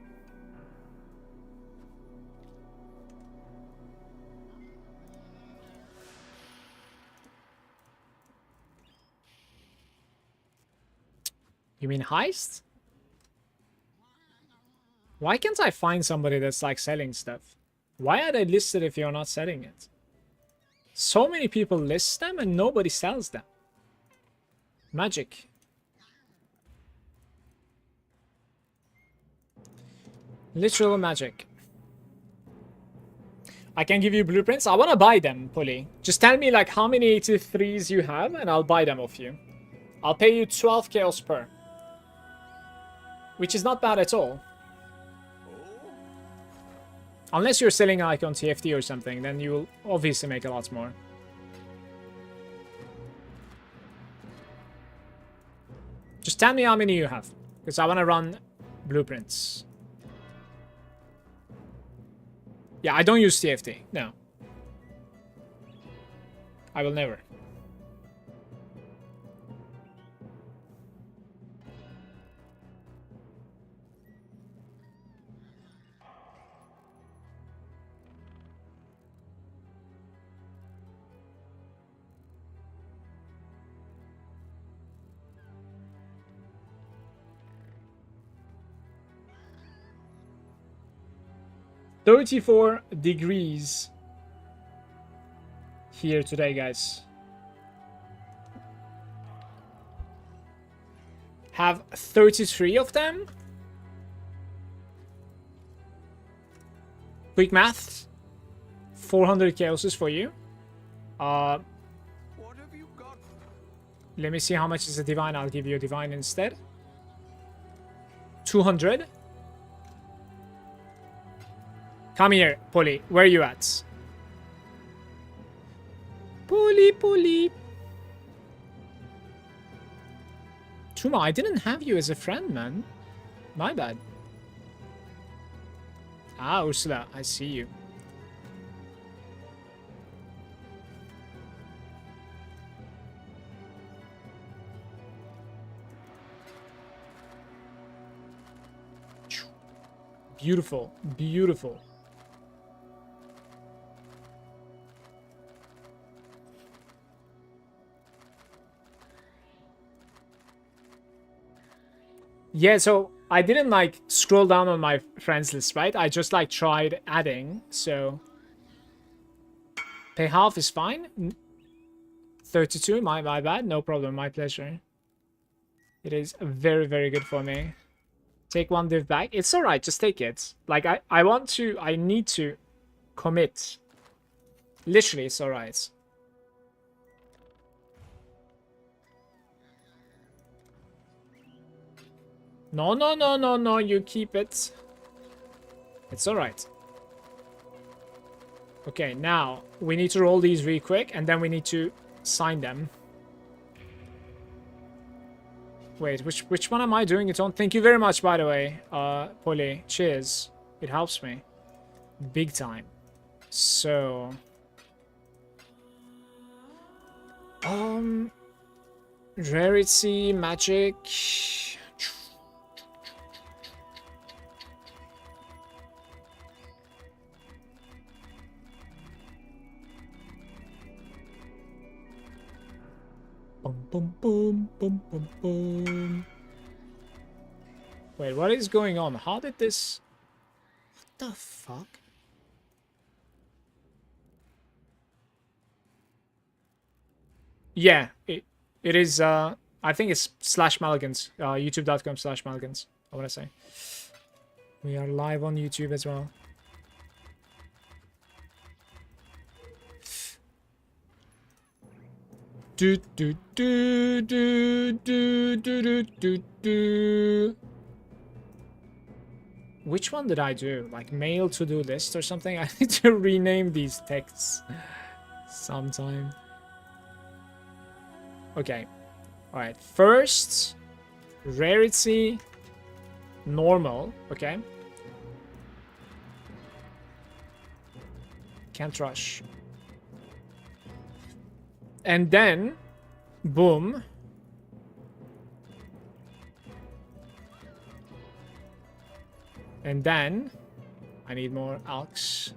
You mean heist? Why can't I find somebody that's like selling stuff? Why are they listed if you're not selling it? So many people list them and nobody sells them. Magic. Literal magic. I can give you blueprints. I want to buy them, Polly. Just tell me like how many 83s you have and I'll buy them off you. I'll pay you 12 chaos per. Which is not bad at all. Unless you're selling like on TFT or something, then you will obviously make a lot more. Just tell me how many you have. Because I want to run blueprints. Yeah, I don't use TFT. No. I will never. $34 degrees here today, guys. Have 33 of them. Quick math. 400 chaoses for you. What have you got? Let me see how much is a divine. I'll give you a divine instead. 200. Come here, Polly. Where are you at? Polly, Polly. Tuma, I didn't have you as a friend, man. My bad. Ah, Ursula, I see you. Beautiful, beautiful. Yeah, so I didn't like scroll down on my friends list, right? I just like tried adding, so pay half is fine. 32, my bad, no problem, my pleasure. It is very, very good for me. Take one div back. It's alright, just take it. Like I need to commit. Literally, it's alright. No, no, no, no, no, you keep it. It's alright. Okay, now we need to roll these really quick and then we need to sign them. Wait, which one am I doing it on? Thank you very much, by the way, Polly. Cheers. It helps me. Big time. So... Rarity, magic... Boom, boom, boom, boom, boom, boom. Wait, what is going on? How did this... What the fuck? Yeah, it is, I think it's /Malagant, youtube.com/Malagant, I want to say. We are live on YouTube as well. Do do do do do do do do. Which one did I do? Like mail to-do list or something? I need to rename these texts sometime. Okay. Alright. First, rarity, normal. Okay. Can't rush. And then, boom. And then, I need more alks.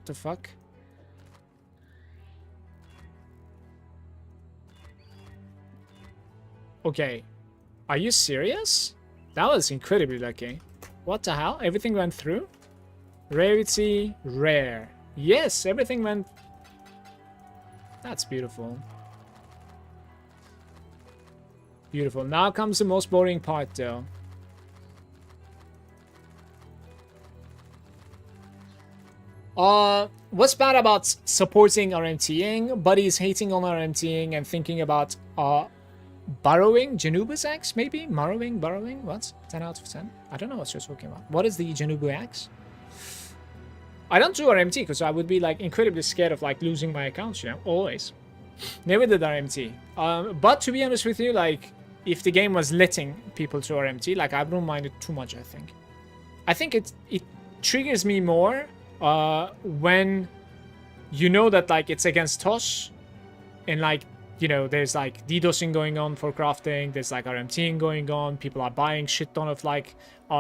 the fuck? Okay. Are you serious? That was incredibly lucky. What the hell? Everything went through? Rarity, rare. Yes, everything went... That's beautiful. Beautiful. Now comes the most boring part, though. What's bad about supporting RMTing? Buddies hating on RMTing and thinking about borrowing Janubu's axe, maybe? Borrowing? What? 10 out of 10? I don't know what you're talking about. What is the Janubu axe? I don't do RMT because I would be like incredibly scared of like losing my accounts, you know, always. Never did RMT. But to be honest with you, like if the game was letting people to RMT, like I wouldn't mind it too much, I think. I think it triggers me more when you know that like it's against Tosh and like, you know, there's like DDoSing going on for crafting, there's like RMTing going on, people are buying shit ton of like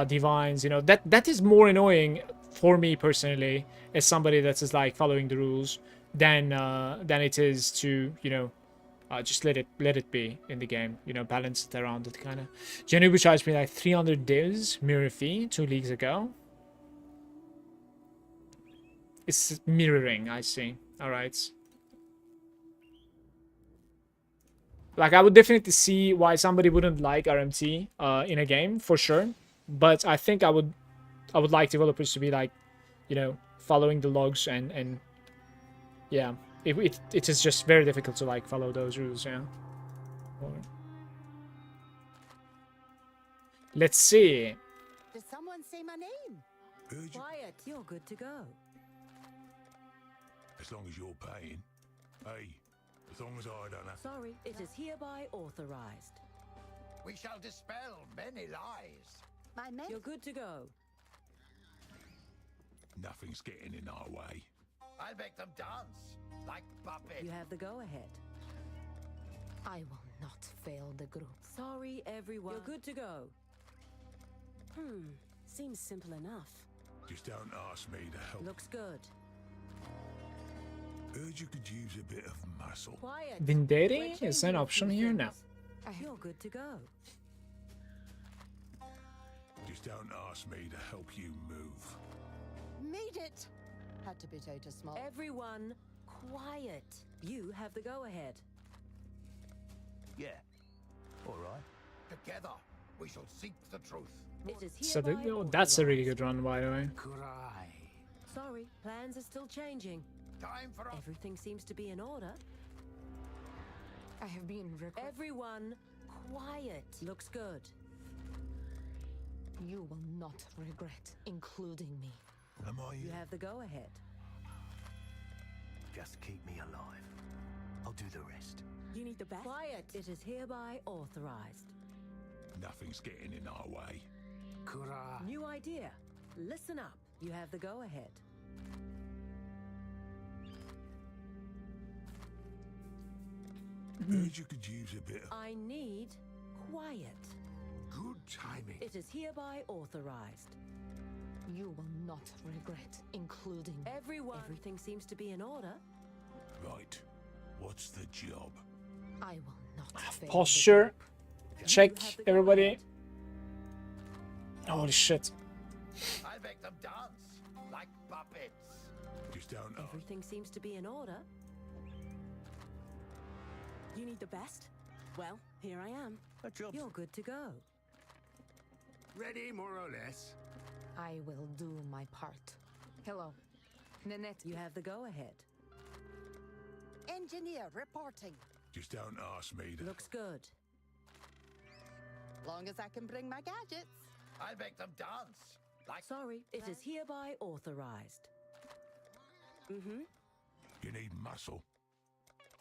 divines, you know, that is more annoying for me personally as somebody that is like following the rules than it is to, you know, just let it be in the game, you know, balance it around it kind of. Janubu charged me like 300 divs mirror fee 2 leagues ago. It's mirroring, I see. All right. Like, I would definitely see why somebody wouldn't like RMT in a game, for sure. But I think I would like developers to be like, you know, following the logs and yeah. It is just very difficult to like follow those rules, yeah. Let's see. Did someone say my name? Quiet, you're good to go. As long as you're paying. Hey, as long as I don't have... Sorry, it is hereby authorized. We shall dispel many lies. My men. You're good to go. Nothing's getting in our way. I'll make them dance like puppets. You have the go-ahead. I will not fail the group. Sorry, everyone. You're good to go. Seems simple enough. Just don't ask me to help. Looks good. Heard you could use a bit of muscle. Quiet. Vendere is an option here now. You're good to go. Just don't ask me to help you move. Made it. Had to potato small. Everyone, quiet. You have the go-ahead. Yeah. All right. Together, we shall seek the truth. It is So hereby that's a really authorized. good run, by the way. Cry. Sorry, plans are still changing. Time for a... Everything seems to be in order. I have been Everyone, quiet. Looks good. You will not regret including me. Am I... You have the go-ahead. Just keep me alive. I'll do the rest. You need the best. Quiet. It is hereby authorized. Nothing's getting in our way. Cry. New idea. Listen up. You have the go-ahead. Heard you could use a bit of... I need quiet. Good timing. It is hereby authorized. You will not regret including me. Everyone. Everything seems to be in order. Right. What's the job? I will not fail. Posture. Check, You have the everybody. go-ahead. Holy shit. I'll make them dance like puppets. Just don't ask. Everything seems to be in order. You need the best? Well, here I am. You're good to go. Ready, more or less. I will do my part. Hello. Nanette. You have the go-ahead. Engineer reporting. Just don't ask me to... Looks good. Long as I can bring my gadgets. I'll make them dance like... Sorry, it is hereby authorized. You need muscle.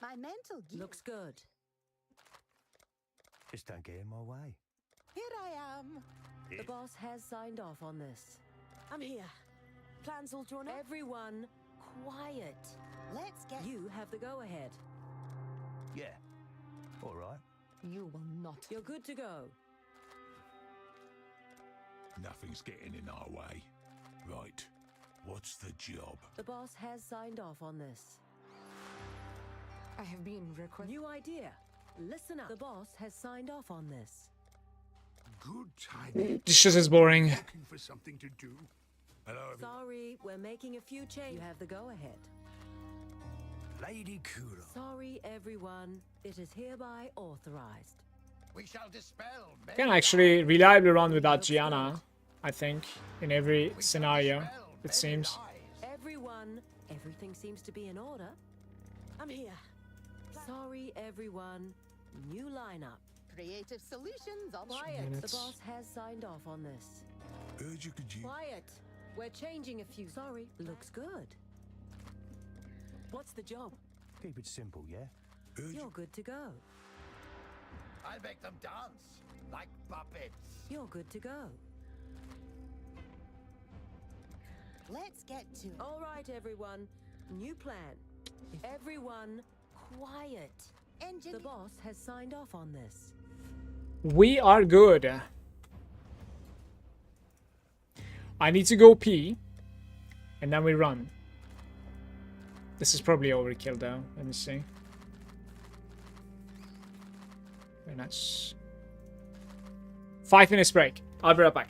My mental gear. Looks good. Just don't get in my way. Here I am. The boss has signed off on this. I'm here. Plans all drawn up. Everyone, quiet. Let's get... You have the go-ahead. Yeah. All right. You will not. You're good to go. Nothing's getting in our way. Right. What's the job? The boss has signed off on this. I have been requested. New idea. Listen up. The boss has signed off on this. Good timing. This shit is boring. Looking for something to do. Hello, everyone. Sorry, we're making a few changes. You have the go-ahead. Lady Kuro. Sorry, everyone. It is hereby authorized. We shall dispel many Can actually lies. reliably run without Gianna, I think, in every scenario, it seems. Everyone, everything seems to be in order. I'm here. Sorry, everyone. New lineup. Creative solutions on Quiet. The Minutes. boss has signed off on this. Heard you could use. Quiet. We're changing a few. Sorry. Looks good. What's the job? Keep it simple, yeah? Heard You're you. good to go. I'll make them dance like puppets. You're good to go. Let's get to it. All right, everyone. New plan. Everyone, quiet. Engine. The boss has signed off on this. We are good. I need to go pee, and then we run. This is probably overkill though. Let me see. Very nice. 5 minutes break. I'll be right back.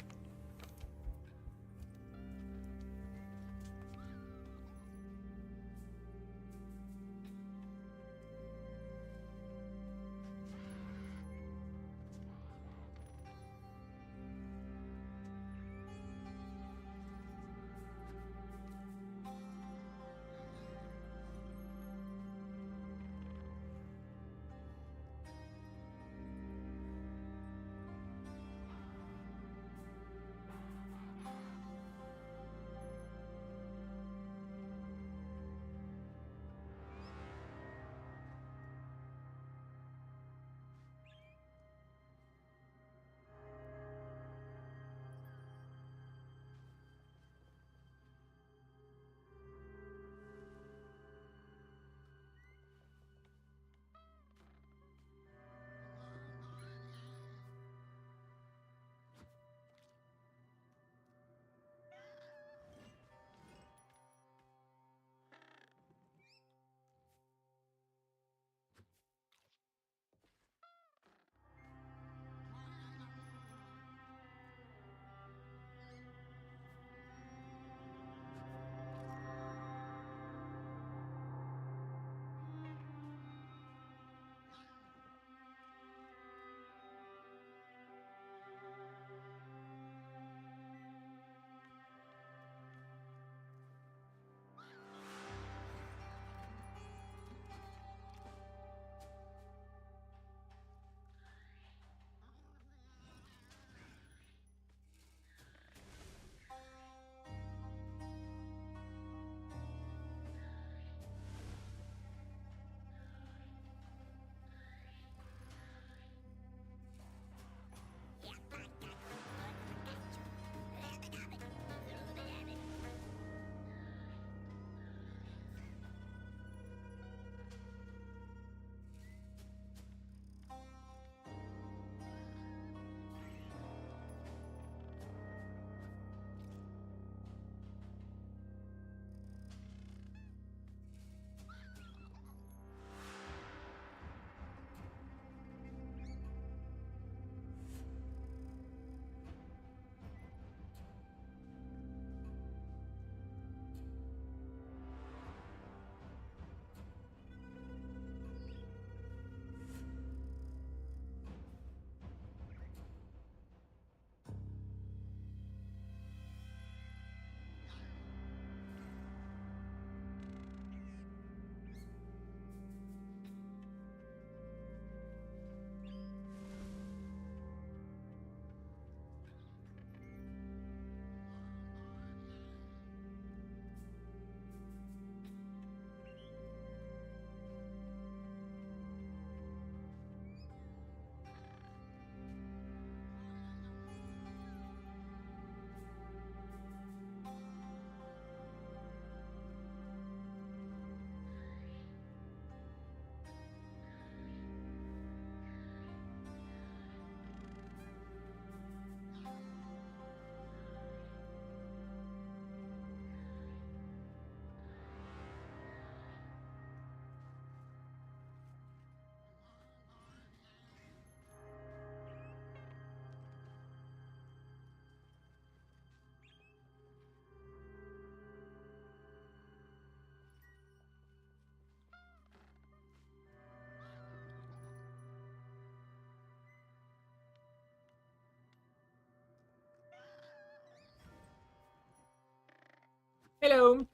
Hello.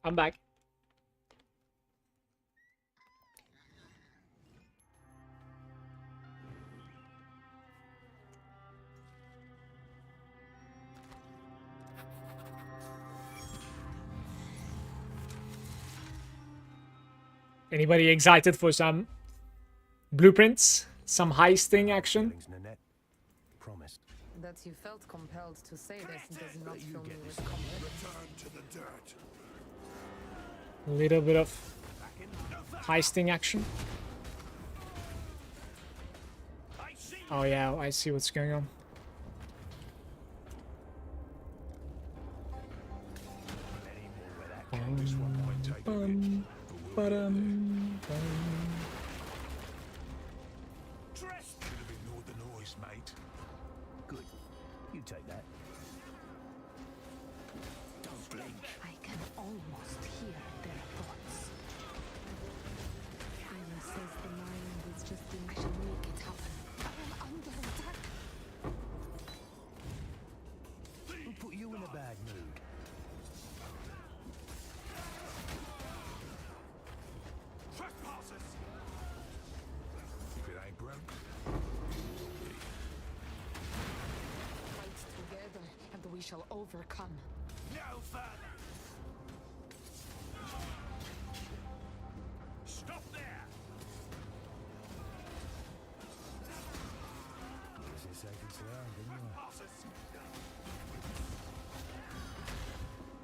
I'm back. Anybody excited for some blueprints? Some heisting action? Nanette promised. That you felt compelled to say this does not You fill me get with this. confidence. Return to the dirt. A little bit of heisting action. Oh yeah, I see what's going on. This one might take a bit. But we'll get there. Should have ignored the noise, mate. Good. You take that. Don't blink. I can almost hear their thoughts. Isla says the mind is just in. I shall make it happen. I am under attack. Who put you in a bad mood? Trespassers! If it ain't broke. Fight together, and we shall overcome. No further! Stop there! Guess you're safe and sound, didn't you? Trespassers!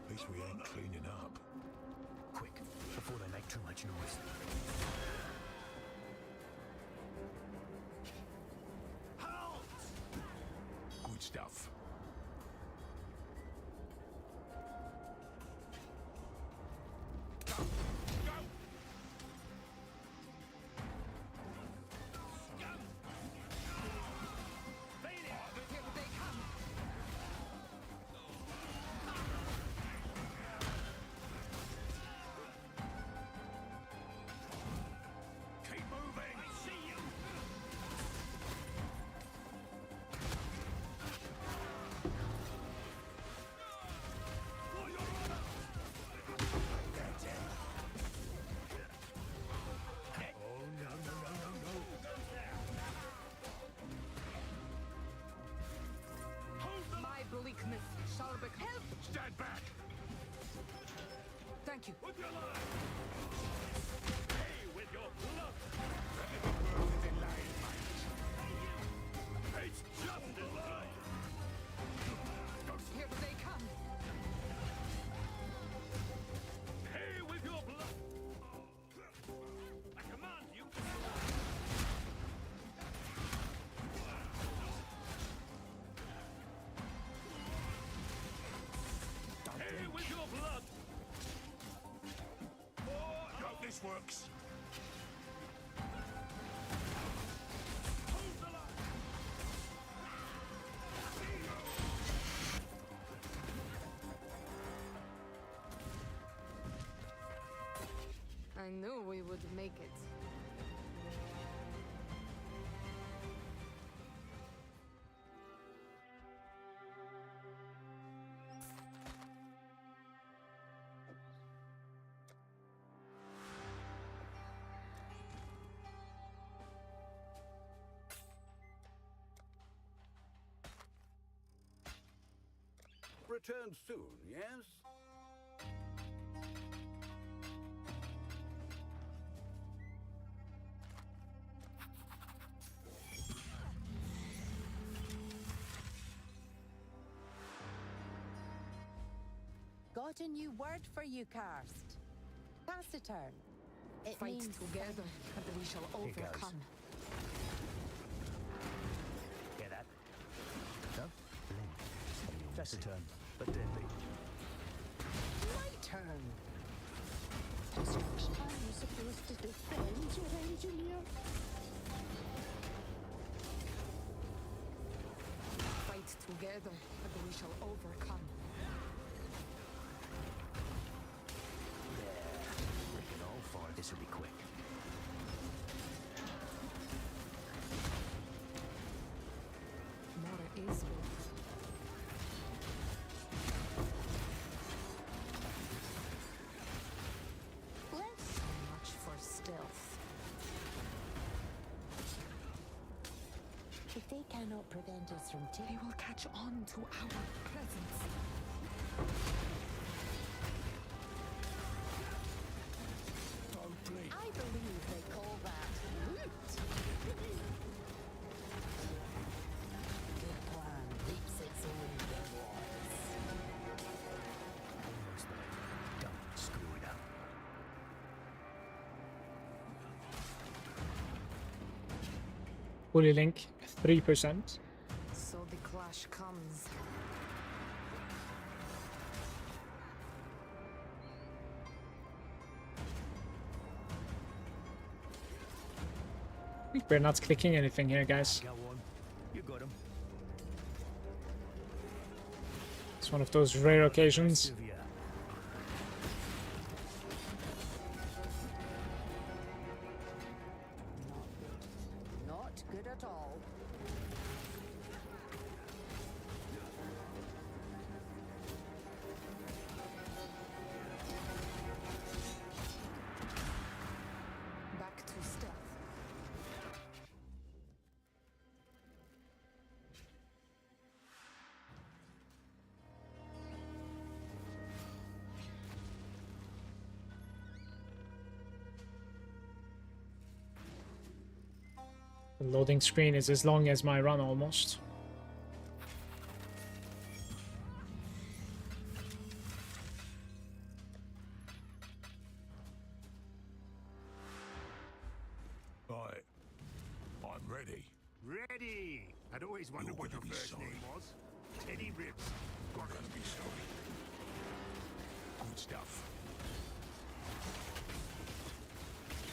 At least we ain't cleaning up. Quick, before they make too much noise. Good stuff. Go! Go! Keep moving! I see you! Oh, no, no, no, no, no. My bleakness shall be help. Stand back! Thank you. With your life! Hey, with your blood! The world is in line, mate. It's just in line! Here they come. Hey, with your blood! I command you! Hey, with your blood! Hope this works! Hold the line! I knew we would make it. Return soon, yes? Got a new word for you, Karst. Taciturn. It Fight means together, and we shall Here goes. overcome. Hear that? No? Blink. Just a turn, but deadly. my turn. Destruction. Are you supposed to defend your engineer? Fight together, and we shall overcome. Breaking all four. This will be quick. Mora is built. cannot prevent us from They will catch on to our presence. I believe they call that loot. Good plan reaps its own rewards. Don't screw it up. Bully link 3%. So the clash comes. I think we're not clicking anything here, guys. Go on. You got him. It's one of those rare occasions. Not good at all. Back to stealth. The loading screen is as long as my run almost. Right. I'm ready. Ready! I'd always wondered You're what your gonna be first sorry. name was. Teddy Ribs. I'm gonna be sorry. Good stuff.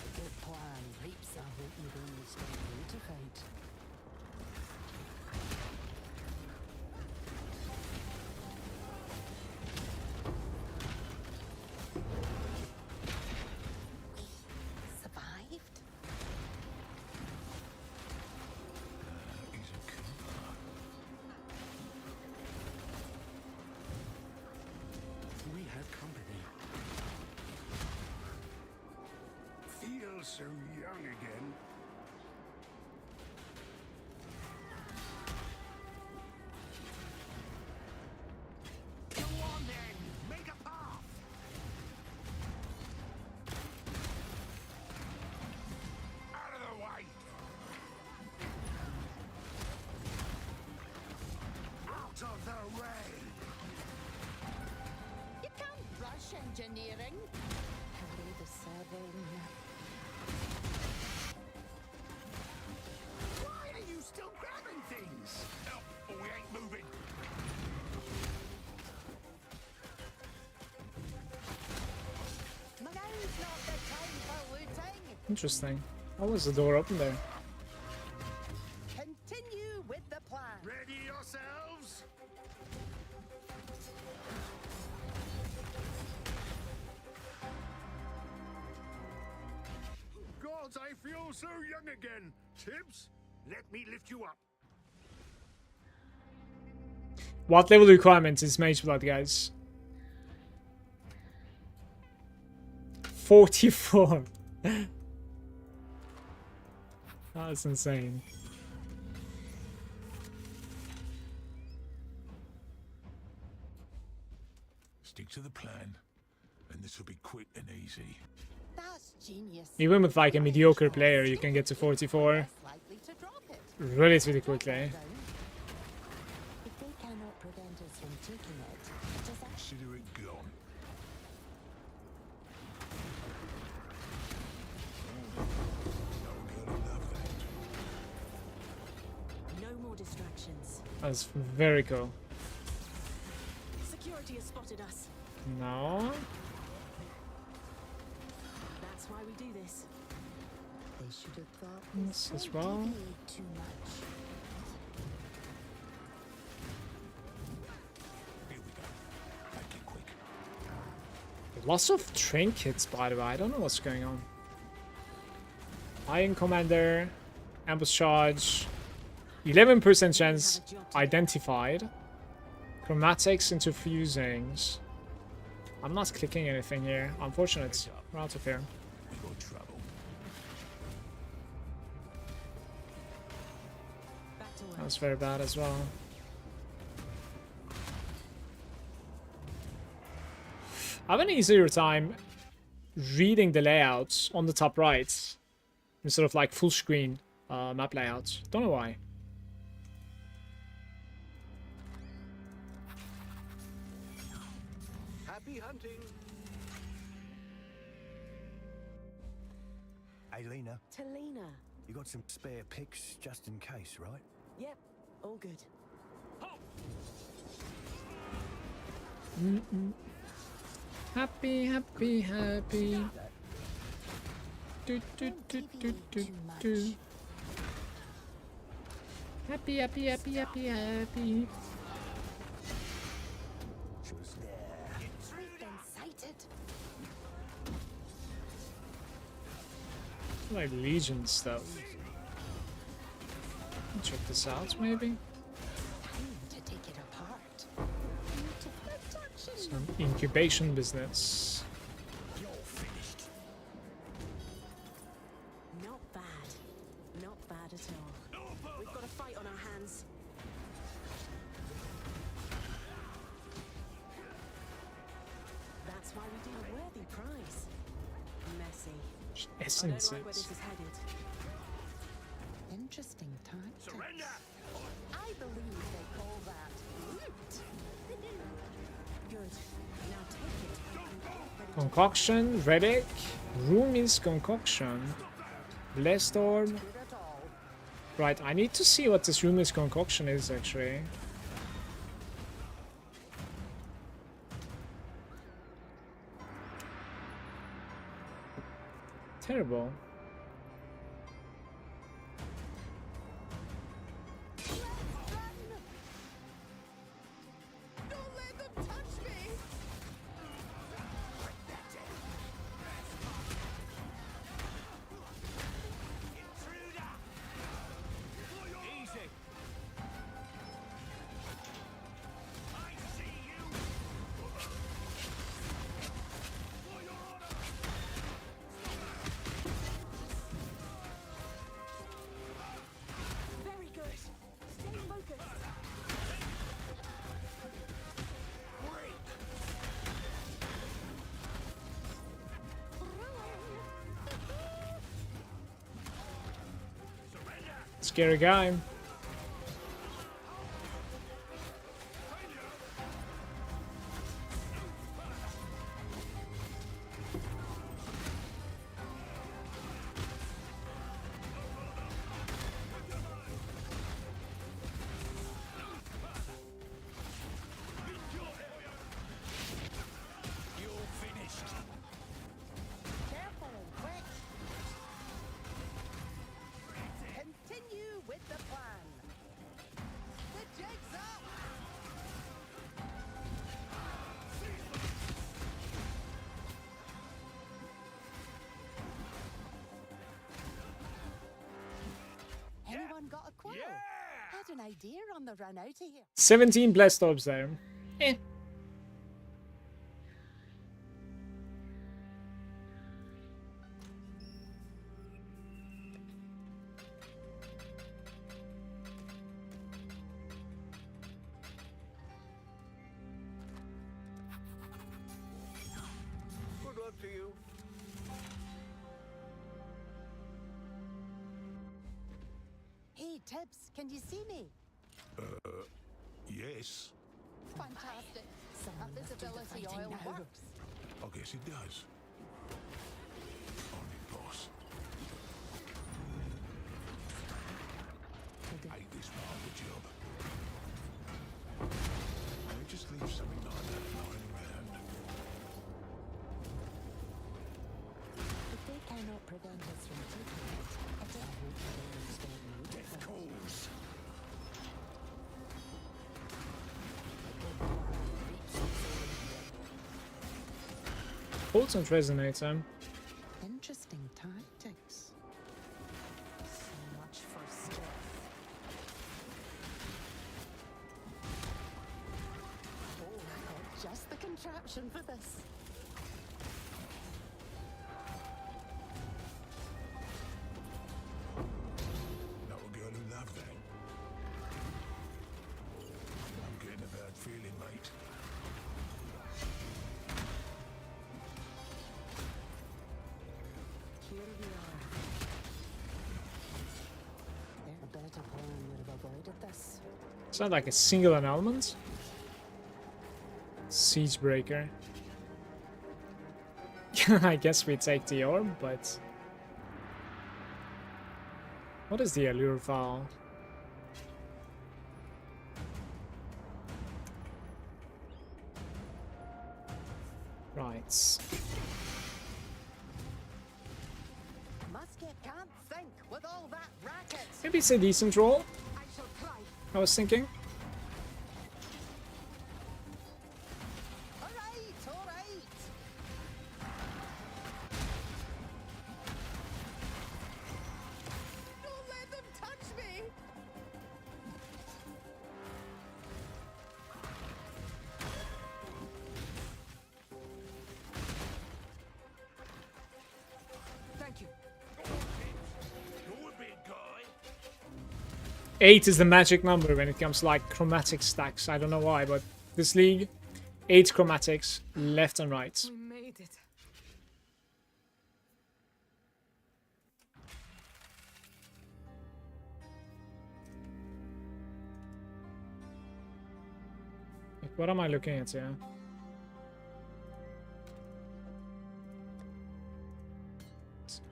A good plan reaps a hope you'd only stay beautified. Survived? He's a keeper. We have company. Feel so young again. Go on then! Make a path! Out of the way! Out of the way! You can't rush engineering. Hello, the serving. Why are you still grabbing things? Help, or we ain't moving. Now's not the time for looting. Interesting. How was the door open there? Continue with the plan. Ready yourselves? Gods, I feel so young again. Tibbs, let me lift you up. What level requirement is Mage Blood, guys? 44. That's insane. Stick to the plan, and this will be quick and easy. That's genius. Even with like a mediocre player, you can get to 44 Less likely to drop it. relatively quickly. If they cannot prevent us from taking it, does that Consider it gone. No girl will love that. No more distractions. That's very cool. Security has spotted us. No. That's why we do this. they should have thought This this as would well. deviate too much. Here we go. Make it quick. Lots of trinkets, by the way. I don't know what's going on. Iron Commander, ambush charge, 11% chance identified. Chromatics into fusings. I'm not clicking anything here. Unfortunate. We're out of here. We got trouble. Back to work. That was very bad as well. I have an easier time reading the layouts on the top right instead of like full screen map layouts. Don't know why. Happy hunting. Hey, Lena, Talina. you got some spare picks just in case, right? Yep, all good. Happy, happy, happy. Do, do, do, do, do, do. Happy, happy, happy, happy, happy. Just there. Been sighted. Like Legion stuff. Check this out, maybe. Time to take it apart. Beautiful touches. Some incubation business. You're finished. Not bad. Not bad at all. We've got a fight on our hands. That's why we do a worthy prize. Messy. I don't like where this Essences. is headed. Interesting tactics. Surrender! I believe they call that loot. Good. Now take it. Concoction, relic, room is concoction. Blessed orb. Good at all. Right, I need to see what this room is concoction is actually. Terrible. Don't let them touch me! Easy. Very good. Stay focused. Scary guy. You're finished. Careful, quick. Continue with the plan. The jig's up! Anyone got a quarrel? Had an idea on the run out of here. 17 blessed orbs there. Eh. Good luck to you. Hey, Tibbs, can you see me? Yes, Fantastic. That visibility oil works. I guess it does. On it, boss. Hate this part of the job. They just leave something like that lying around. If they cannot prevent us from taking it, I don't hope they understand me. Death calls. Potent resonator. Interesting tactics. So much for stealth. Oh, I got just the contraption for this. Not a girl who loved that. It's not like a single element. Siege breaker. I guess we take the orb, but what is the allure file? Right. Musket can't think with all that racket. Maybe it's a decent roll, I shall try. I was thinking. All right, all right. Don't let them touch me. Thank you. You're a big guy. 8 is the magic number when it comes to like chromatic stacks. I don't know why, but this league, 8 chromatics, left and right. We made it. Like, what am I looking at here?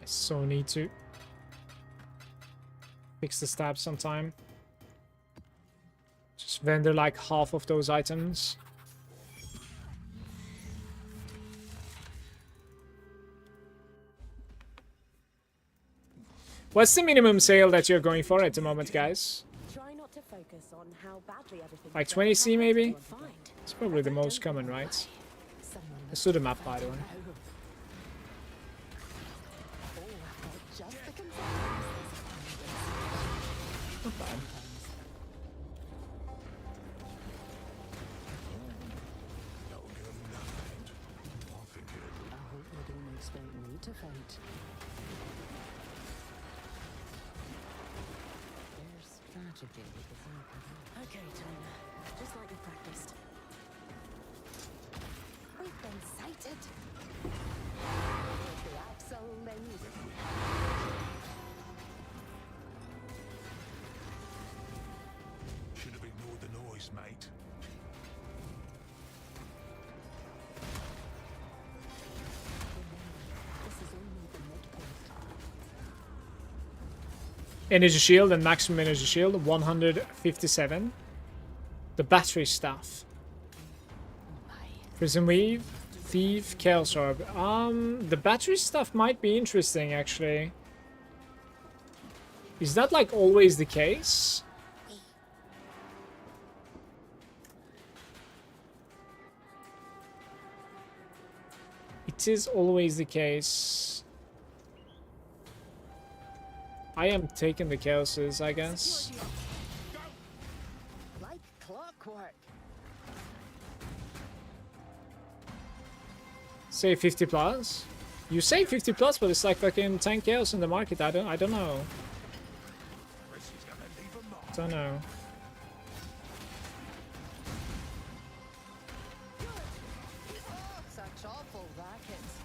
I so need to fix the stab sometime. Just vendor like half of those items. What's the minimum sale that you're going for at the moment, guys? Try not to focus on how badly everything Like is 20C going. maybe? Find. It's probably the most common, right? Let's do the map, by the way. Oh, I've got just the containers. Not bad. Don't give 'em nothing. I think it'll I hope they don't expect me to fight. There's strategy before I Okay, China. Just like we practiced. We've been sighted. The absolute. should have ignored the noise, mate. This is only the midpoint. Energy shield and maximum energy shield, 157. The battery stuff. Prison Weave, Thief, Chaos Orb. The battery stuff might be interesting, actually. Is that, like, always the case? It is always the case. I am taking the Chaoses, I guess. Like clockwork. Say 50 plus. You say 50 plus, but it's like fucking 10 chaos in the market. I don't know. This is gonna leave a mark. Don't know. Oh, such awful rackets.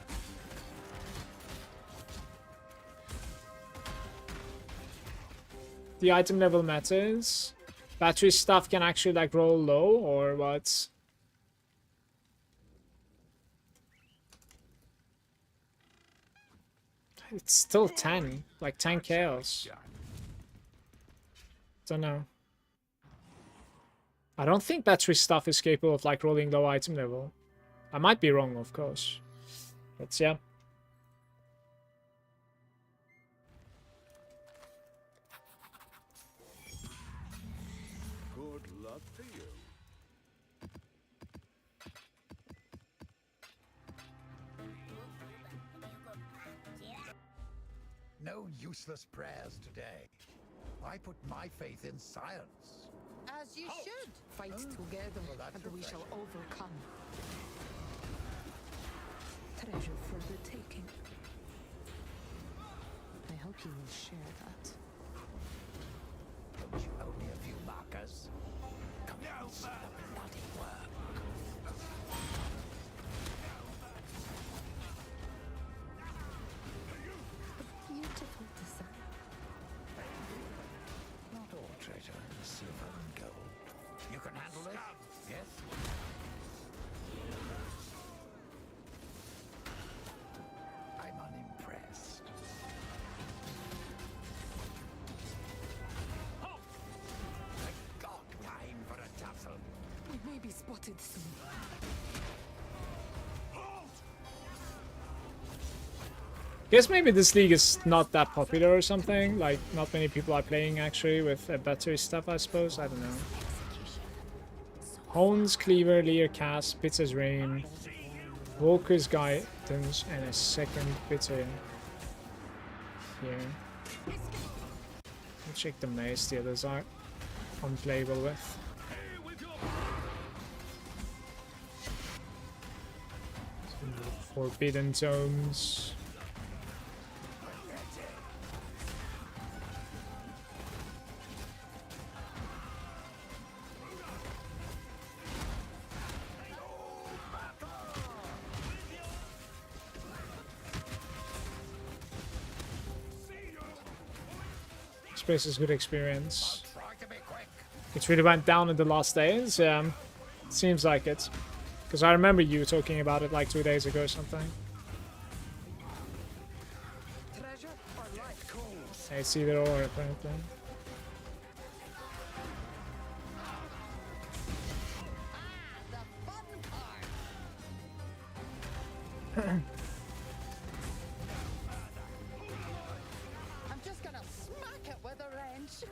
The item level matters. Battery stuff can actually like roll low or what? It's still 10, like 10 chaos. Don't know. I don't think battery stuff is capable of like rolling low item level. I might be wrong, of course. But yeah. Good luck to you. No useless prayers today. I put my faith in science. As you should. Fight together, Well, that's and we shall refreshing. overcome. Treasure for the taking. I hope you will share that. Don't you owe me a few markers? Come No, and see man. the bloody work. Beautiful design. Not all treasure is silver and gold. may be spotted soon. Guess maybe this league is not that popular or something. Like, not many people are playing actually with better stuff, I suppose. I don't know. Hones, Cleaver, Lear, Cast, Bitter's Rain, Walker's Guidance, and a second Bitter here. I'll check the maze the others are unplayable with. Forbidden Tomes. Space is good experience. It really went down in the last days. Yeah, seems like it. Because I remember you talking about it like 2 days ago or something. It's either or apparently. I'm just gonna smack it with a wrench.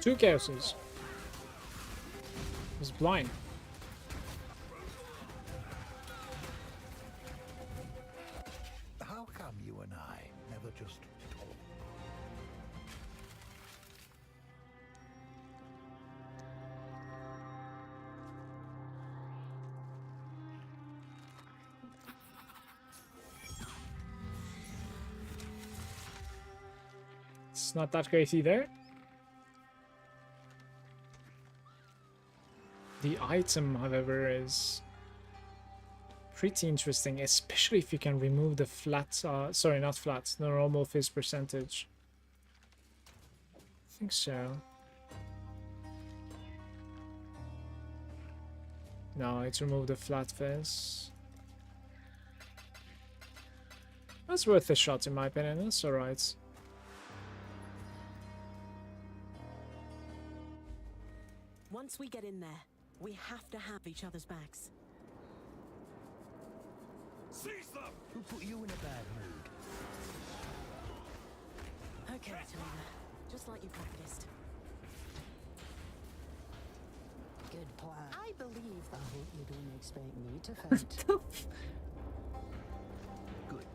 Two chaoses. He's blind. How come you and I never just talk? It's not that great either. The item, however, is pretty interesting, especially if you can remove the flat, sorry, not flat, the normal fizz percentage. I think so. No, it's removed the flat fizz. That's worth a shot in my opinion, that's alright. Once we get in there, we have to have each other's backs. Seize them! Who put you in a bad mood? Okay, Talina. Just like you practiced. Good plan. I believe I hope you don't expect me to fight. Good.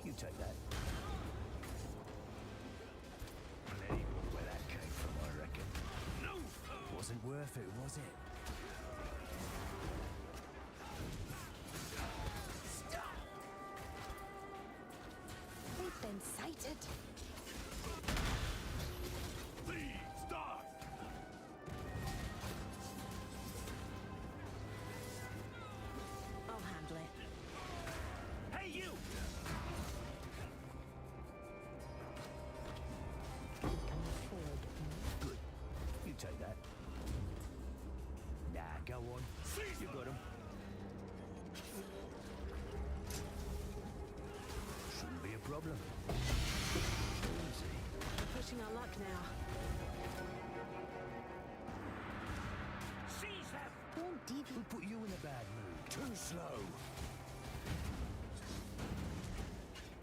You take that. Plenty more where that came from, I reckon. No! Wasn't worth it, was it? we've been sighted. I'll handle it. Hey, you! You can afford me. Good. You take that. Nah, go on. You got him. Shouldn't be a problem. Easy. We're pushing our luck now. Seize them! Won't deviate. Who put you in a bad mood? Too slow.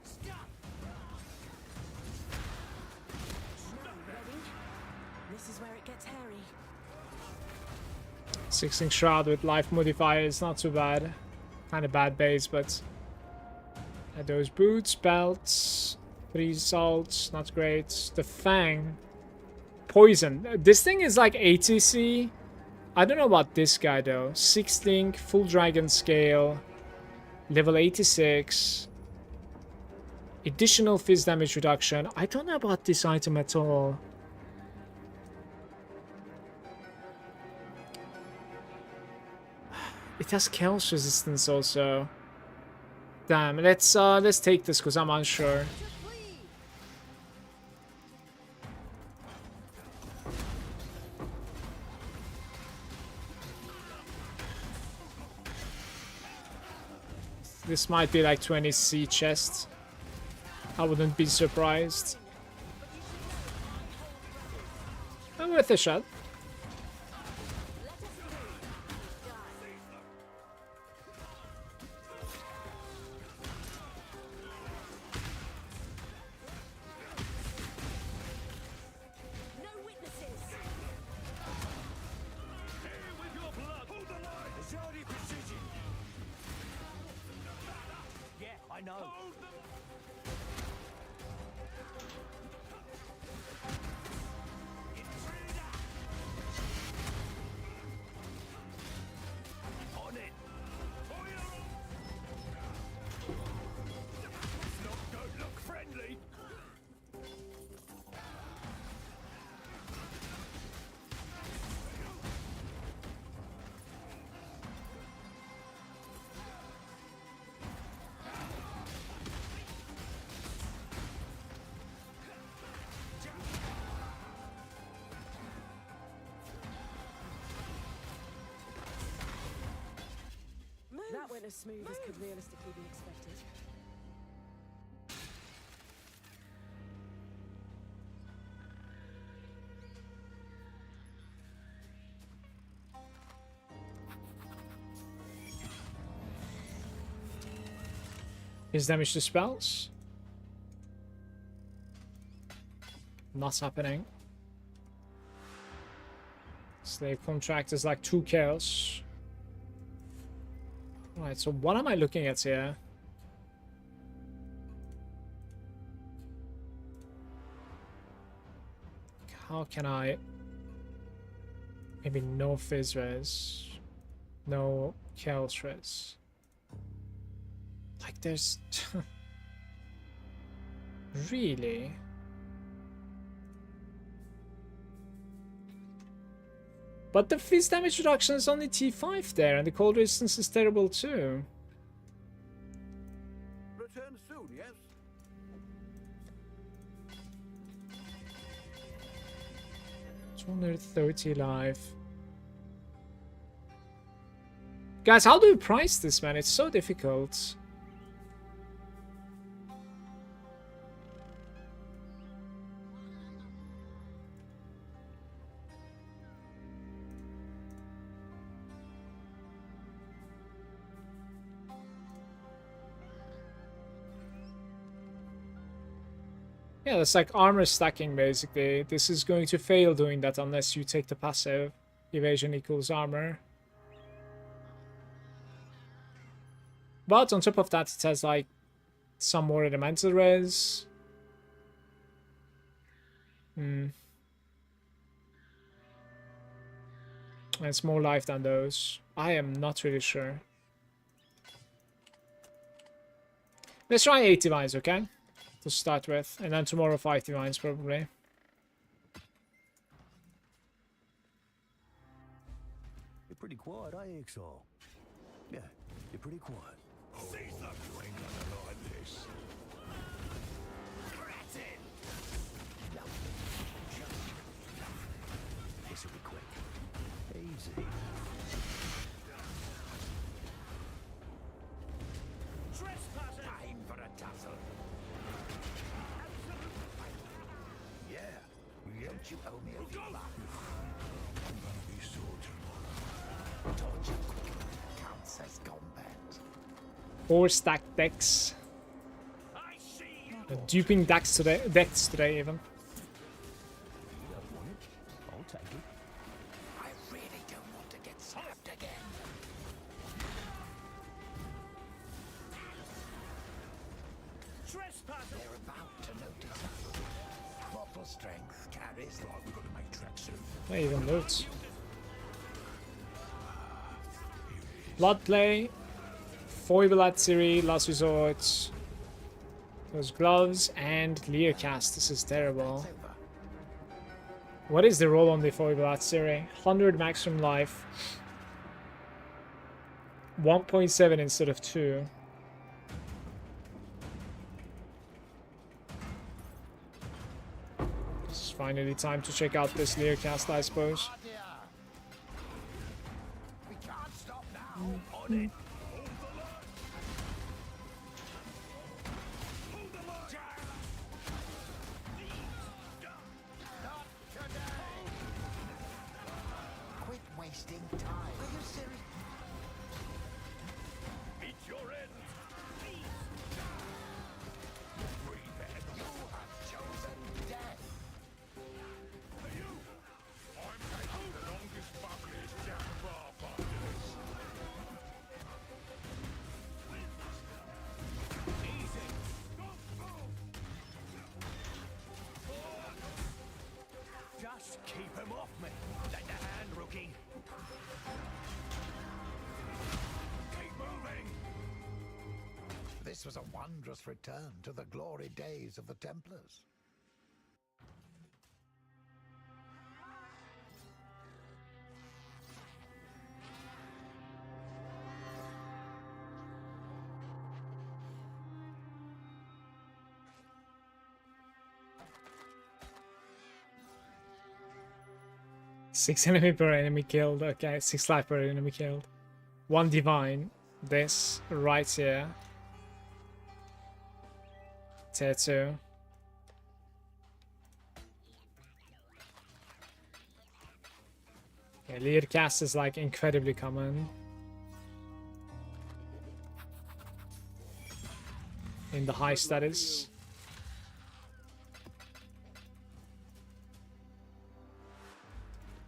Stop! Ready? This is where it gets hairy. 16 Shroud with life modifier is not too bad. Kind of bad base, but those boots, belts, 3 salts, not great. The Fang, poison. This thing is like ATC. I don't know about this guy though. 6 link, full dragon scale, level 86, additional fizz damage reduction. I don't know about this item at all. It has chaos resistance also. Damn, let's take this because I'm unsure. This might be like 20 sea chests. I wouldn't be surprised. Worth a shot. That went as smooth as could realistically be expected. Is damage to spells? Not happening. Slave contract is like 2 kills. Right, so what am I looking at here? How can I... Maybe no Fizz res. No Chaos res. Like there's... Really? But the Fizz damage reduction is only T5 there, and the cold resistance is terrible too. Return soon, yes? 230 life. Guys, how do we price this, man? It's so difficult. Yeah, that's like armor stacking basically. This is going to fail doing that unless you take the passive. Evasion equals armor. But on top of that, it has like some more elemental res. And it's more life than those. I am not really sure. Let's try 8 divines, okay? To start with, and then tomorrow 5 divines probably. You're pretty quiet, eh, Exile? Yeah, you're pretty quiet. Oh, you ain't gonna like this. This'll be quick. Easy. Time for a tussle. Yeah. Don't you owe me a few bucks? I'm gonna be sore tomorrow. Torture quickened counts as combat. 4 stacked decks. Duping decks today even. You don't want it? I'll take it. I really don't want to get slapped again. They're about to notice us. Mortal strength carries Right, we've got to make tracks soon. Not even loot. Blood play. Foible at Siri, last resort. Those gloves and clear cast. This is terrible. What is the roll on the Foible at Siri? 100 maximum life. 1.7 instead of 2. finally time to check out this Lear cast, I suppose. We can't stop now. On it. Not today. Quit wasting time. Are you serious? Meet your end. You have chosen death. You! I'm taking the longest, buckliest Jack Barb after this. Easy. Just keep him off me. Lend a hand, rookie. Keep moving. This was a wondrous return to the glory days of the Templars. Six enemy per enemy killed. Okay, 6 life per enemy killed. 1 divine. This right here. Tier 2. Yeah, Lear cast is like incredibly common. In the high status.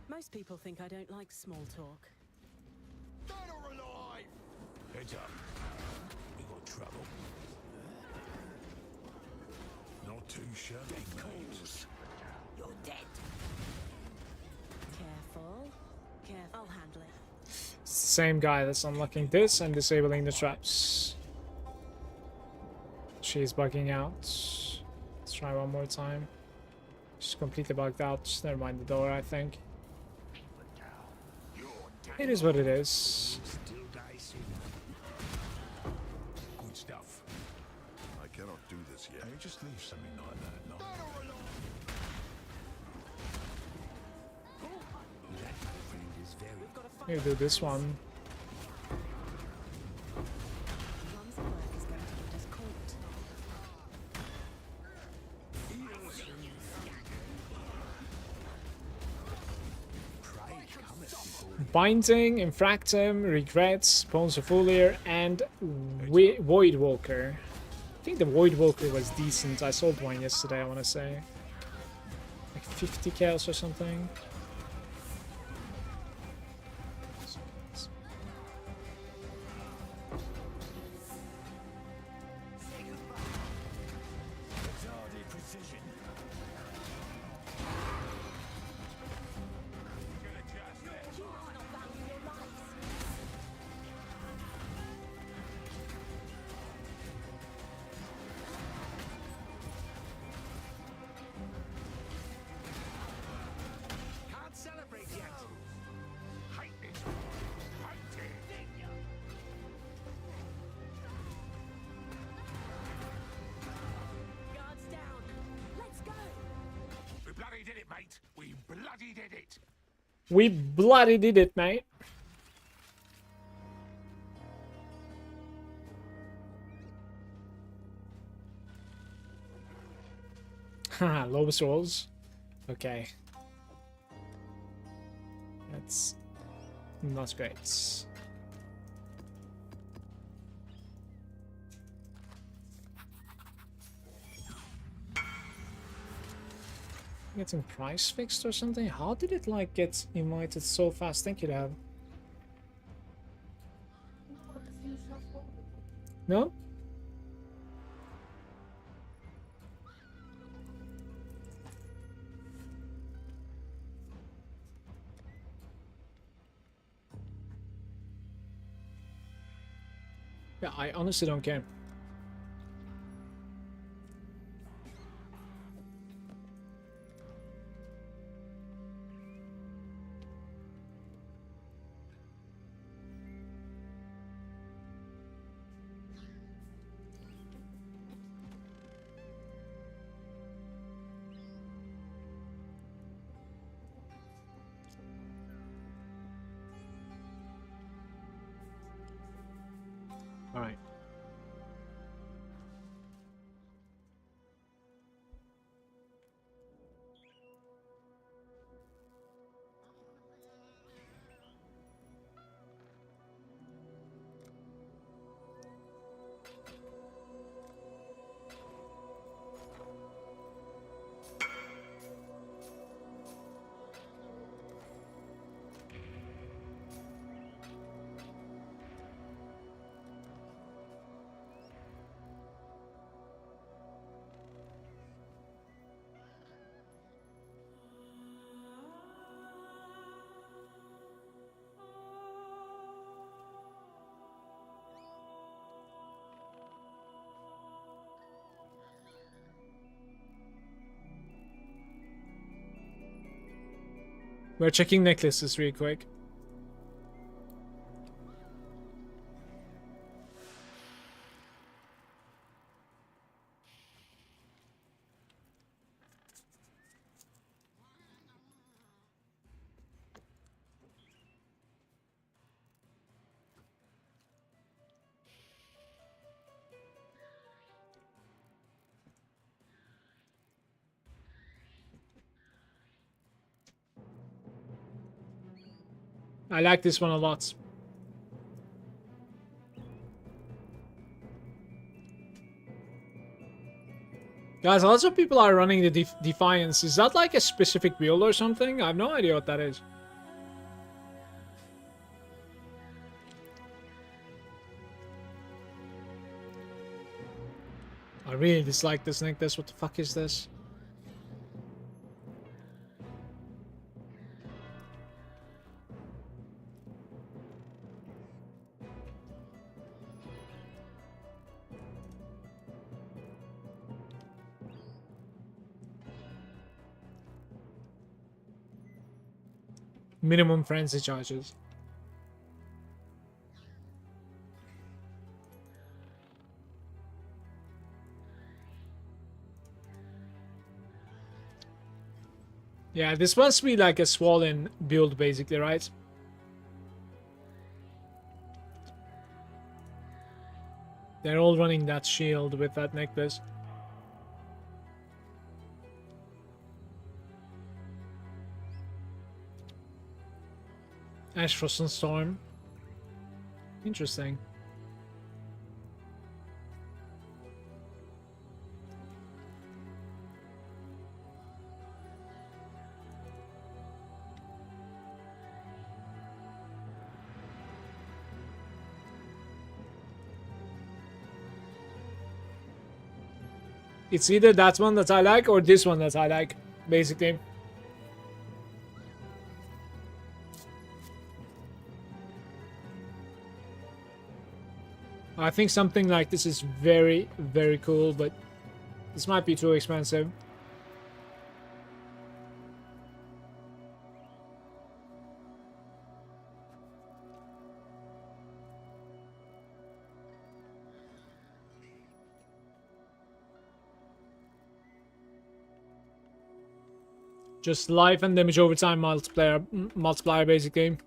Most people think I don't like small talk. Dead or alive! Heads up. We got trouble. Not too shabby, mate. You're dead. Careful. Careful. I'll handle it. It's the same guy that's unlocking this and disabling the traps. She's bugging out. Let's try one more time. She's completely bugged out. Never mind the door, I think. It is what it is. Still dicey. Good stuff. I cannot do this yet. Hey, just leave something like that. No. That, my friend, is very... You do this one. Mum's work is going to get us caught. Binding, Infractum, Regrets, Bones of Ulir, and Void Walker. I think the Void Walker was decent. I sold one yesterday, I want to say. Like 50 kills or something. Can't celebrate yet. Hate it. Hate it. Guards down. Let's go. We bloody did it, mate. We bloody did it. We bloody did it, mate. Haha, lowest rolls. Okay. That's not great. Getting price fixed or something? How did it like get invited so fast? Thank you, Dad. No? Yeah, I honestly don't care. All right. We're checking necklaces real quick. I like this one a lot. Guys, lots of people are running the Defiance. Is that like a specific build or something? I have no idea what that is. I really dislike this necklace. What the fuck is this? Minimum frenzy charges. Yeah, this must be like a swollen build basically, right? They're all running that shield with that necklace. Ash Frozen Storm. Interesting. It's either that one that I like or this one that I like, basically. I think something like this is very, very cool, but this might be too expensive. Just life and damage over time multiplier basically.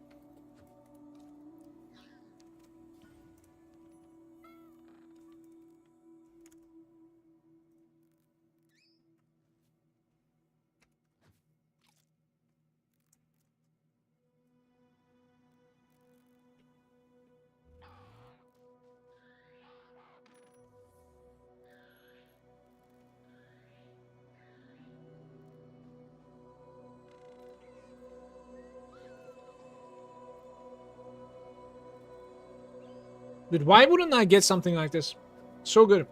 Dude, why wouldn't I get something like this? So good.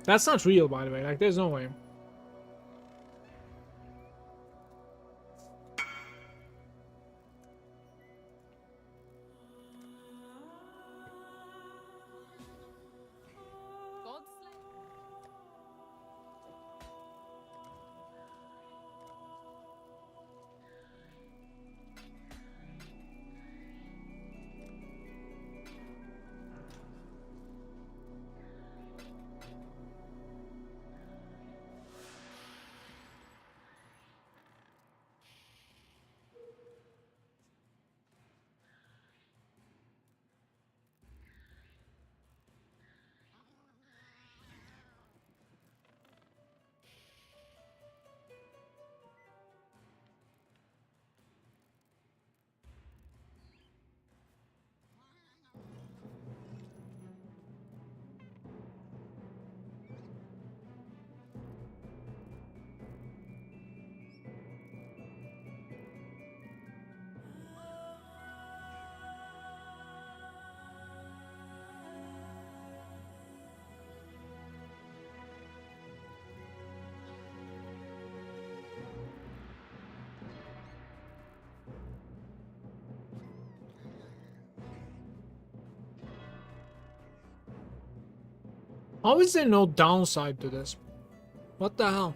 That's not real, by the way. Like, there's no way. How is there no downside to this? What the hell?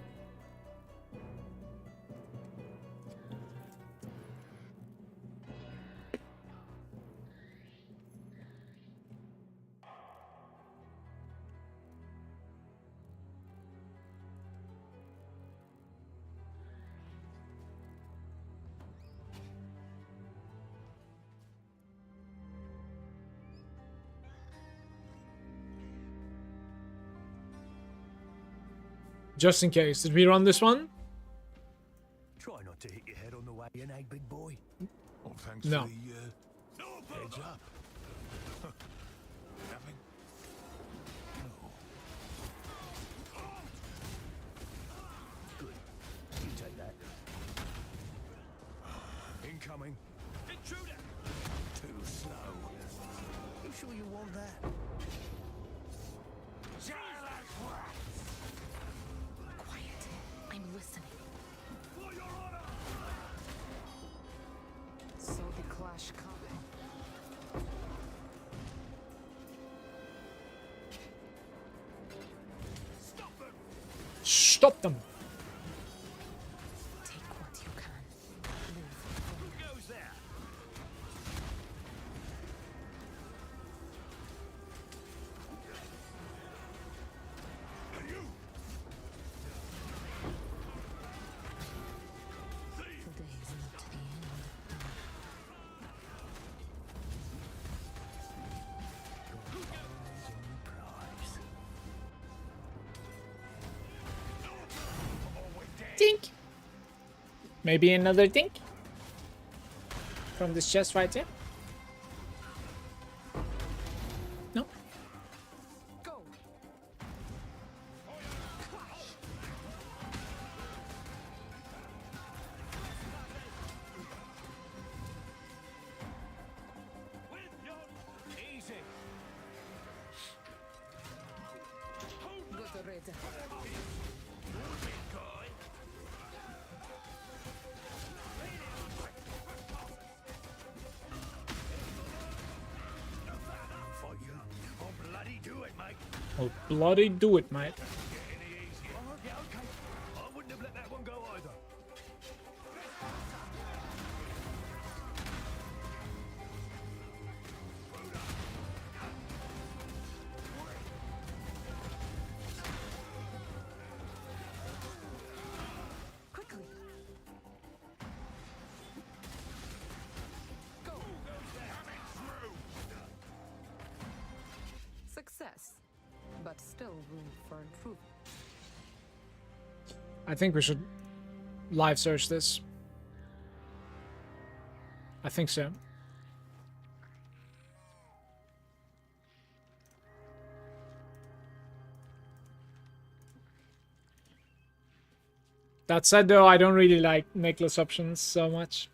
Just in case, did we run this one? Try not to hit your head on the way in, eh, big boy? Oh, thanks No. for the heads up. Nothing. Good. You take that. Incoming. Intruder! Too slow. You sure you want that? Quiet. I'm listening. So the clash coming. Stop them! Take what you can. Who goes there? The day is not to the end. Prize. Dink! Maybe another dink? From this chest right here? No? Go. Easy. Good red. For you. Oh, bloody do it, mate. Oh, bloody do it, mate. Any easier? Oh, yeah, okay. I wouldn't have let that one go either. Quickly. Go. Success. But still room for improvement. I think we should live search this. I think so. That said though, I don't really like necklace options so much.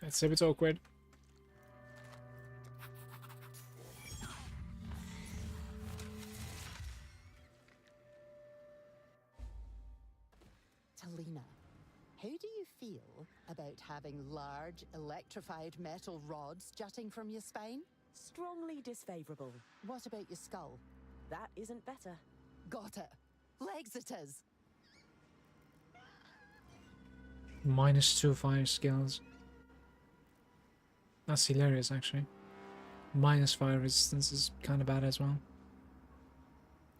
It's a bit awkward. Talina, how do you feel about having large, electrified metal rods jutting from your spine? Strongly disfavourable. What about your skull? That isn't better. Got it. Legs it is. -2 fire skills. That's hilarious, actually. Minus fire resistance is kind of bad as well.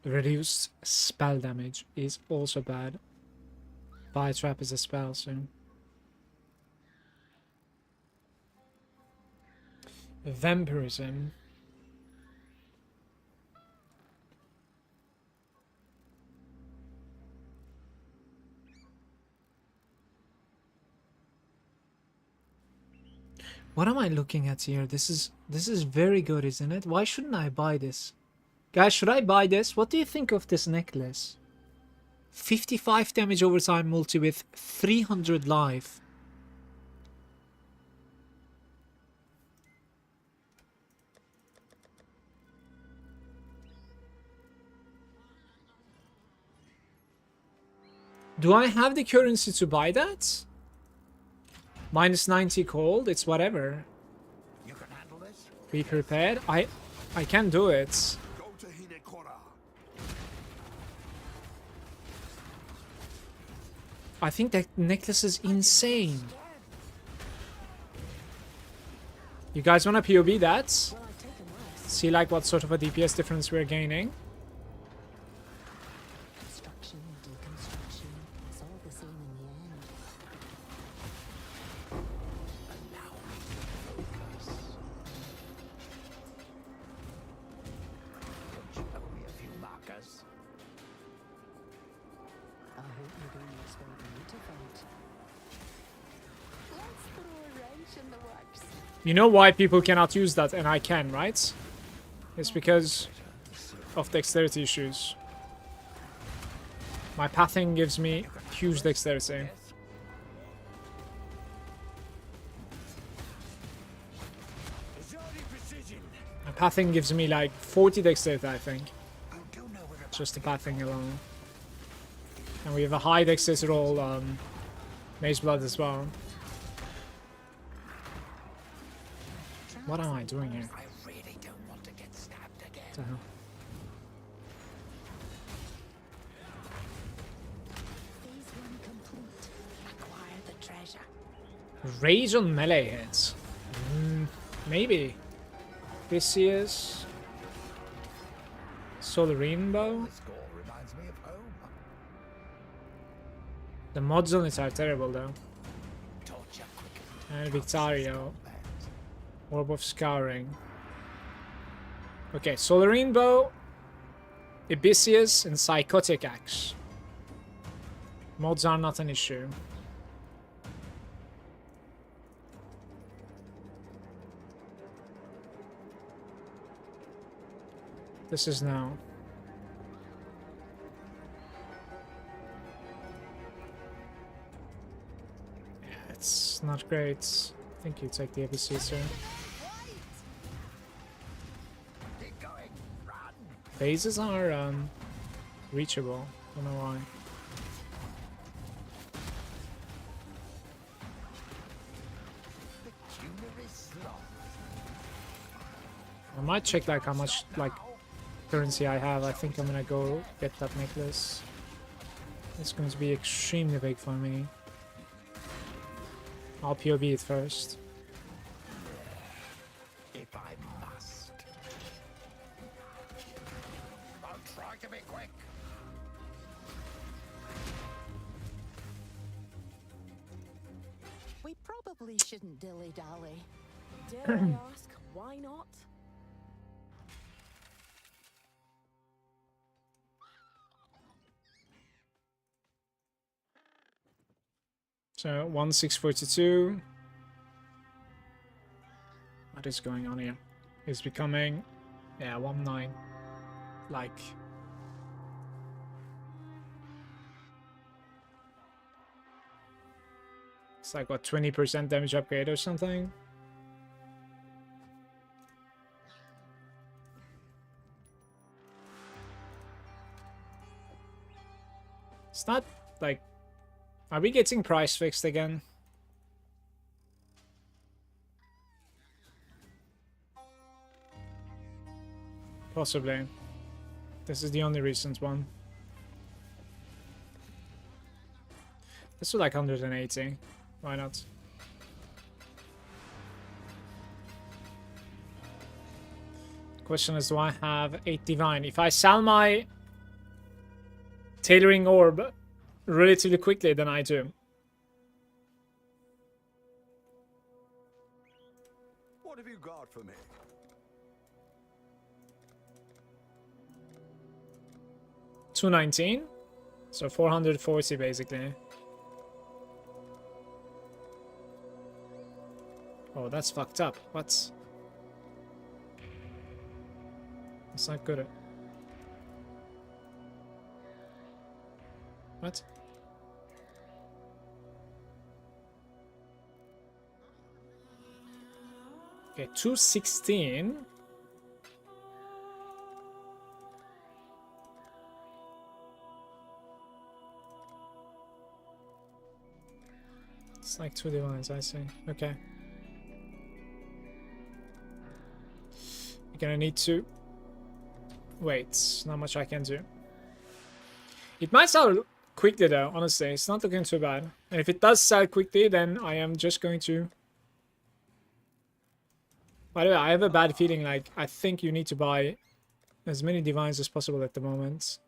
Reduced spell damage is also bad. Fire trap is a spell, so. Vampirism. What am I looking at here? This is very good, isn't it? Why shouldn't I buy this? Guys, should I buy this? What do you think of this necklace? 55 damage over time multi with 300 life. Do I have the currency to buy that? -90 cold, it's whatever. You can handle this? Be prepared. I can do it. Go to Hinekora. I think that necklace is insane. You guys want to POV that? See like what sort of a DPS difference we're gaining. Construction, deconstruction, it's all the same in the end. Allow me to focus. Could you show me a few markers? I hope you're going to expect me to fight. Let's throw a wrench in the works. You know why people cannot use that and I can, right? It's because of dexterity issues. My pathing gives me huge dexterity. My pathing gives me like 40 dexterity, I think. Just the pathing alone. And we have a high dexterity roll, Mage Blood as well. What am I doing here? I really don't want to get stabbed again. What the hell? Phase 1 complete. Acquire the treasure. Rage on melee hits. Maybe. Vicious. Solarine Bow. This score reminds me of home. The mods on it are terrible though. Torture quickened. And Victario. Orb of Scouring. Okay, Solarine Bow, Abyssius, and Psychotic Axe. Mods are not an issue. This is now. Yeah, it's not great. I think you take the Abyssius here. Keep going. Run. Phases are reachable. Don't know why. Pecuniary sloth. I might check like how much like currency I have. I think I'm gonna go get that necklace. It's going to be extremely big for me. I'll POB it first. If I must. I'll try to be quick. We probably shouldn't dilly-dally. Dare I ask, why not? So 1642. What is going on here? It's becoming, yeah, 19. Like, it's like what, 20% damage upgrade or something. It's not like, are we getting price fixed again? Possibly. This is the only recent one. Let's do like 180. Why not? Question is, do I have 8 divine? If I sell my tailoring orb relatively quickly, then I do. What have you got for me? $219, so 440 basically. Oh, that's fucked up. What? That's not good. What? Okay, 216. It's like 2 divines, I see. Okay. You're gonna need to wait. Not much I can do. It might sound quickly though, honestly. It's not looking too bad. And if it does sell quickly, then I am just going to... By the way, I have a bad feeling, like, I think you need to buy as many divines as possible at the moment.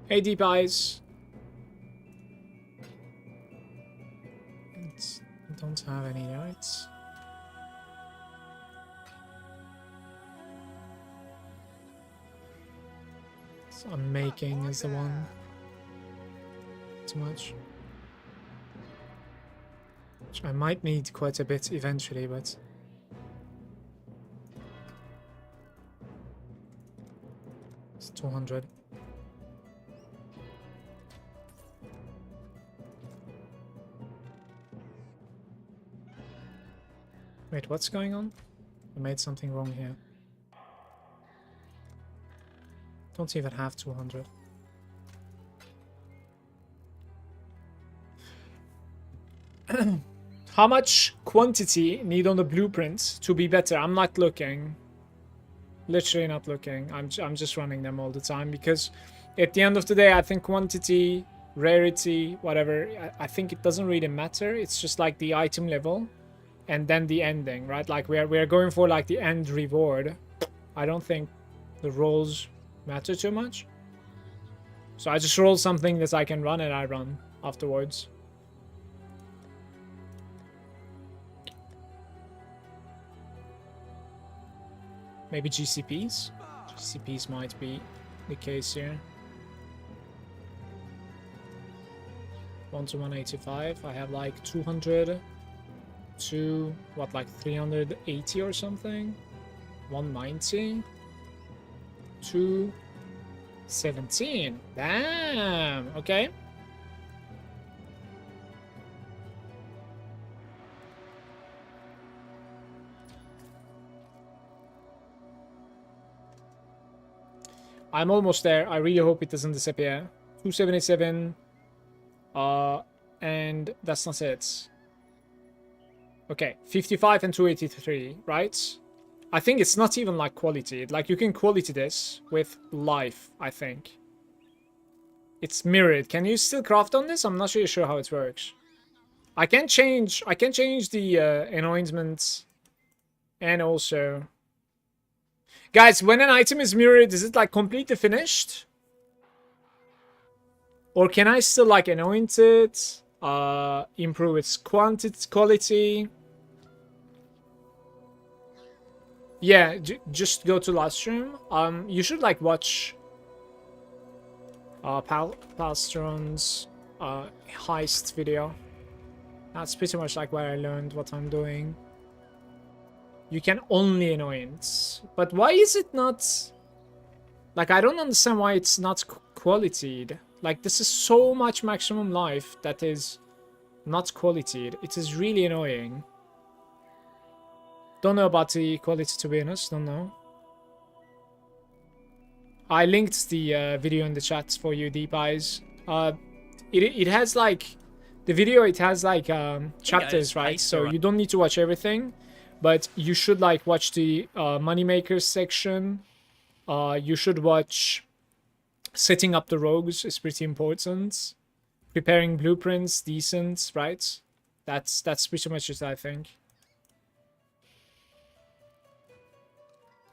Hey, Deep Eyes. I don't have any knights. So I'm making is the one. Too much. Which I might need quite a bit eventually, but... It's 200. Wait, what's going on? I made something wrong here. Don't even have 200. How much quantity need on the blueprint to be better? I'm not looking. Literally not looking. I'm just running them all the time because at the end of the day, I think quantity, rarity, whatever, I think it doesn't really matter. It's just like the item level and then the ending, right? Like we are going for like the end reward. I don't think the rolls matter too much. So I just roll something that I can run and I run afterwards. Maybe GCPs? GCPs might be the case here. 1 to 185. I have like 200 to what, like 380 or something? 190 to 17. Damn. Okay. I'm almost there. I really hope it doesn't disappear. 277. And that's not it. Okay, 55 and 283, right? I think it's not even like quality. Like you can quality this with life, I think. It's mirrored. Can you still craft on this? I'm not really sure how it works. I can change the anointment and also... Guys, when an item is mirrored, is it like completely finished? Or can I still like anoint it? Improve its quality? Yeah, just go to last stream. You should like watch Palstron's heist video. That's pretty much like where I learned what I'm doing. You can only anoint. But why is it not... Like, I don't understand why it's not qualitied. Like, this is so much maximum life that is not qualitied. It is really annoying. Don't know about the quality, to be honest. Don't know. I linked the video in the chat for you, Deep Eyes. It has, like... The video, it has, like, chapters, right? So you don't need to watch everything. But you should, like, watch the moneymakers section. You should watch setting up the rogues is pretty important. Preparing blueprints, decent, right? That's pretty much it, I think.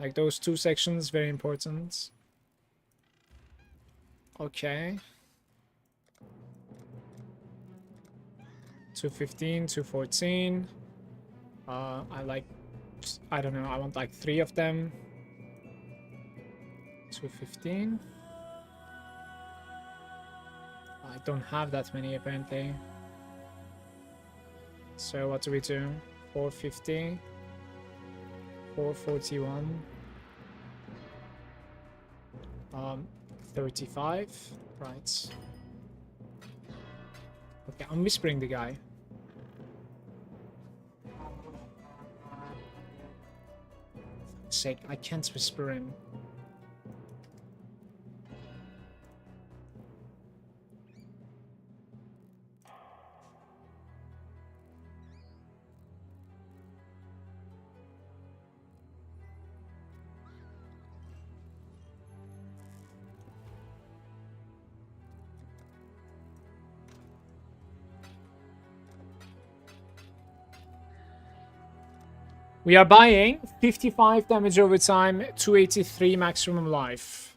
Like, those two sections, very important. Okay. 215, 214. I like, I don't know, I want like 3 of them. 215. I don't have that many apparently. So what do we do? 450. 441. 35. Right. Okay, I'm whispering the guy. Sake, I can't whisper him. We are buying 55 damage over time, 283 maximum life.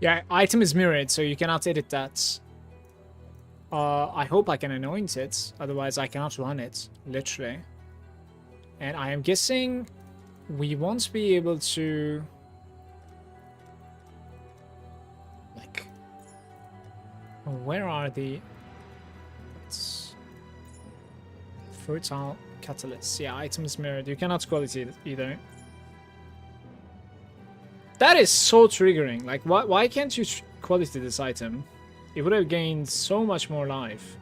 Yeah, item is mirrored, so you cannot edit that. I hope I can anoint it, otherwise I cannot run it, literally. And I am guessing we won't be able to... Like... Where are the... It's... Fertile catalysts. Yeah, items mirrored. You cannot quality it either. That is so triggering. Like, why can't you quality this item? It would have gained so much more life.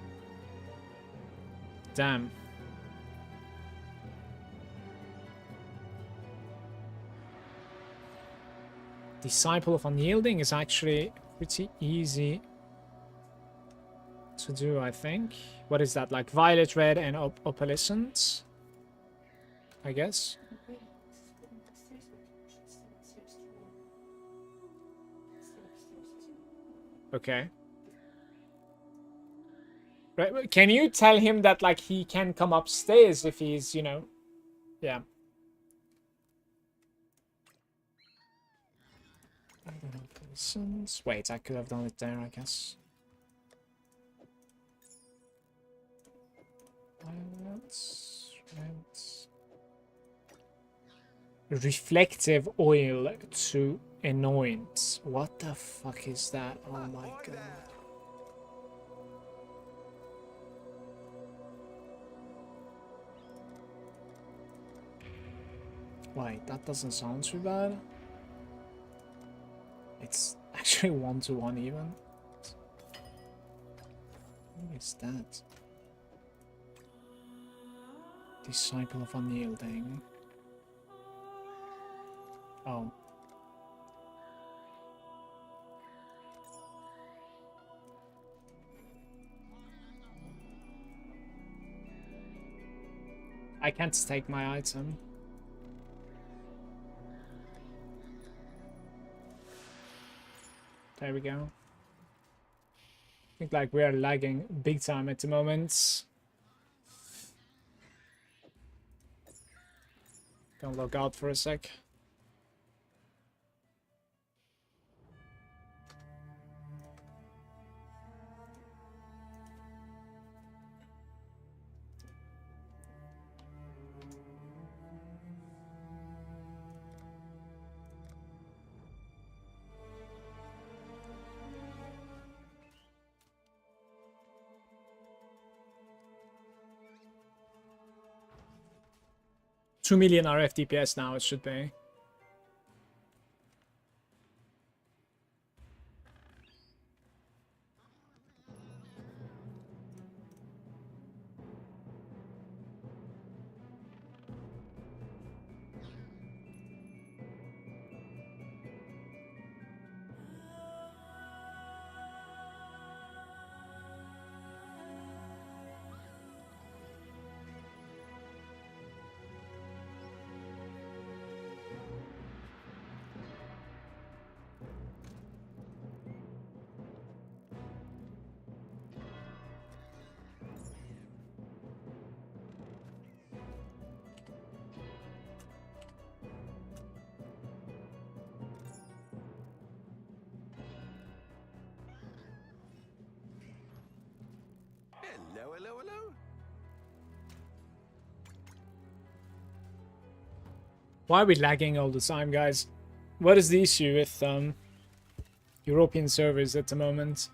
Damn. Disciple of Unyielding is actually pretty easy to do, I think. What is that? Like Violet Red and Opalescent? I guess. Okay. Right, can you tell him that, like, he can come upstairs if he's, you know... Yeah. Wait, I could have done it there, I guess. Reflective oil to anoint. What the fuck is that? Oh my god. Wait, that doesn't sound too bad. It's actually 1-to-1 even. What is that? Disciple of Unyielding. Oh. I can't take my item. There we go. I think like we are lagging big time at the moment. Gonna log out for a sec. $2 million RF DPS now, it should be. Hello. Why are we lagging all the time, guys? What is the issue with European servers at the moment?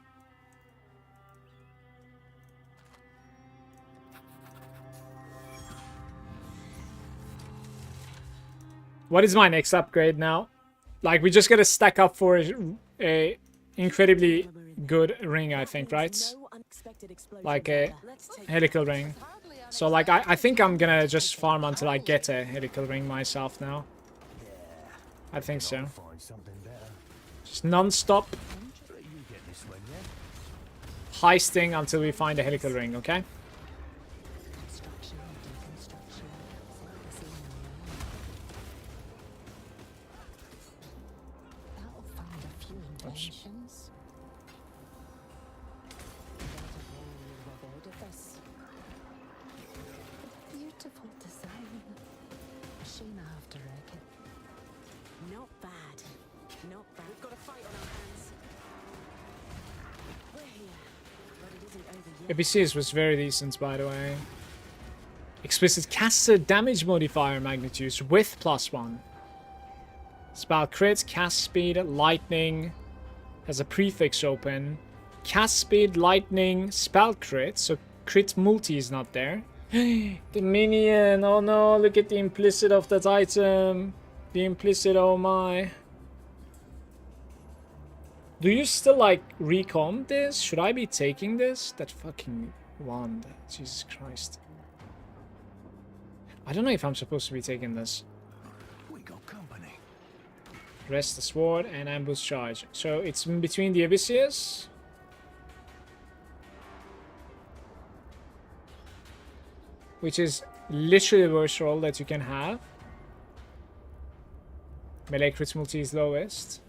What is my next upgrade now? Like, we just gotta stack up for a incredibly good ring, I think, right? Like a helical ring. So, like, I think I'm gonna just farm until I get a helical ring myself now. I think so. Just non-stop. heisting until we find a helical ring, okay? Construction, deconstruction, focusing on that'll fund a few inventions. Better go out of this. Beautiful design. A shame I have to wreck it. Not bad. Not bad. We've got a fight on our hands. We're here, but it isn't over yet. ABCs was very decent, by the way. Explicit caster damage modifier magnitudes with +1. Spell crit, cast speed, lightning. Has a prefix open. Cast speed, lightning, spell crit. So crit multi is not there. The minion. Oh no, look at the implicit of that item. The implicit, oh my. Do you still like recomp this? Should I be taking this? That fucking wand. Jesus Christ. I don't know if I'm supposed to be taking this. We got company. Rest the sword and ambush charge. So it's in between the Abyssius. Which is literally the worst roll that you can have. Melee crit multi is lowest.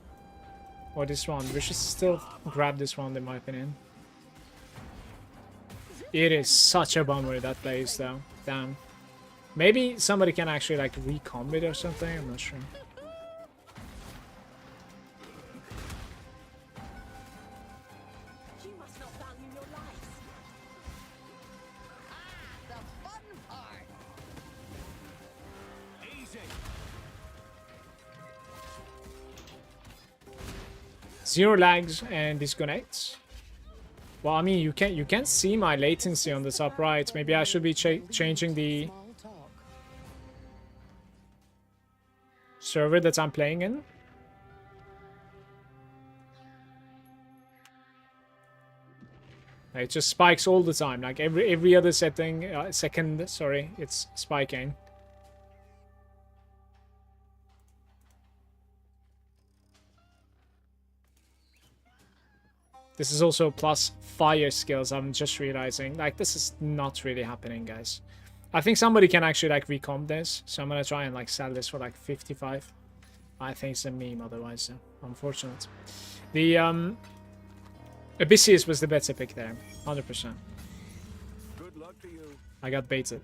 Or this one. We should still grab this one in my opinion. It is such a bummer that plays though. Damn. Maybe somebody can actually like recomb it or something. I'm not sure. You must not value your lives. The fun part. Easy. 0 lags and disconnects. Well, I mean, you can see my latency on the top right. Maybe I should be changing the Small talk. server that I'm playing in. It just spikes all the time. Like every other second, sorry, it's spiking. This is also plus fire skills, I'm just realizing. Like, this is not really happening, guys. I think somebody can actually, like, recomp this. So I'm gonna try and, like, sell this for, like, 55. I think it's a meme otherwise, so unfortunate. The, Abyssius was the better pick there. 100%. Good luck to you. I got baited.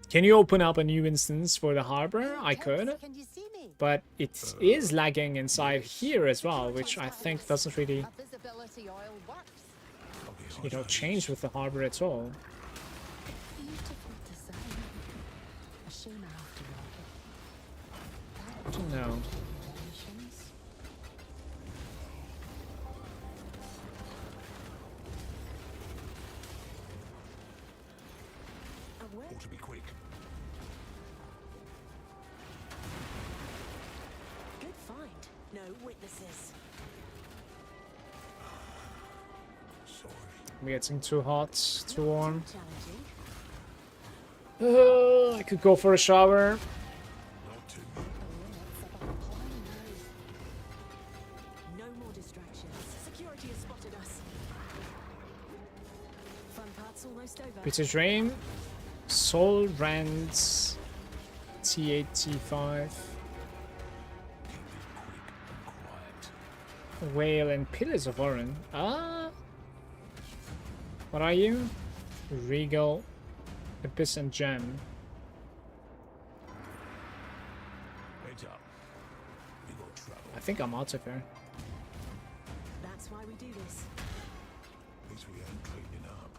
Can you open up a new instance for the harbor? I could. Can you see me? But it is lagging inside here as well, which I think doesn't really, A visibility oil works. you know, change with the harbor at all. Beautiful design. A shame I have to wreck it. I don't know. Inventions. Ought to be quick. Good find. No witnesses. Sorry. I'm getting too hot, too warm. Challenging. I could go for a shower. Not too. No more distractions. Security has spotted us. Fun part's almost over. Bitter Dream. Soul Rands. T8, T5. Whale and Pillars of Orin. Ah. What are you? Regal. Abyss and Gem. Heads up. We got trouble. I think I'm out of here. That's why we do this. At least we ain't cleaning up.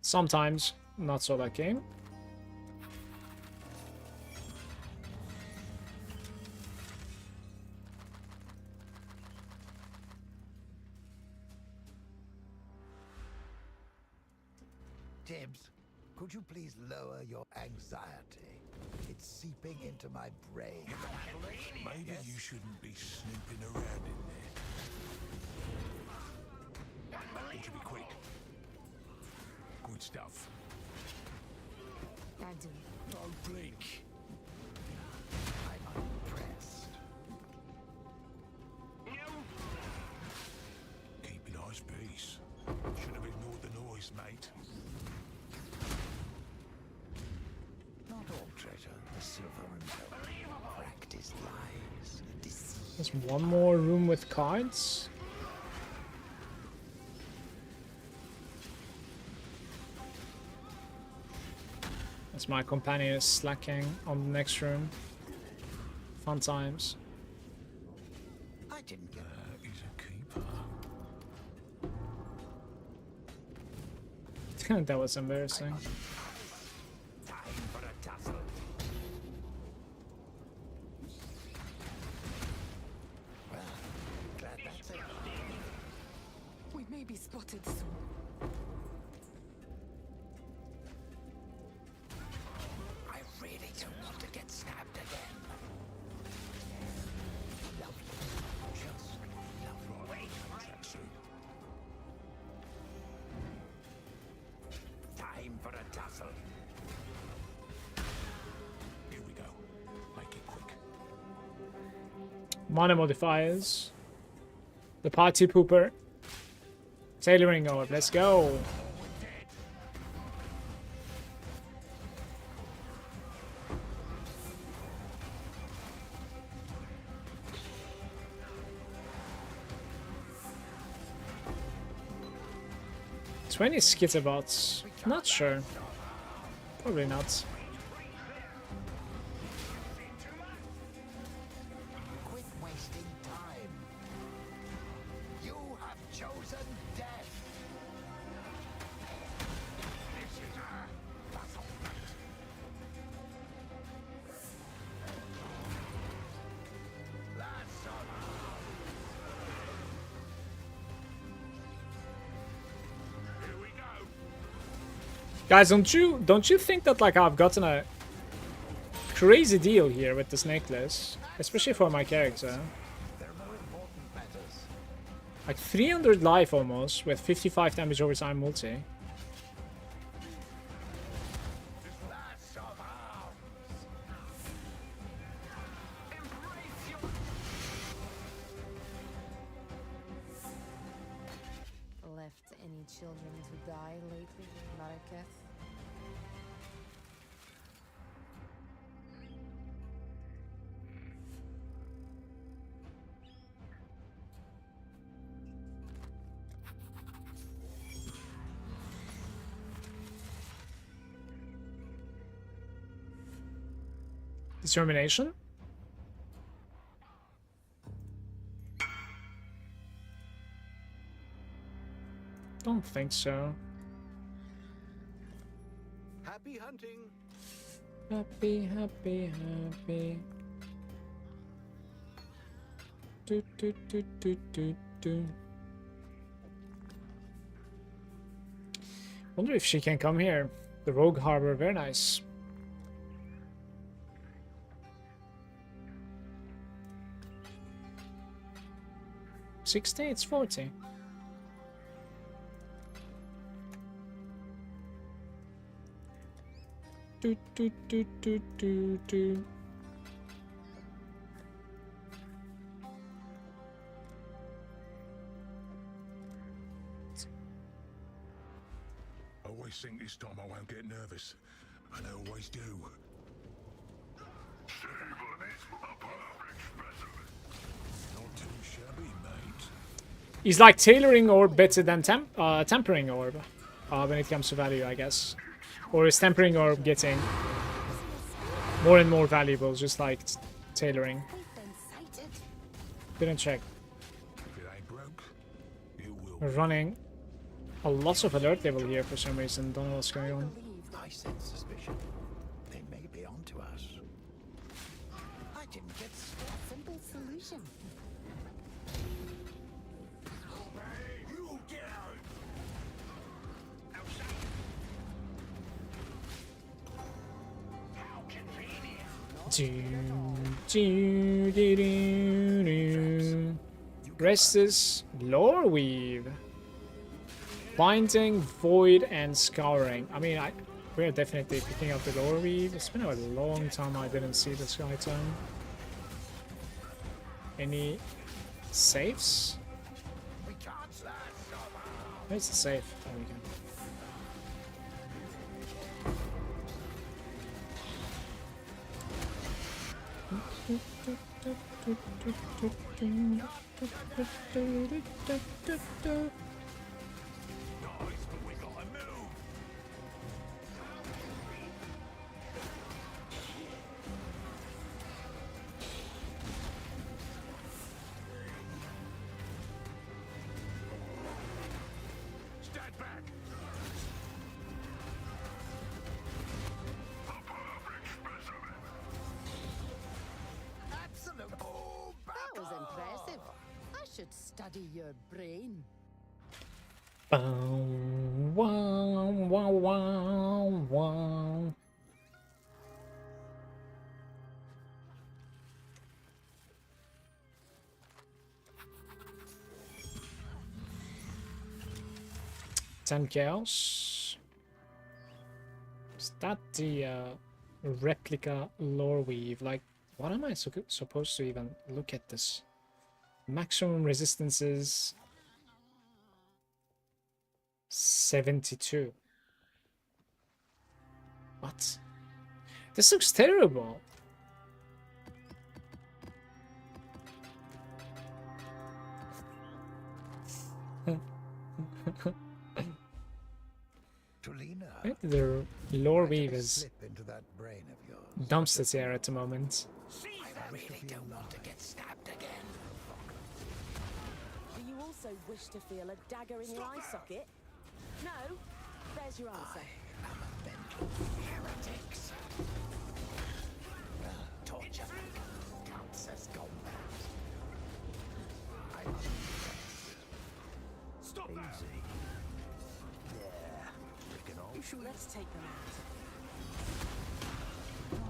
Sometimes, not so lucky. Tibbs, could you please lower your anxiety? It's seeping into my brain. Maybe you shouldn't be snooping around in there. Ought to be quick. Good stuff. I do. Don't blink. I'm unimpressed. Keep your eyes peace. Should have ignored the noise, mate. Not all treasure, the silver and gold. Practice lies, deceit. There's one more room with cards. As my companion is slacking on the next room. Fun times. I didn't get He's a keeper. That was embarrassing. time for a tussle. Well, glad that's it. We may be spotted soon. I really don't want to get stabbed again. Lovely. Just lovely. Time for a tussle. Here we go. Make it quick. Mana modifiers. The party pooper. Tailoring orb, let's go. $20 skitterbots. Not sure. Probably not. Quit wasting time. You have chosen death. This is our battlefield. That's all. Here we go. Guys, don't you think that like I've gotten a crazy deal here with this necklace, especially for my character? There are more important matters. Like 300 life almost with 55 damage over time multi. That's of arms. Left any children to die lately, Malagant? Determination? Don't think so. Happy hunting. Happy, happy, happy. Do, do, do, do, do, do. Wonder if she can come here. The Rogue Harbor, very nice. $60, it's $40. Do, do, do, do, do, do. I always think this time I won't get nervous, and I always do. Not too shabby, mate. He's like tailoring orb better than tempering orb when it comes to value, I guess. Or is tempering orb getting more and more valuable, just like tailoring? Didn't check. If it ain't broke, it will. We're running a lot of alert level here for some reason. Don't know what's going on. I sense suspicion. They may be onto us. I didn't get A simple solution. You get out! Restless Lore Weave. Binding, Void, and Scouring. I mean, We're definitely picking up the lore weave. It's been a long time I didn't see this guy turn. Any safes? Where's the safe? There we go. Stand back! Absolute. Oh, That was impressive. I should study your brain. Bow, wow, wow, wow, wow. Ten chaos. Is that the replica lore weave? Like, what am I supposed to even look at this? Maximum resistances 72. What? This looks terrible. Tulina, Maybe the lore weave take a is slip into that brain of yours. dumpster tier at the moment. I really don't want to get stabbed again. Do you also wish to feel a dagger in your eye socket? No? There's your answer. I'm a mental heretics. Torture counts as combat. I must Stop that! Easy. Yeah. Freaking old. Let's take them out.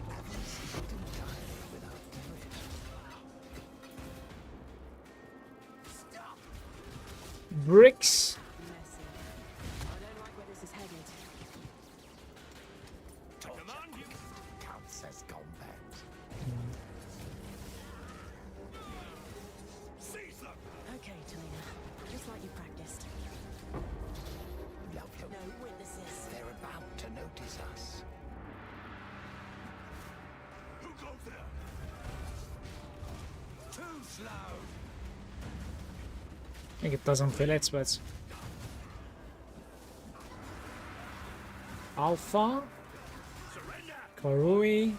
haven't ceased entirely without merit. Stop! Bricks. Messy. I don't like where this is headed. Torture counts as combat. Seize them! Okay, Talina. Just like you practiced. Lovely. No witnesses. They're about to notice us. Who goes there? Too slow! I think it doesn't feel it, but Alpha, Karui.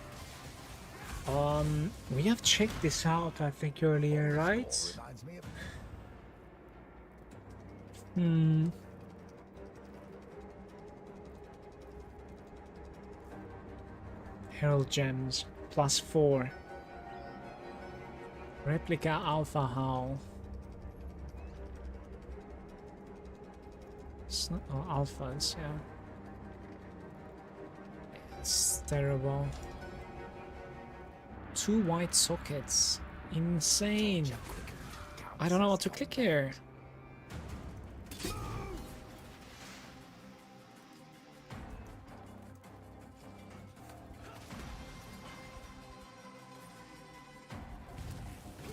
We have checked this out, I think, earlier, right? Reminds me of Herald Gems, +4. Replica Alpha Howl. It's not, oh, Alphas, yeah. It's terrible. 2 white sockets. Insane. I don't know what to click here.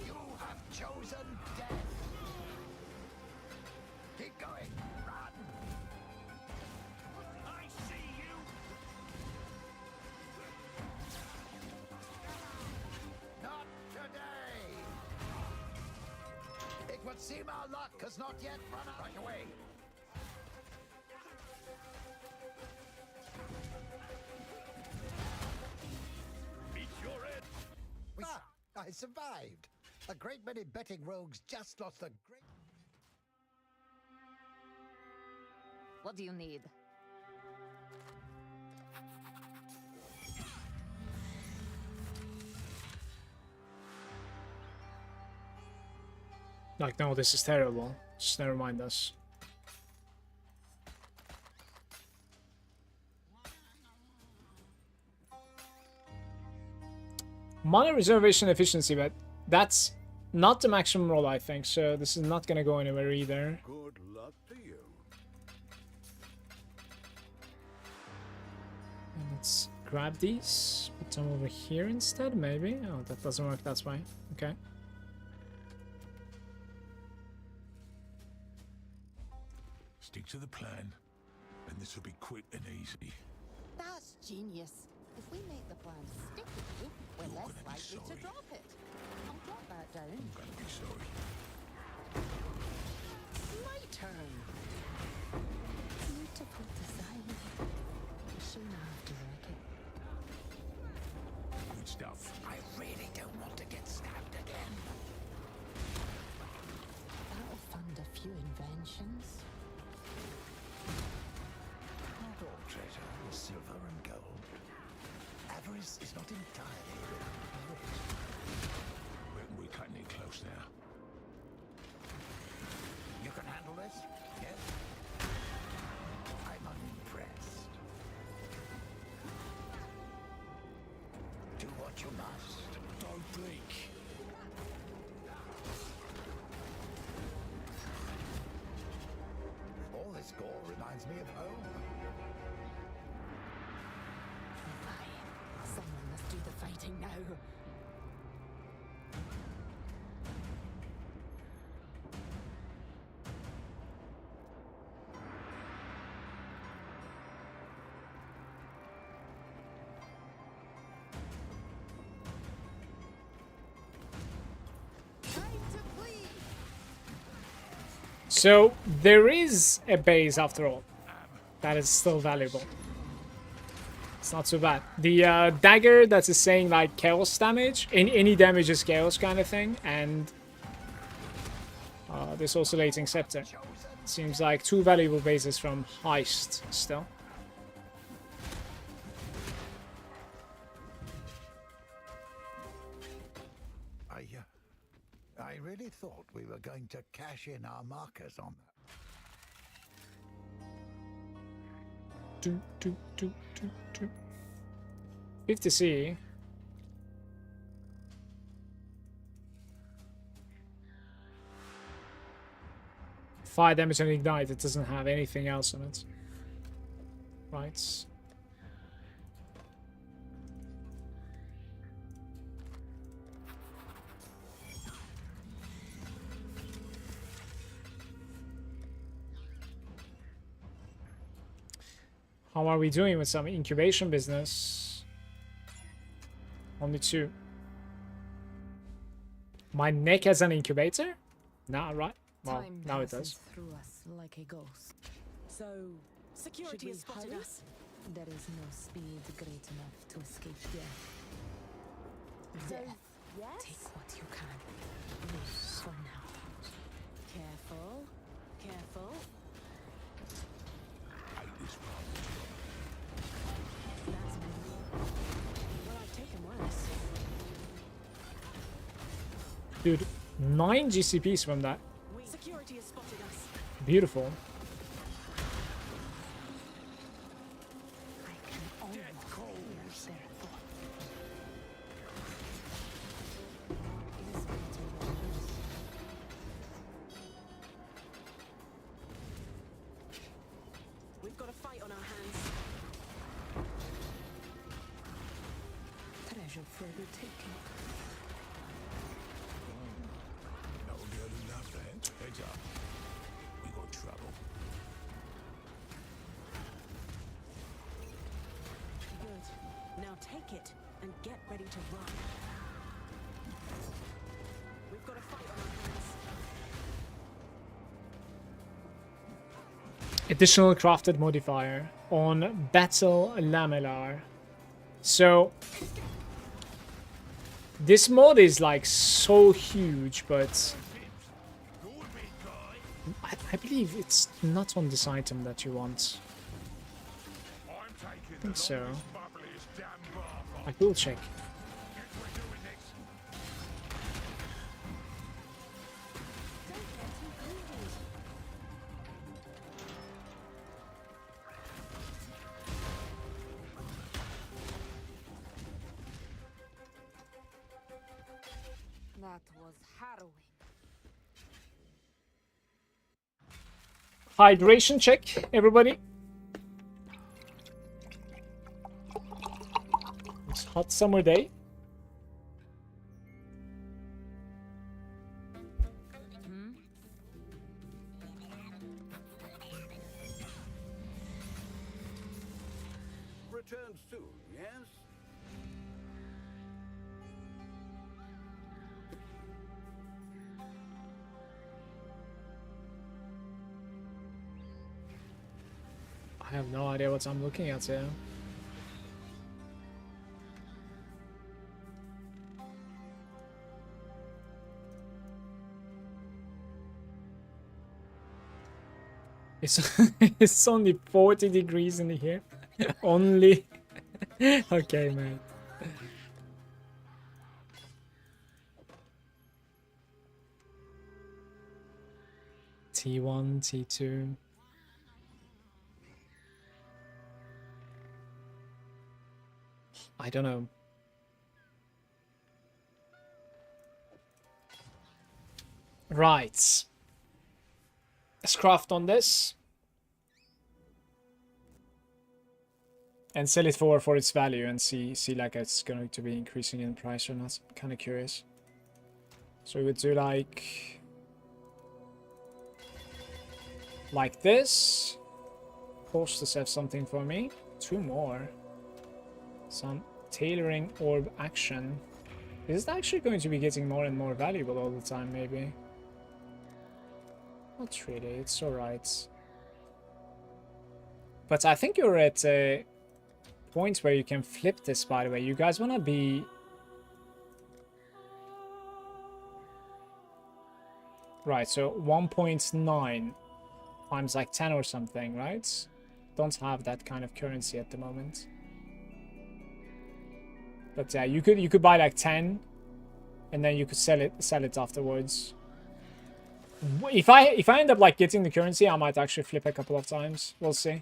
you have chosen death. Keep going. Run. I see you! Not today. It would seem our luck has not yet run out. Right away. Meet your end! I survived. A great many betting rogues just lost a great... What do you need? Like, no, this is terrible. Just never mind us. Mana reservation efficiency, but that's not the maximum roll, I think, so this is not gonna go anywhere either. Good luck to you. Let's grab these. Put them over here instead, maybe. Oh, that doesn't work that way. Okay. Stick to the plan, and this will be quick and easy. That's genius. If we make the plan sticky, we're You're less gonna be likely to sorry. drop it. I'll drop that down. I'm gonna be sorry. My turn. Beautiful design. Soon after wreck it. Good stuff. I really don't want to get stabbed again. That'll fund a few inventions. Not all treasure is silver and gold. Avarice is not entirely without merit. We're cutting it close now. You can handle this? Yes? I'm unimpressed. Do what you must. Don't blink. All this gore reminds me of home. Fine. Someone must do the fighting now. Time to flee. So there is a base after all. That is still valuable. It's not so bad. The dagger that is saying like chaos damage, any damage is chaos kind of thing, and this oscillating scepter. Seems like two valuable bases from Heist still. I really thought we were going to cash in our markers on that. 50C. Fire damage and ignite. It doesn't have anything else on it. Right. How are we doing with some incubation business? Only 2. My neck has an incubator? Nah, right? Well, Time now it passes does. through us like a ghost. So, security has spotted hurry? us. There is no speed great enough to escape death. So, Death. yes? Take what you can. Live for now. Careful. Careful. Hate this part. That's me. Well, I've taken worse. Dude, 9 GCPs from that. Security has spotted us. Beautiful. I can almost hear their thoughts. Is better than this. We've got a fight on our hands. Treasure for the taking. No girl enough then. Heads up. We got trouble. Good. Now take it and get ready to run. We've got a fight on our hands. Additional crafted modifier on Battle Lamellar. So this mod is like so huge, but I believe it's not on this item that you want. I'm taking I think the so. longest, bubbliest damn bath. I will check. Guess we're doing this. Don't get too greedy. That was harrowing. Hydration check, everybody. hot summer day. Return soon, yes? I have no idea what I'm looking at here. It's it's only 40 degrees in here. Only. Okay, man. T1, T2. I don't know. Right. Let's craft on this. And sell it for its value and see like it's going to be increasing in price or not. I'm kind of curious. So we would do like this. Hostess have something for me. 2 more. Some tailoring orb action. Is it actually going to be getting more and more valuable all the time, maybe? Not really, it's alright. But I think you're at a point where you can flip this, by the way. You guys want to be... Right, so 1.9 times like 10 or something, right? Don't have that kind of currency at the moment. But yeah, you could buy like 10 and then you could sell it afterwards. If I end up like getting the currency, I might actually flip a couple of times. We'll see.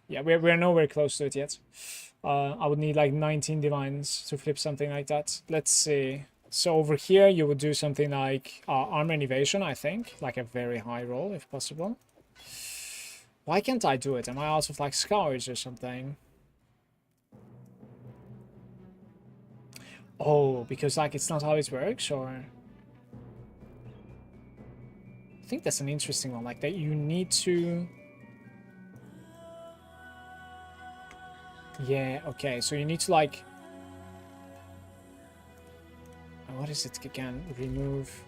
Yeah, we're nowhere close to it yet. I would need like 19 divines to flip something like that. Let's see. So over here, you would do something like armor and evasion, I think. Like a very high roll, if possible. Why can't I do it? Am I out of like scourge or something? Oh, because like it's not how it works, or... I think that's an interesting one, like that you need to... Yeah, okay, so you need to like... What is it again? Remove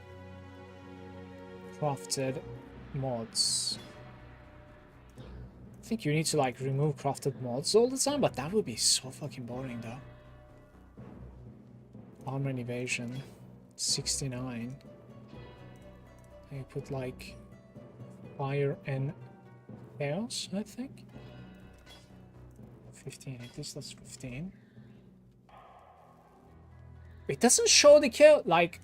crafted mods. I think you need to like remove crafted mods all the time, but that would be so fucking boring though. Armor and evasion, 69. I put like fire and chaos, I think. 15, at least that's 15. It doesn't show the kill, like...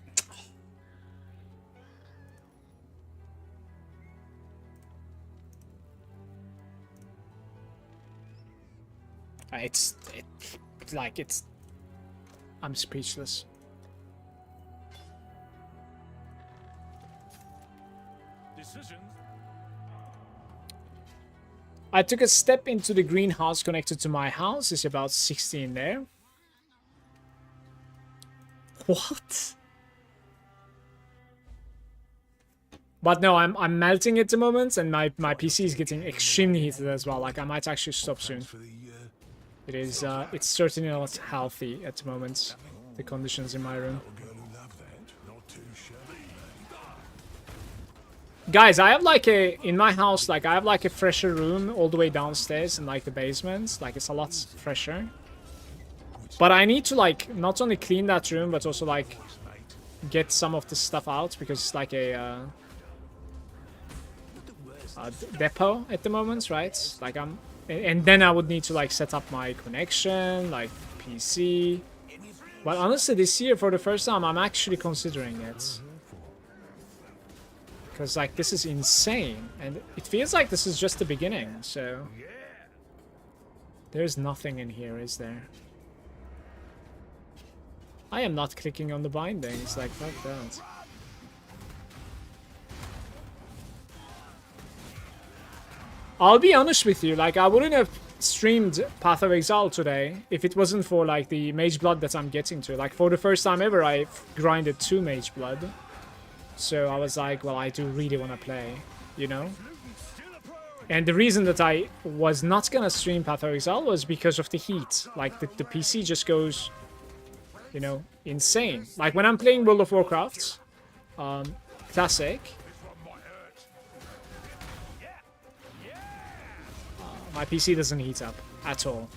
It's I'm speechless. Decisions. I took a step into the greenhouse connected to my house. It's about 16 there. What? But no, I'm melting at the moment, and my PC is getting extremely heated as well. Like I might actually stop soon. It is it's certainly not healthy at the moment. The conditions in my room. Guys, I have like in my house, like I have like a fresher room all the way downstairs in like the basement. Like it's a lot fresher. But I need to like not only clean that room, but also like get some of the stuff out, because it's like a depot at the moment, right? Like and then I would need to like set up my connection, like PC. But honestly, this year for the first time, I'm actually considering it. Because like this is insane, and it feels like this is just the beginning, so... There's nothing in here, is there? I am not clicking on the bindings, like fuck that. I'll be honest with you, like I wouldn't have streamed Path of Exile today if it wasn't for like the Mage Blood that I'm getting to. Like for the first time ever, I've grinded 2 Mage Blood. So I was like, well, I do really want to play, you know? And the reason that I was not gonna stream Path of Exile was because of the heat. Like the PC just goes, you know, insane. Like when I'm playing World of Warcraft, Classic, my PC doesn't heat up at all.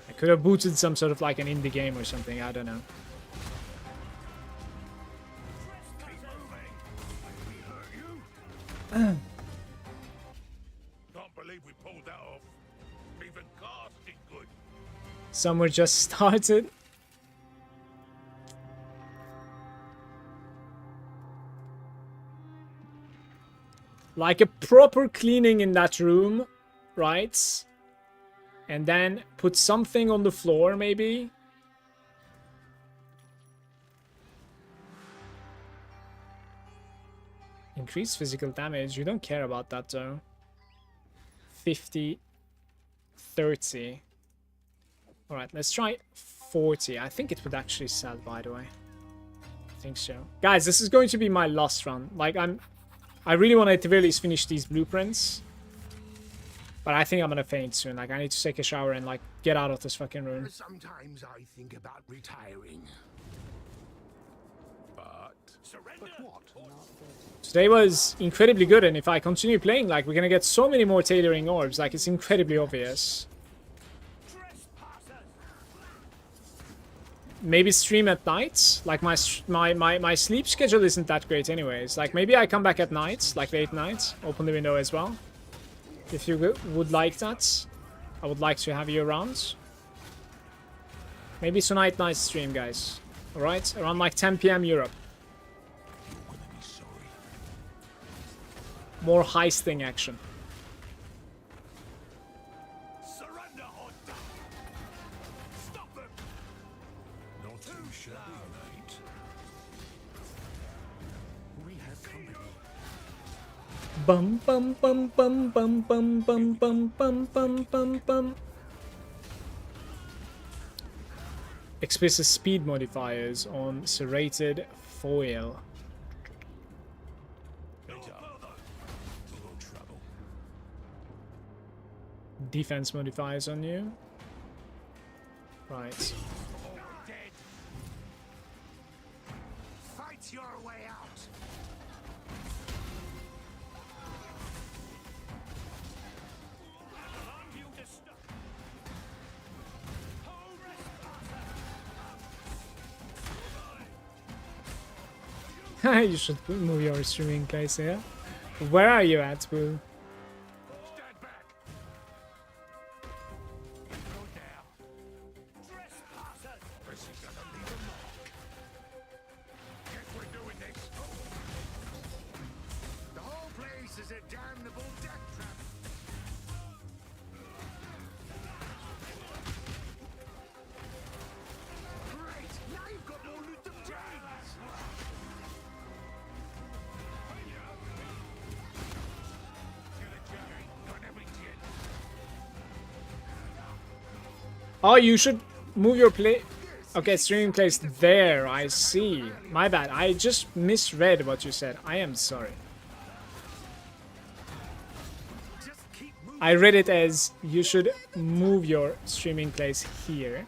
I could have booted some sort of like an indie game or something, I don't know. Can't believe we pulled that off. Even cast did good. Summer just started. Like a proper cleaning in that room, right? And then put something on the floor, maybe. Increase physical damage. You don't care about that, though. 50, 30. Alright, let's try 40. I think it would actually sell, by the way. I think so. Guys, this is going to be my last run. Like, I really want to at the very least finish these blueprints. But I think I'm gonna faint soon. Like, I need to take a shower and, like, get out of this fucking room. Sometimes I think about retiring. But what? Today was incredibly good, and if I continue playing, like, we're gonna get so many more tailoring orbs. Like, it's incredibly obvious. Maybe stream at night. Like, my sleep schedule isn't that great anyways. Like, maybe I come back at night, like late night. Open the window as well. If you would like that, I would like to have you around. Maybe tonight night stream, guys. Alright? Around like 10 PM Europe. More heisting action. Surrender or die. Stop them. Not too shabby, mate. We have company. Bum bum bum bum bum bum bum bum bum bum bum bum. Explicit speed modifiers on serrated foil. Defense modifiers on you. Right. Fight your way out. You should move your streaming place here. Where are you at, Boo? The whole place is a damnable death trap. Great! Now you've got more loot than James! Oh, you should move your play. Okay, streaming place there. I see. My bad. I just misread what you said. I am sorry. I read it as you should move your streaming place here.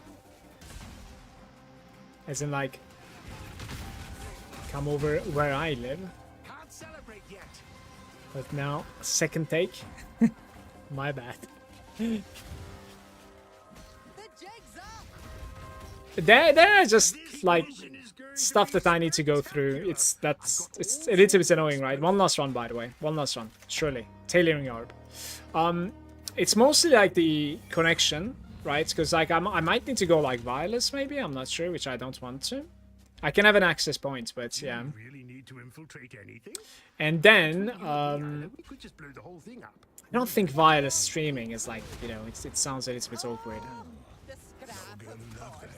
As in, like, come over where I live. Can't celebrate yet. But now, second take. My bad. There are just like stuff that I need to go through. It's a little bit annoying, right? One last run, by the way. One last run, surely. Tailoring orb. It's mostly like the connection, right? Because like I might need to go like wireless, maybe. I'm not sure, which I don't want to. I can have an access point, but yeah. Really need to infiltrate anything? And then we could just blow the whole thing up. I don't think wireless streaming is like, you know, it sounds a little bit awkward.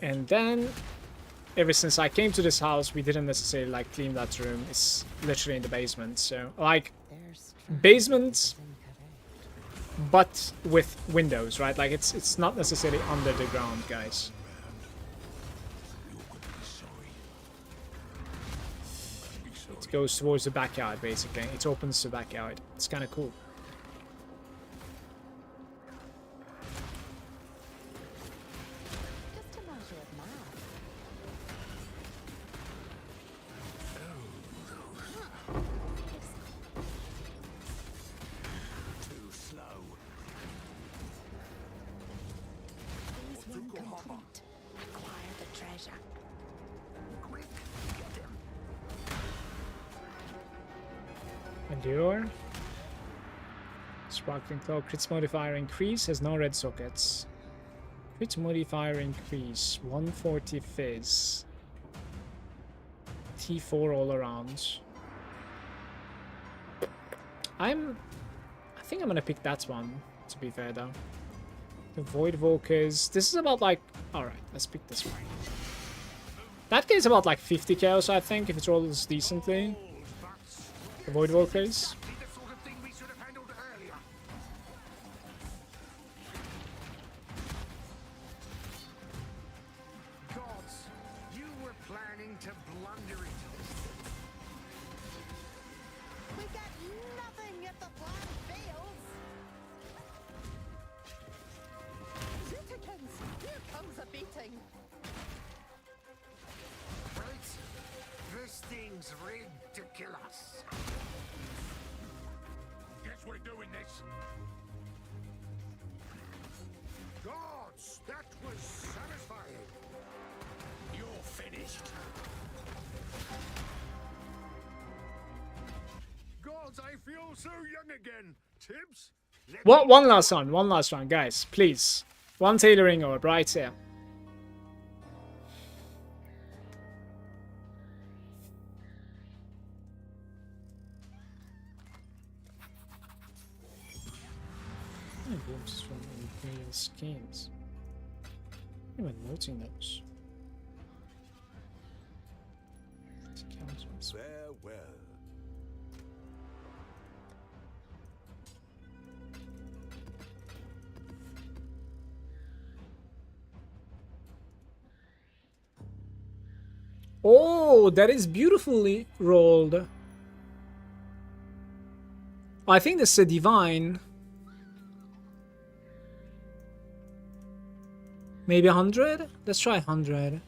And then, ever since I came to this house, we didn't necessarily like clean that room. It's literally in the basement, so like basement, but with windows, right? Like it's not necessarily under the ground, guys. It goes towards the backyard, basically. It opens the backyard. It's kind of cool. Just a matter of math. Too slow. Phase one complete. Acquire the treasure. Quick, get him. Allure. Sparkling Cloak. Crits modifier increase. Has no red sockets. Crit modifier increase. 140 fizz. T4 all around. I think I'm gonna pick that one, to be fair though. The Void Walkers. This is about like... Alright, let's pick this one. That gets about like 50 chaos, I think, if it rolls decently. The Void Walkers. The sort of thing we should have handled earlier. Gods, you were planning to blunder into this thing. We get nothing if the plan fails. Zootikins, here comes a beating. Right? This thing's rigged to kill us. Guess we're doing this. Gods, that was satisfying. You're finished. Gods, I feel so young again. Tibbs? What? One last one, guys, please. One tailoring orb right here. Glimpses from Imperial schemes. I'm even noting those. Farewell. Oh, that is beautifully rolled. I think this is a divine. Maybe 100? Let's try 100.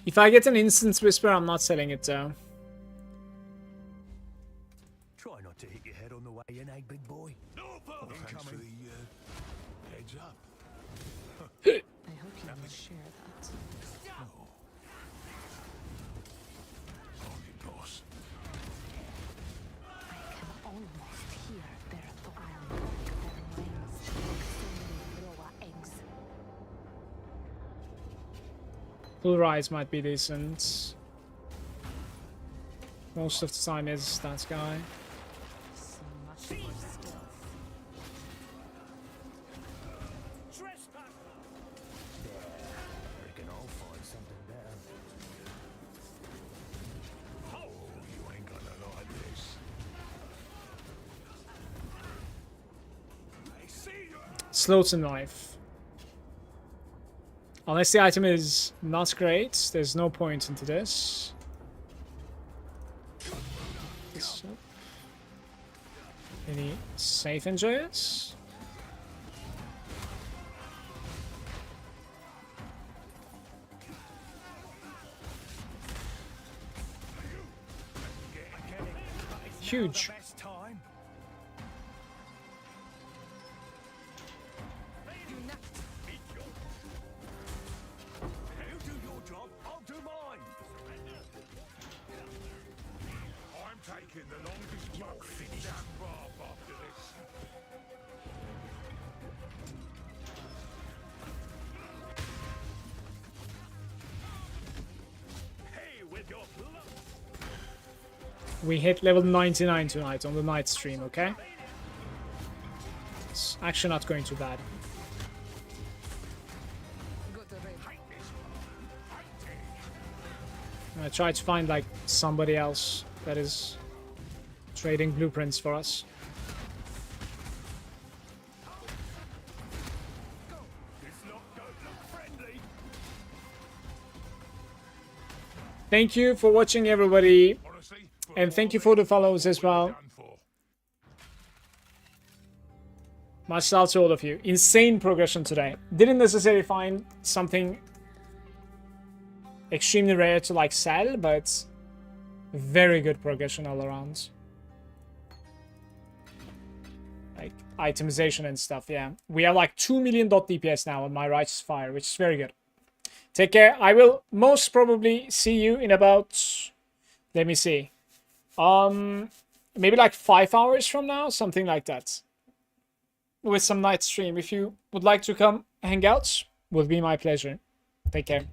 If I get an Instance Whisper, I'm not selling it though. Try not to hit your head on the way in, eh, big boy? No problem. Thanks for the heads up. I hope you will share that. No. Sorry, boss. I can almost hear their I'll break their minds like so many raw eggs. Full Rise might be decent. Most of the time is that guy. So much for stealth. Reckon I'll find something better. Oh, you ain't gonna like this. I see you. Slaughter Knife. Unless the item is not great, there's no point into this. This up. Any safe enjoyers? Huge. Best time. You do your job, I'll do mine. I'm taking the longest fucking damn bath after this. Hey, with your blood. We hit level 99 tonight on the night stream, okay? It's actually not going too bad. I try to find like somebody else that is trading blueprints for us. Thank you for watching, everybody, and thank you for the follows as well. Much love to all of you. Insane progression today. Didn't necessarily find something extremely rare to like sell, but very good progression all around. Like itemization and stuff, yeah. We have like 2 million DPS now on my Righteous Fire, which is very good. Take care. I will most probably see you in about, let me see, maybe like 5 hours from now, something like that, with some night stream. If you would like to come hang out, would be my pleasure. Take care.